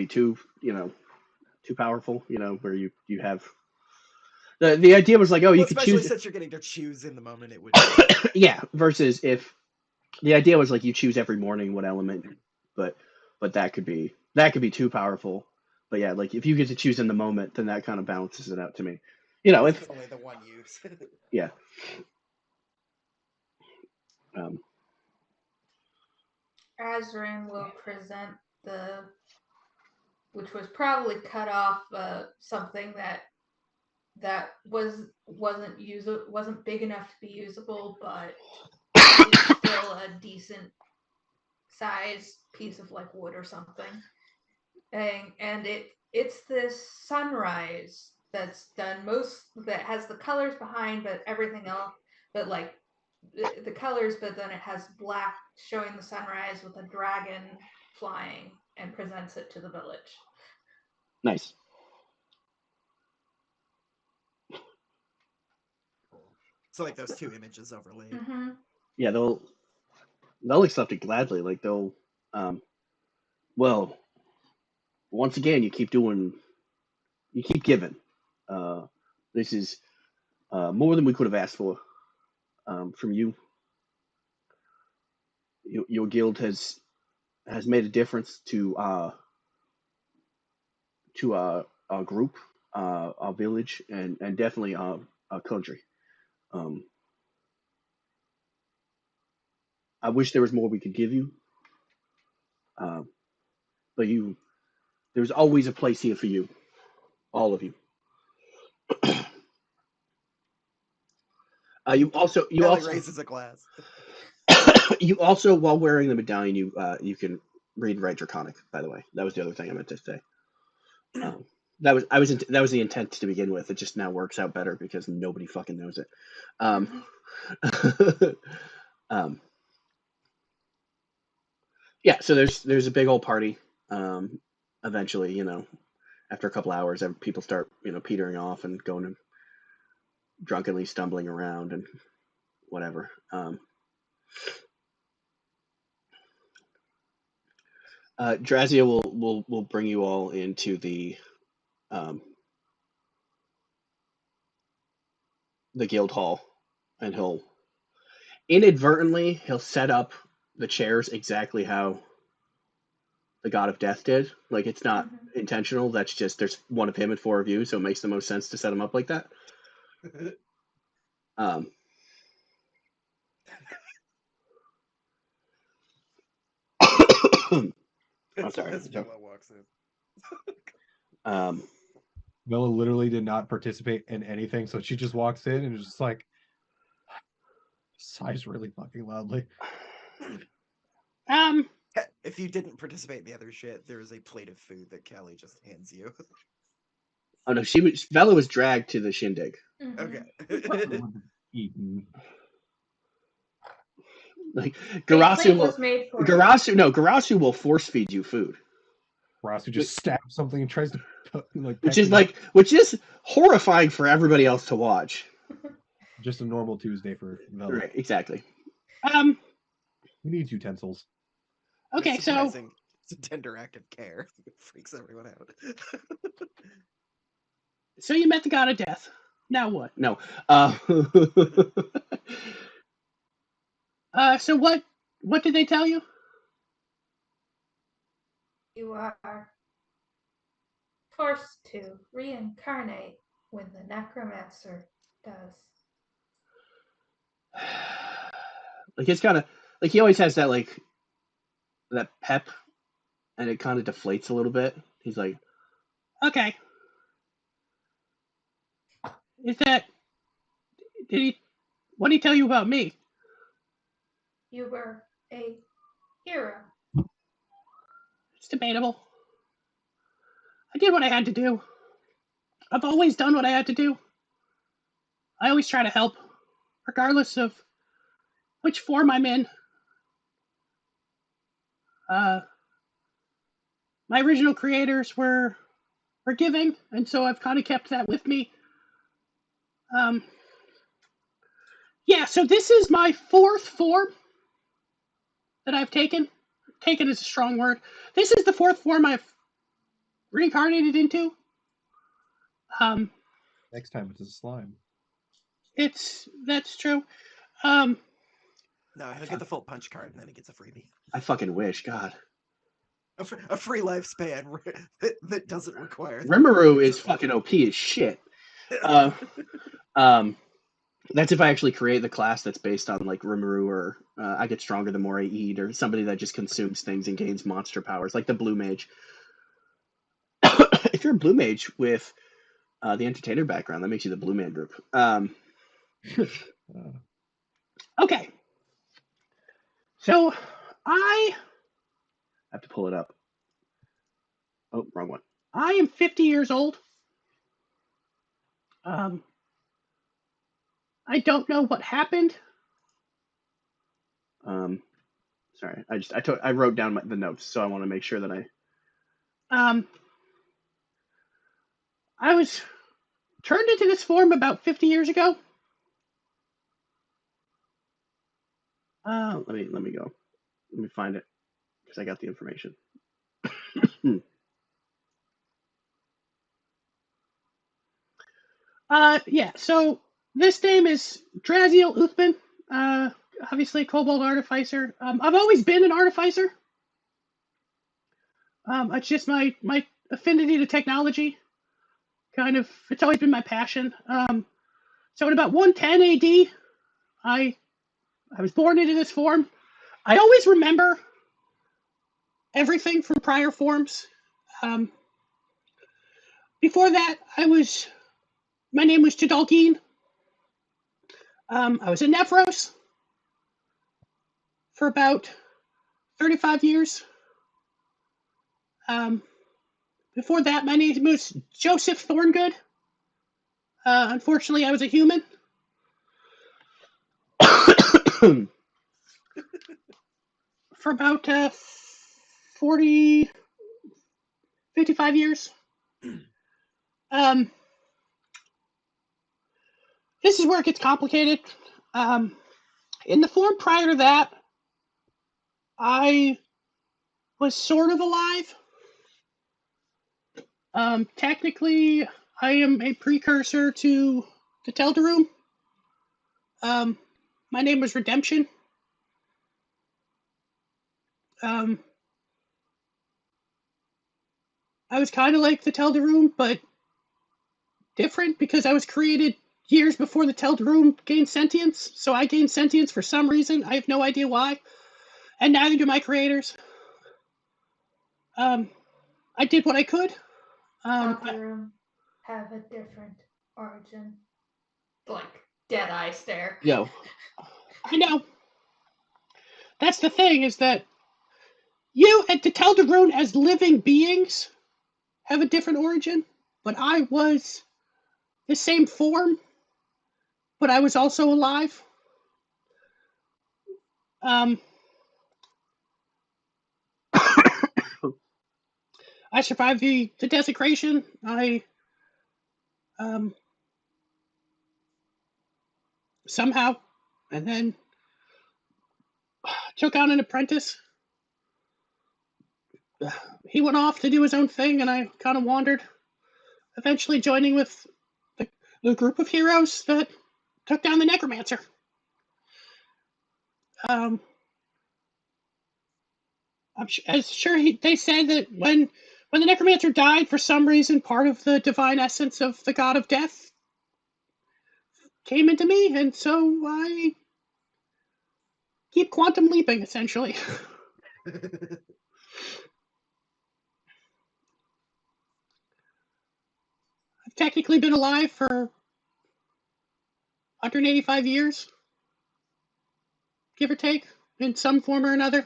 too too powerful. Where you have the idea was like, oh, you could choose. Especially since you're getting to choose in the moment, it would. Yeah. Versus if the idea was like you choose every morning what element, but that could be too powerful. But yeah, like if you get to choose in the moment, then that kind of balances it out to me. It's only the one use. Yeah. Azrin will present which was probably cut off something that wasn't big enough to be usable, but it's still a decent size piece of like wood or something. And it's this sunrise that's done that has the colors behind, but everything else, but like the colors, but then it has black showing the sunrise with a dragon flying, and presents it to the village. Nice. So like those two images overlaid. Mm-hmm. Yeah, they'll accept it gladly. Like they'll, well, once again, you keep giving. This is more than we could have asked for from you. Your guild has made a difference to our group, our village, and definitely our country. I wish there was more we could give you, but there's always a place here for you, all of you. You also raises a glass. You also, while wearing the medallion, you can read and write Draconic, by the way. That was the other thing I meant to say. That was the intent to begin with. It just now works out better because nobody fucking knows it. Yeah, so there's a big old party. Eventually, after a couple hours, people start petering off and going and drunkenly stumbling around and whatever. Drazia will bring you all into the guild hall, and he'll inadvertently set up the chairs exactly how the God of Death did. Like, it's not intentional. That's just there's one of him and 4 of you, so it makes the most sense to set them up like that. I'm sorry. As Bella walks in. Bella literally did not participate in anything, so she just walks in and is just like sighs really fucking loudly. If you didn't participate in the other shit, there is a plate of food that Callie just hands you. Oh no, Bella was dragged to the shindig. Okay. Eaten. Like Garasu was made for Garasu will force feed you food. Garasu just stabs something and tries to which is horrifying for everybody else to watch. Just a normal Tuesday for Bella. Right, exactly. He needs utensils. Okay, so it's a tender act of care. It freaks everyone out. So you met the God of Death. Now what? No. So what did they tell you? You are forced to reincarnate when the necromancer does. Like, it's kind of like he always has that that pep, and it kind of deflates a little bit. He's like, Okay. What did he tell you about me? You were a hero. It's debatable. I did what I had to do. I've always done what I had to do. I always try to help, regardless of which form I'm in. My original creators were giving, and so I've kind of kept that with me. Yeah, so this is my 4th form that I've taken. Taken is a strong word. This is the 4th form I've reincarnated into. Next time it's a slime. That's true. No, he'll get the full punch card and then he gets a freebie. I fucking wish, God. A free lifespan that doesn't require. Rimuru is fucking OP as shit. That's if I actually create the class that's based on like Rimuru, or I get stronger the more I eat, or somebody that just consumes things and gains monster powers, like the Blue Mage. If you're a Blue Mage with the Entertainer background, that makes you the Blue Man group. Okay. So I have to pull it up. Oh, wrong one. I am 50 years old. I don't know what happened. Sorry, I wrote down the notes, so I want to make sure that I was turned into this form about 50 years ago. Let me go. Let me find it because I got the information. Yeah. So this name is Draziel Uthman. Obviously, Kobold Artificer. I've always been an Artificer. It's just my affinity to technology. It's always been my passion. So in about 110 AD, I was born into this form. I always remember everything from prior forms. Before that, my name was Jadalgeen. I was in Netrosis for about 35 years. Before that, my name was Joseph Thorngood. Unfortunately, I was a human. For about 40, 55 years. This is where it gets complicated. In the form prior to that, I was sort of alive. Technically, I am a precursor to the Teldaroom. My name was Redemption. I was kind of like the Teldaroom, but different because I was created years before the Teldaroom gained sentience. So I gained sentience for some reason. I have no idea why. And neither do my creators. I did what I could. Teldaroom have a different origin. Like, dead eye stare. Yo, I know. That's the thing, is that you and to Teldaroon as living beings have a different origin, but I was the same form, but I was also alive. I survived the desecration. I somehow, and then took on an apprentice. He went off to do his own thing, and I kind of wandered, eventually joining with the group of heroes that took down the necromancer. I'm sure they said that when the necromancer died, for some reason, part of the divine essence of the god of death came into me, and so I keep quantum leaping, essentially. I've technically been alive for 185 years, give or take, in some form or another.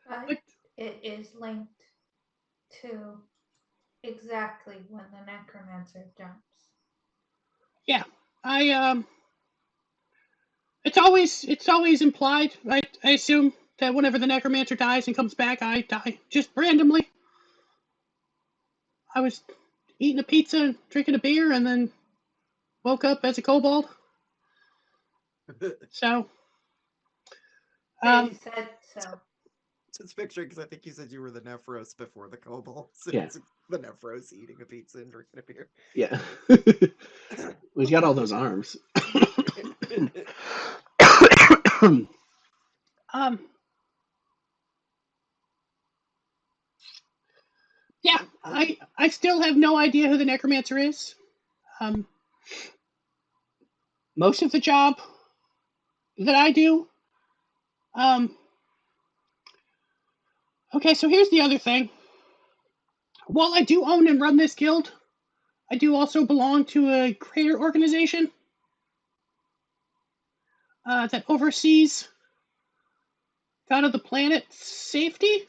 But it is linked to exactly when the necromancer jumps. Yeah, it's always implied. I assume that whenever the necromancer dies and comes back, I die just randomly. I was eating a pizza and drinking a beer, and then woke up as a kobold. So, They said so. Just picturing, because I think you said you were the Nephros before the kobold. So Yeah. it's the Nephros eating a pizza and drinking a beer. yeah. Well, he's got all those arms. yeah, I still have no idea who the necromancer is. Most of the job that I do. Okay, so here's the other thing. While I do own and run this guild, I do also belong to a greater organization that oversees kind of the planet's safety,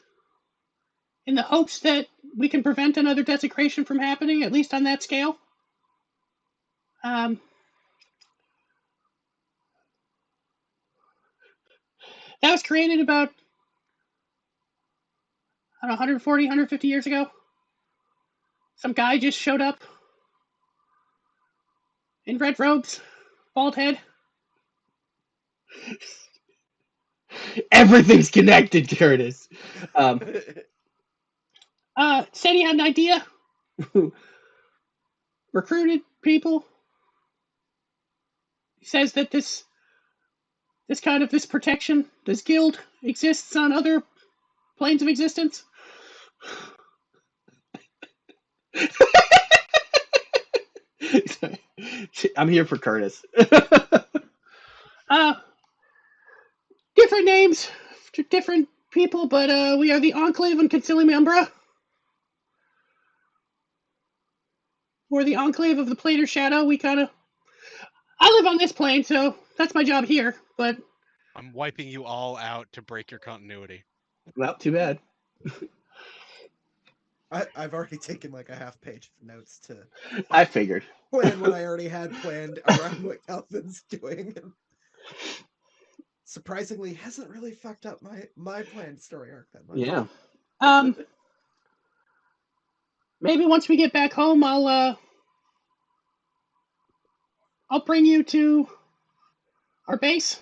in the hopes that we can prevent another desecration from happening, at least on that scale. That was created about 140, 150 years ago. Some guy just showed up in red robes, bald head. Everything's connected, Curtis. Said he had an idea. Recruited people. He says that this protection, this guild, exists on other planes of existence. I'm here for Curtis. Different names, different people, but we are the Enclave and Concilium Umbra. We're the Enclave of the Planar Shadow. I live on this plane, so that's my job here, but I'm wiping you all out to break your continuity. Well, too bad. I've already taken like a half page of notes to I figured. plan what I already had planned around what Calvin's doing. And surprisingly, hasn't really fucked up my planned story arc that much. Yeah. Maybe once we get back home, I'll bring you to our base.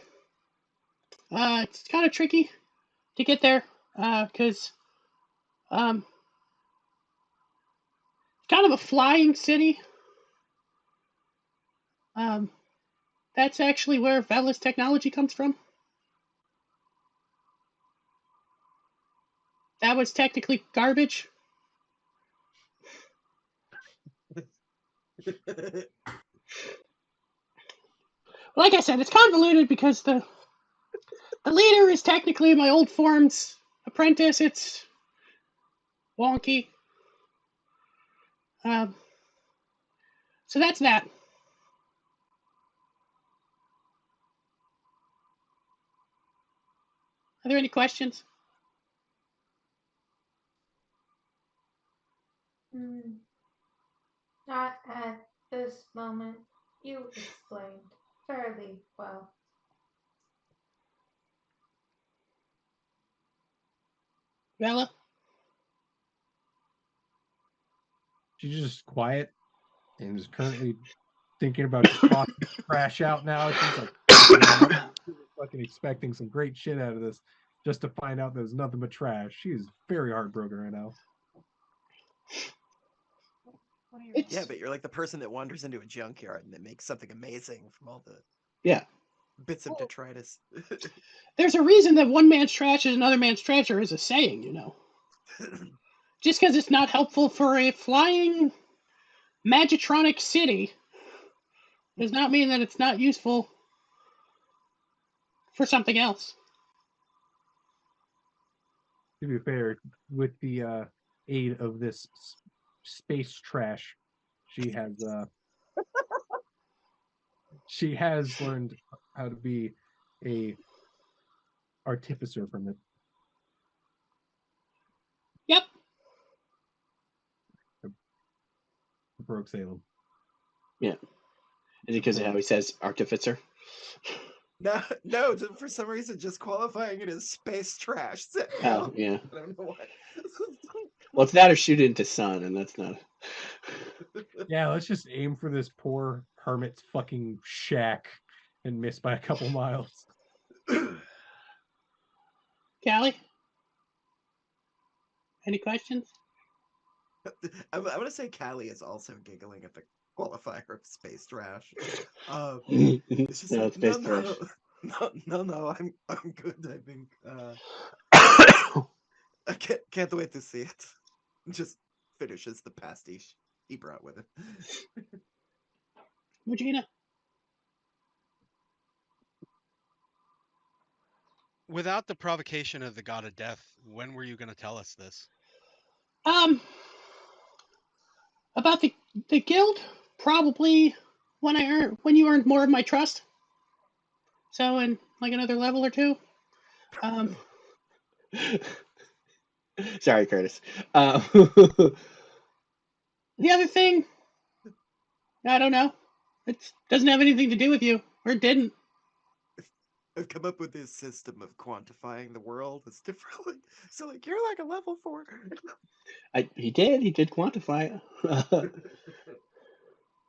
It's kind of tricky to get there, because it's kind of a flying city. That's actually where Vela's technology comes from. That was technically garbage. Like I said, it's convoluted because the leader is technically my old form's apprentice. It's wonky. So that's that. Are there any questions? Not at this moment. You explained fairly well. Vela? She's just quiet and is currently thinking about just tossing trash out now. She's like, fucking expecting some great shit out of this, just to find out there's nothing but trash. She is very heartbroken right now. Yeah, but you're like the person that wanders into a junkyard and then makes something amazing from all the bits of detritus. There's a reason that one man's trash is another man's treasure is a saying, you know. Just because it's not helpful for a flying Magitronic city does not mean that it's not useful for something else. To be fair, with the aid of this space trash, she has learned how to be a artificer from it. Yep. Broke Salem. Yeah. Is it because of how he says artificer? No, for some reason, just qualifying it as space trash. Oh, yeah. I don't know why. Well, it's that or shoot it into sun, and that's not. Yeah, let's just aim for this poor hermit's fucking shack and miss by a couple miles. Callie? Any questions? I'm gonna say Callie is also giggling at the qualifier of space trash. It's just No, like, it's space trash. No, I'm good. I think I can't wait to see it. Just finishes the pastiche he brought with it. Regina? Without the provocation of the god of death, when were you going to tell us this? About the guild, probably when you earned more of my trust. So in like another level or two. Sorry, Curtis. The other thing, I don't know. It doesn't have anything to do with you, or it didn't. I've come up with this system of quantifying the world. It's different. So like you're like a level 4. He did quantify it.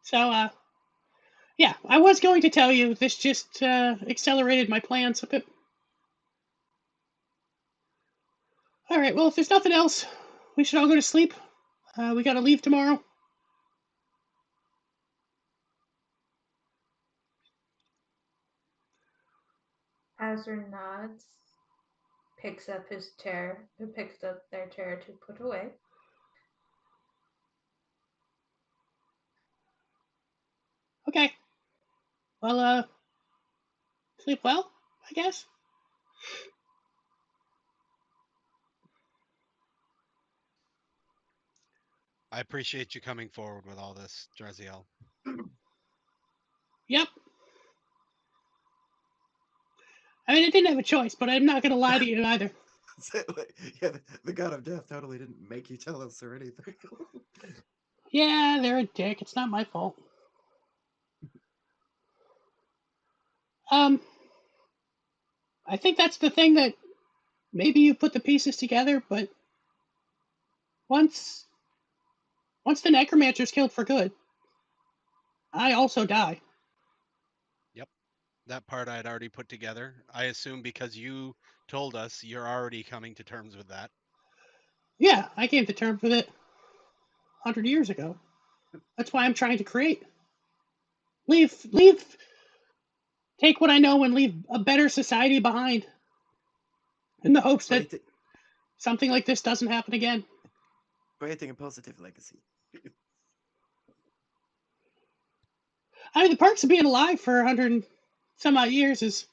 So yeah, I was going to tell you. This just accelerated my plans a bit. All right. Well, if there's nothing else, we should all go to sleep. We got to leave tomorrow. Azur nods, picks up their chair to put away. Okay. Well, sleep well, I guess. I appreciate you coming forward with all this, Draziel. Yep. I mean, I didn't have a choice, but I'm not gonna lie to you either. Yeah, the god of death totally didn't make you tell us or anything. Yeah, they're a dick. It's not my fault. I think that's the thing that maybe you put the pieces together, but once the necromancer's killed for good, I also die. Yep. That part I had already put together. I assume because you told us you're already coming to terms with that. Yeah, I came to terms with it 100 years ago. That's why I'm trying to create. Take what I know and leave a better society behind. In the hopes that something like this doesn't happen again. Creating a positive legacy. I mean, the perks of being alive for 100 and some odd years is...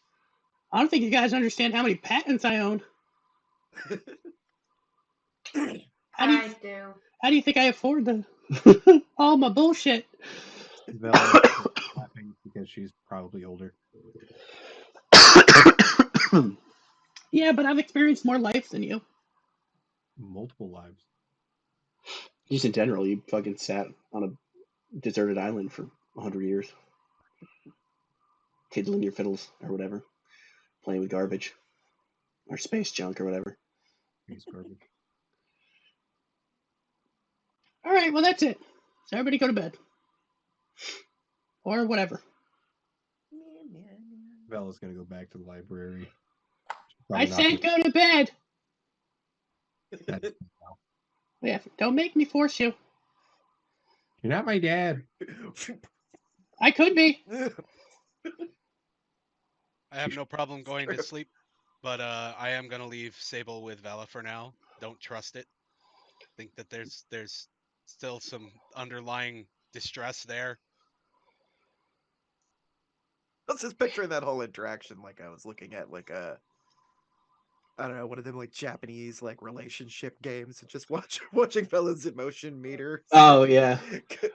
I don't think you guys understand how many patents I own. I do. How do you think I afford all my bullshit? Vel is laughing because she's probably older. Yeah, but I've experienced more life than you. Multiple lives. Just in general, you fucking sat on a deserted island for 100 years. Tiddling your fiddles or whatever. Playing with garbage. Or space junk or whatever. Space garbage. Alright, well that's it. So everybody go to bed. Or whatever. Vel is going to go back to the library. I said go to bed! Yeah, don't make me force you. You're not my dad. I could be. I have no problem going to sleep, but I am gonna leave Sable with Vela for now. Don't trust it. Think that there's still some underlying distress there. I was just picturing that whole interaction like I was looking at like a I don't know, one of them like Japanese like relationship games and just watching Bella's emotion meter. Oh yeah.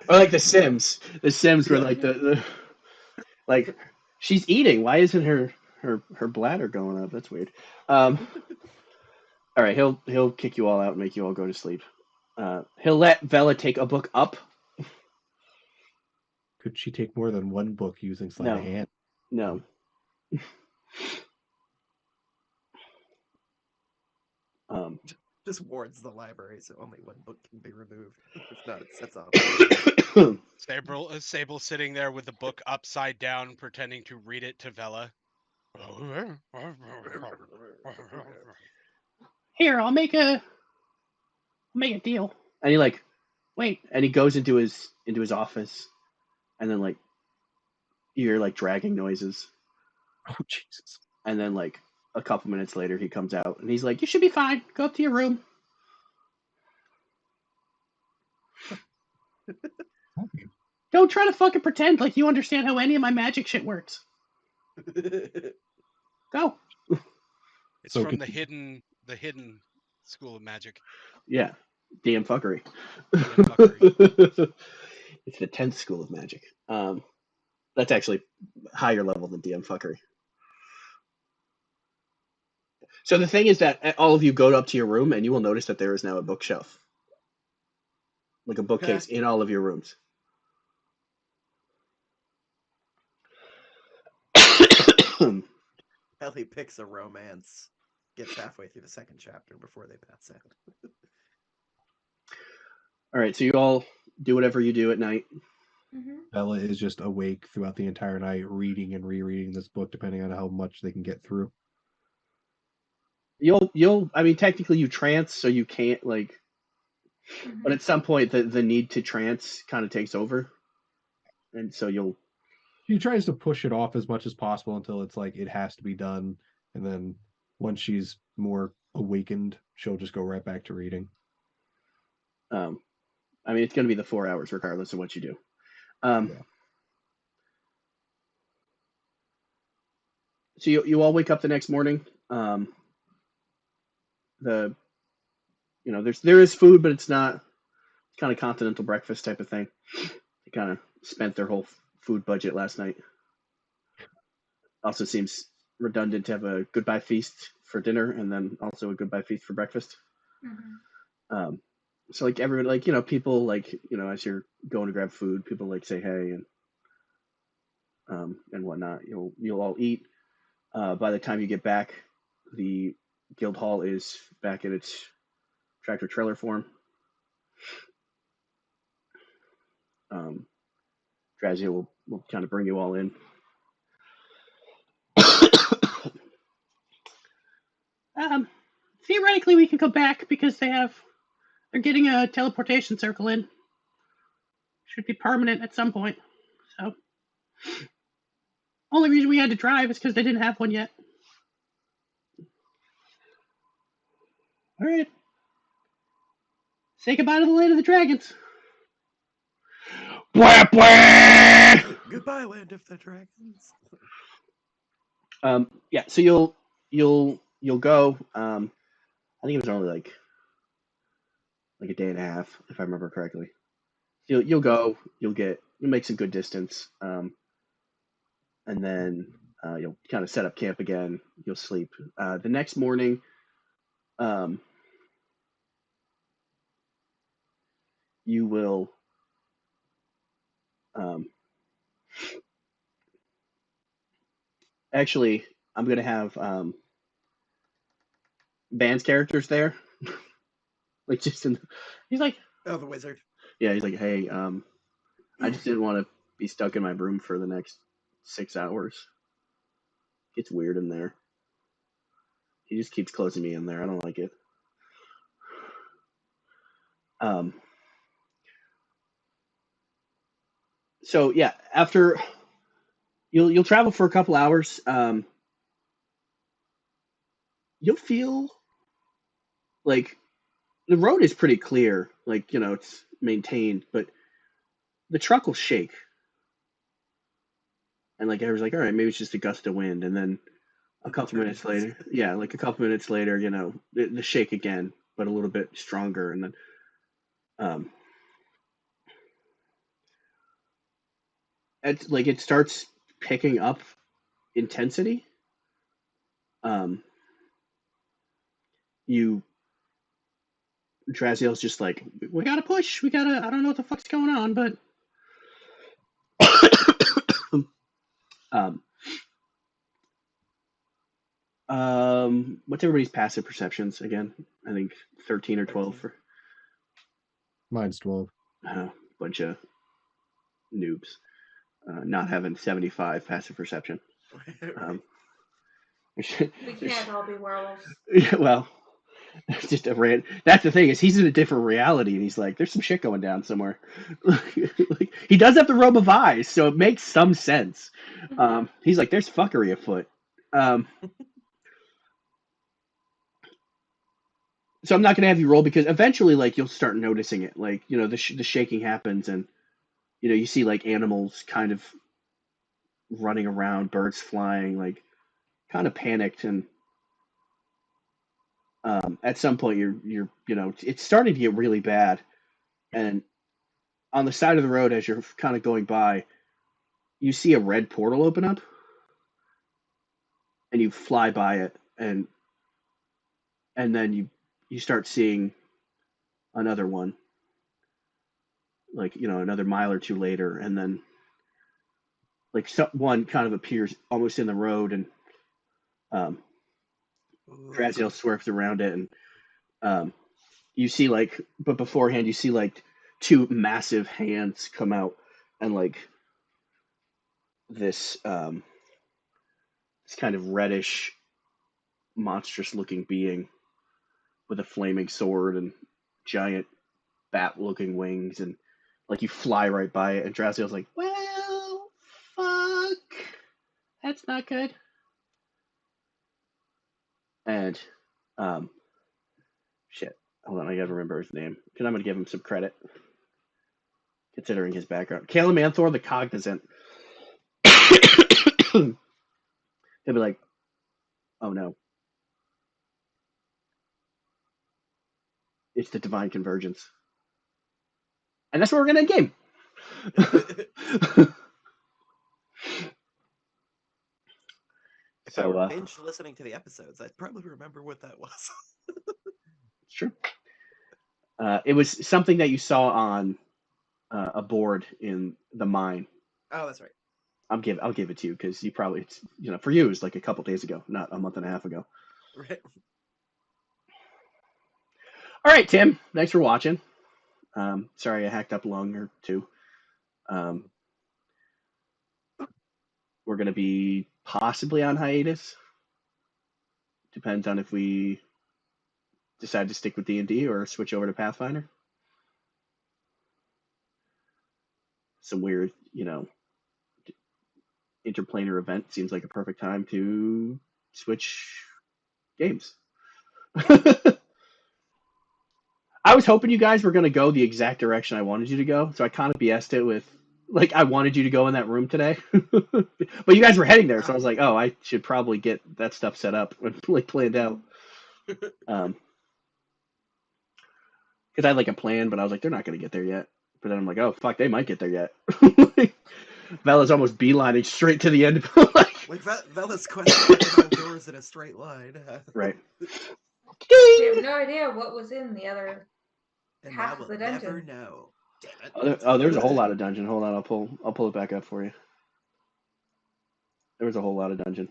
Or like The Sims. The Sims where like the like she's eating. Why isn't her bladder going up? That's weird. All right, he'll kick you all out and make you all go to sleep. He'll let Vela take a book up. Could she take more than one book using sleight of hand? No. Just wards the library so only one book can be removed. If not, it sets off. Sable sitting there with the book upside down, pretending to read it to Vela. Here, I'll make a deal. And he like wait, and he goes into his office, and then like you hear like dragging noises. Oh Jesus! And then like a couple minutes later, he comes out and he's like, "You should be fine. Go up to your room." Don't try to fucking pretend like you understand how any of my magic shit works. Go. It's so from the hidden school of magic. Yeah, DM fuckery. It's the 10th school of magic. That's actually higher level than DM fuckery. So the thing is that all of you go up to your room and you will notice that there is now a bookshelf. Like a bookcase in all of your rooms. Ellie picks a romance, gets halfway through the second chapter before they pass out. All right, so you all do whatever you do at night. Bella is just awake throughout the entire night, reading and rereading this book, depending on how much they can get through. I mean, technically you trance, so you can't like, but at some point the need to trance kind of takes over, and so She tries to push it off as much as possible until it's like it has to be done, and then once she's more awakened, she'll just go right back to reading. I mean, it's going to be the 4 hours regardless of what you do. So you all wake up the next morning. There is food, but it's not. It's kind of continental breakfast type of thing. They kind of spent their whole food budget last night. Also seems redundant to have a goodbye feast for dinner and then also a goodbye feast for breakfast. So like everyone, like, people, like, as you're going to grab food, people like say hey and whatnot. You'll all eat. By the time you get back, the guild hall is back in its tractor trailer form. Drazia will kind of bring you all in. Theoretically, we could go back because they're getting a teleportation circle in. Should be permanent at some point. So, only reason we had to drive is because they didn't have one yet. All right. Say goodbye to the land of the dragons. Blah, blah! Goodbye, land of the dragons. Yeah. So you'll go. I think it was only like a day and a half, if I remember correctly. You'll go. You'll make some good distance. And then you'll kind of set up camp again. You'll sleep. The next morning, you will actually, I'm going to have Van's characters there. Like, just He's like, Oh, the wizard. yeah, he's like, hey, I just didn't want to be stuck in my room for the next 6 hours. It's weird in there. He just keeps closing me in there. I don't like it. So yeah, after you'll travel for a couple hours, you'll feel like the road is pretty clear, like, it's maintained, but the truck will shake. And like everyone's like, all right, maybe it's just a gust of wind, and then a couple minutes later, the shake again, but a little bit stronger, and then it starts picking up intensity. Draziel's just like, we gotta push. I don't know what the fuck's going on, but what's everybody's passive perceptions again? I think 13 or 12 for Mine's 12. bunch of noobs, not having 75 passive perception. We can't all be werewolves. Yeah, well, it's just that's the thing, is he's in a different reality, and he's like, there's some shit going down somewhere. Like, he does have the robe of eyes, so it makes some sense. He's like, there's fuckery afoot. So I'm not going to have you roll, because eventually, like, you'll start noticing it. Like, the shaking happens, and, you see, like, animals kind of running around, birds flying, like, kind of panicked. And at some point, you're it's starting to get really bad. And on the side of the road, as you're kind of going by, you see a red portal open up, and you fly by it, and then you start seeing another one, like, another mile or two later, and then like one kind of appears almost in the road, and Draziel swerves around it, and you see, like, but beforehand you see like two massive hands come out, and like this kind of reddish, monstrous looking being with a flaming sword and giant bat looking wings, and like you fly right by it, and Draziel's like, well, fuck, that's not good. And shit, hold on, I gotta remember his name, because I'm gonna give him some credit considering his background. Calamanthor the Cognizant. He'll be like, oh no, it's the Divine Convergence. And that's where we're gonna end game. If I So, were binge listening to the episodes, I'd probably remember what that was. it's true. It was something that you saw on a board in the mine. Oh, that's right. I'll give it to you because you probably, it's, for you, it's like a couple days ago, not a month and a half ago. Right. All right, Tim. Thanks for watching. Sorry I hacked up long or two. We're going to be possibly on hiatus. Depends on if we decide to stick with D&D or switch over to Pathfinder. Some weird, interplanar event seems like a perfect time to switch games. I was hoping you guys were going to go the exact direction I wanted you to go, so I kind of BS'd it with, like, I wanted you to go in that room today. But you guys were heading there, so I was like, oh, I should probably get that stuff set up and, like, planned out. Because I had, like, a plan, but I was like, they're not going to get there yet. But then I'm like, oh, fuck, they might get there yet. Vela's almost beelining straight to the end. Like Vela's quest doors in a straight line. Right. We have no idea what was in the other And half now of the we'll never dungeon. know. Damn it. There's a whole lot of dungeon. Hold on, I'll pull it back up for you. There was a whole lot of dungeon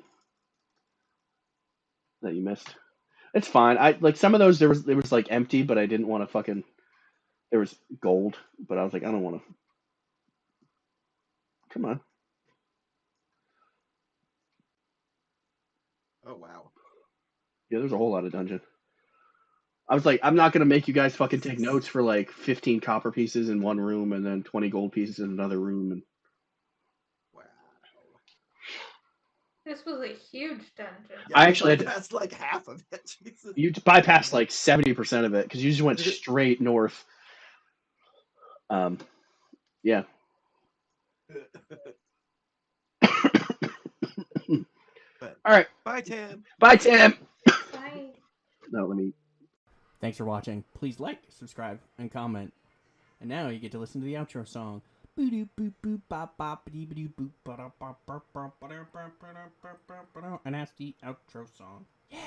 that you missed. It's fine. I like some of those. There was like empty, but I didn't want to fucking. There was gold, but I was like, I don't want to. Come on. Oh wow. Yeah, there's a whole lot of dungeon. I was like, I'm not gonna make you guys fucking take notes for like 15 copper pieces in one room and then 20 gold pieces in another room. And Wow. This was a huge dungeon. Yeah, I actually had bypassed like half of it. Jesus. you bypassed like 70% of it because you just went straight north. Yeah. But, All right. bye, Tim. Bye, Tim. Bye. No, let me. Thanks for watching. Please like, subscribe, and comment. And now you get to listen to the outro song. And that's the outro song. Yeah!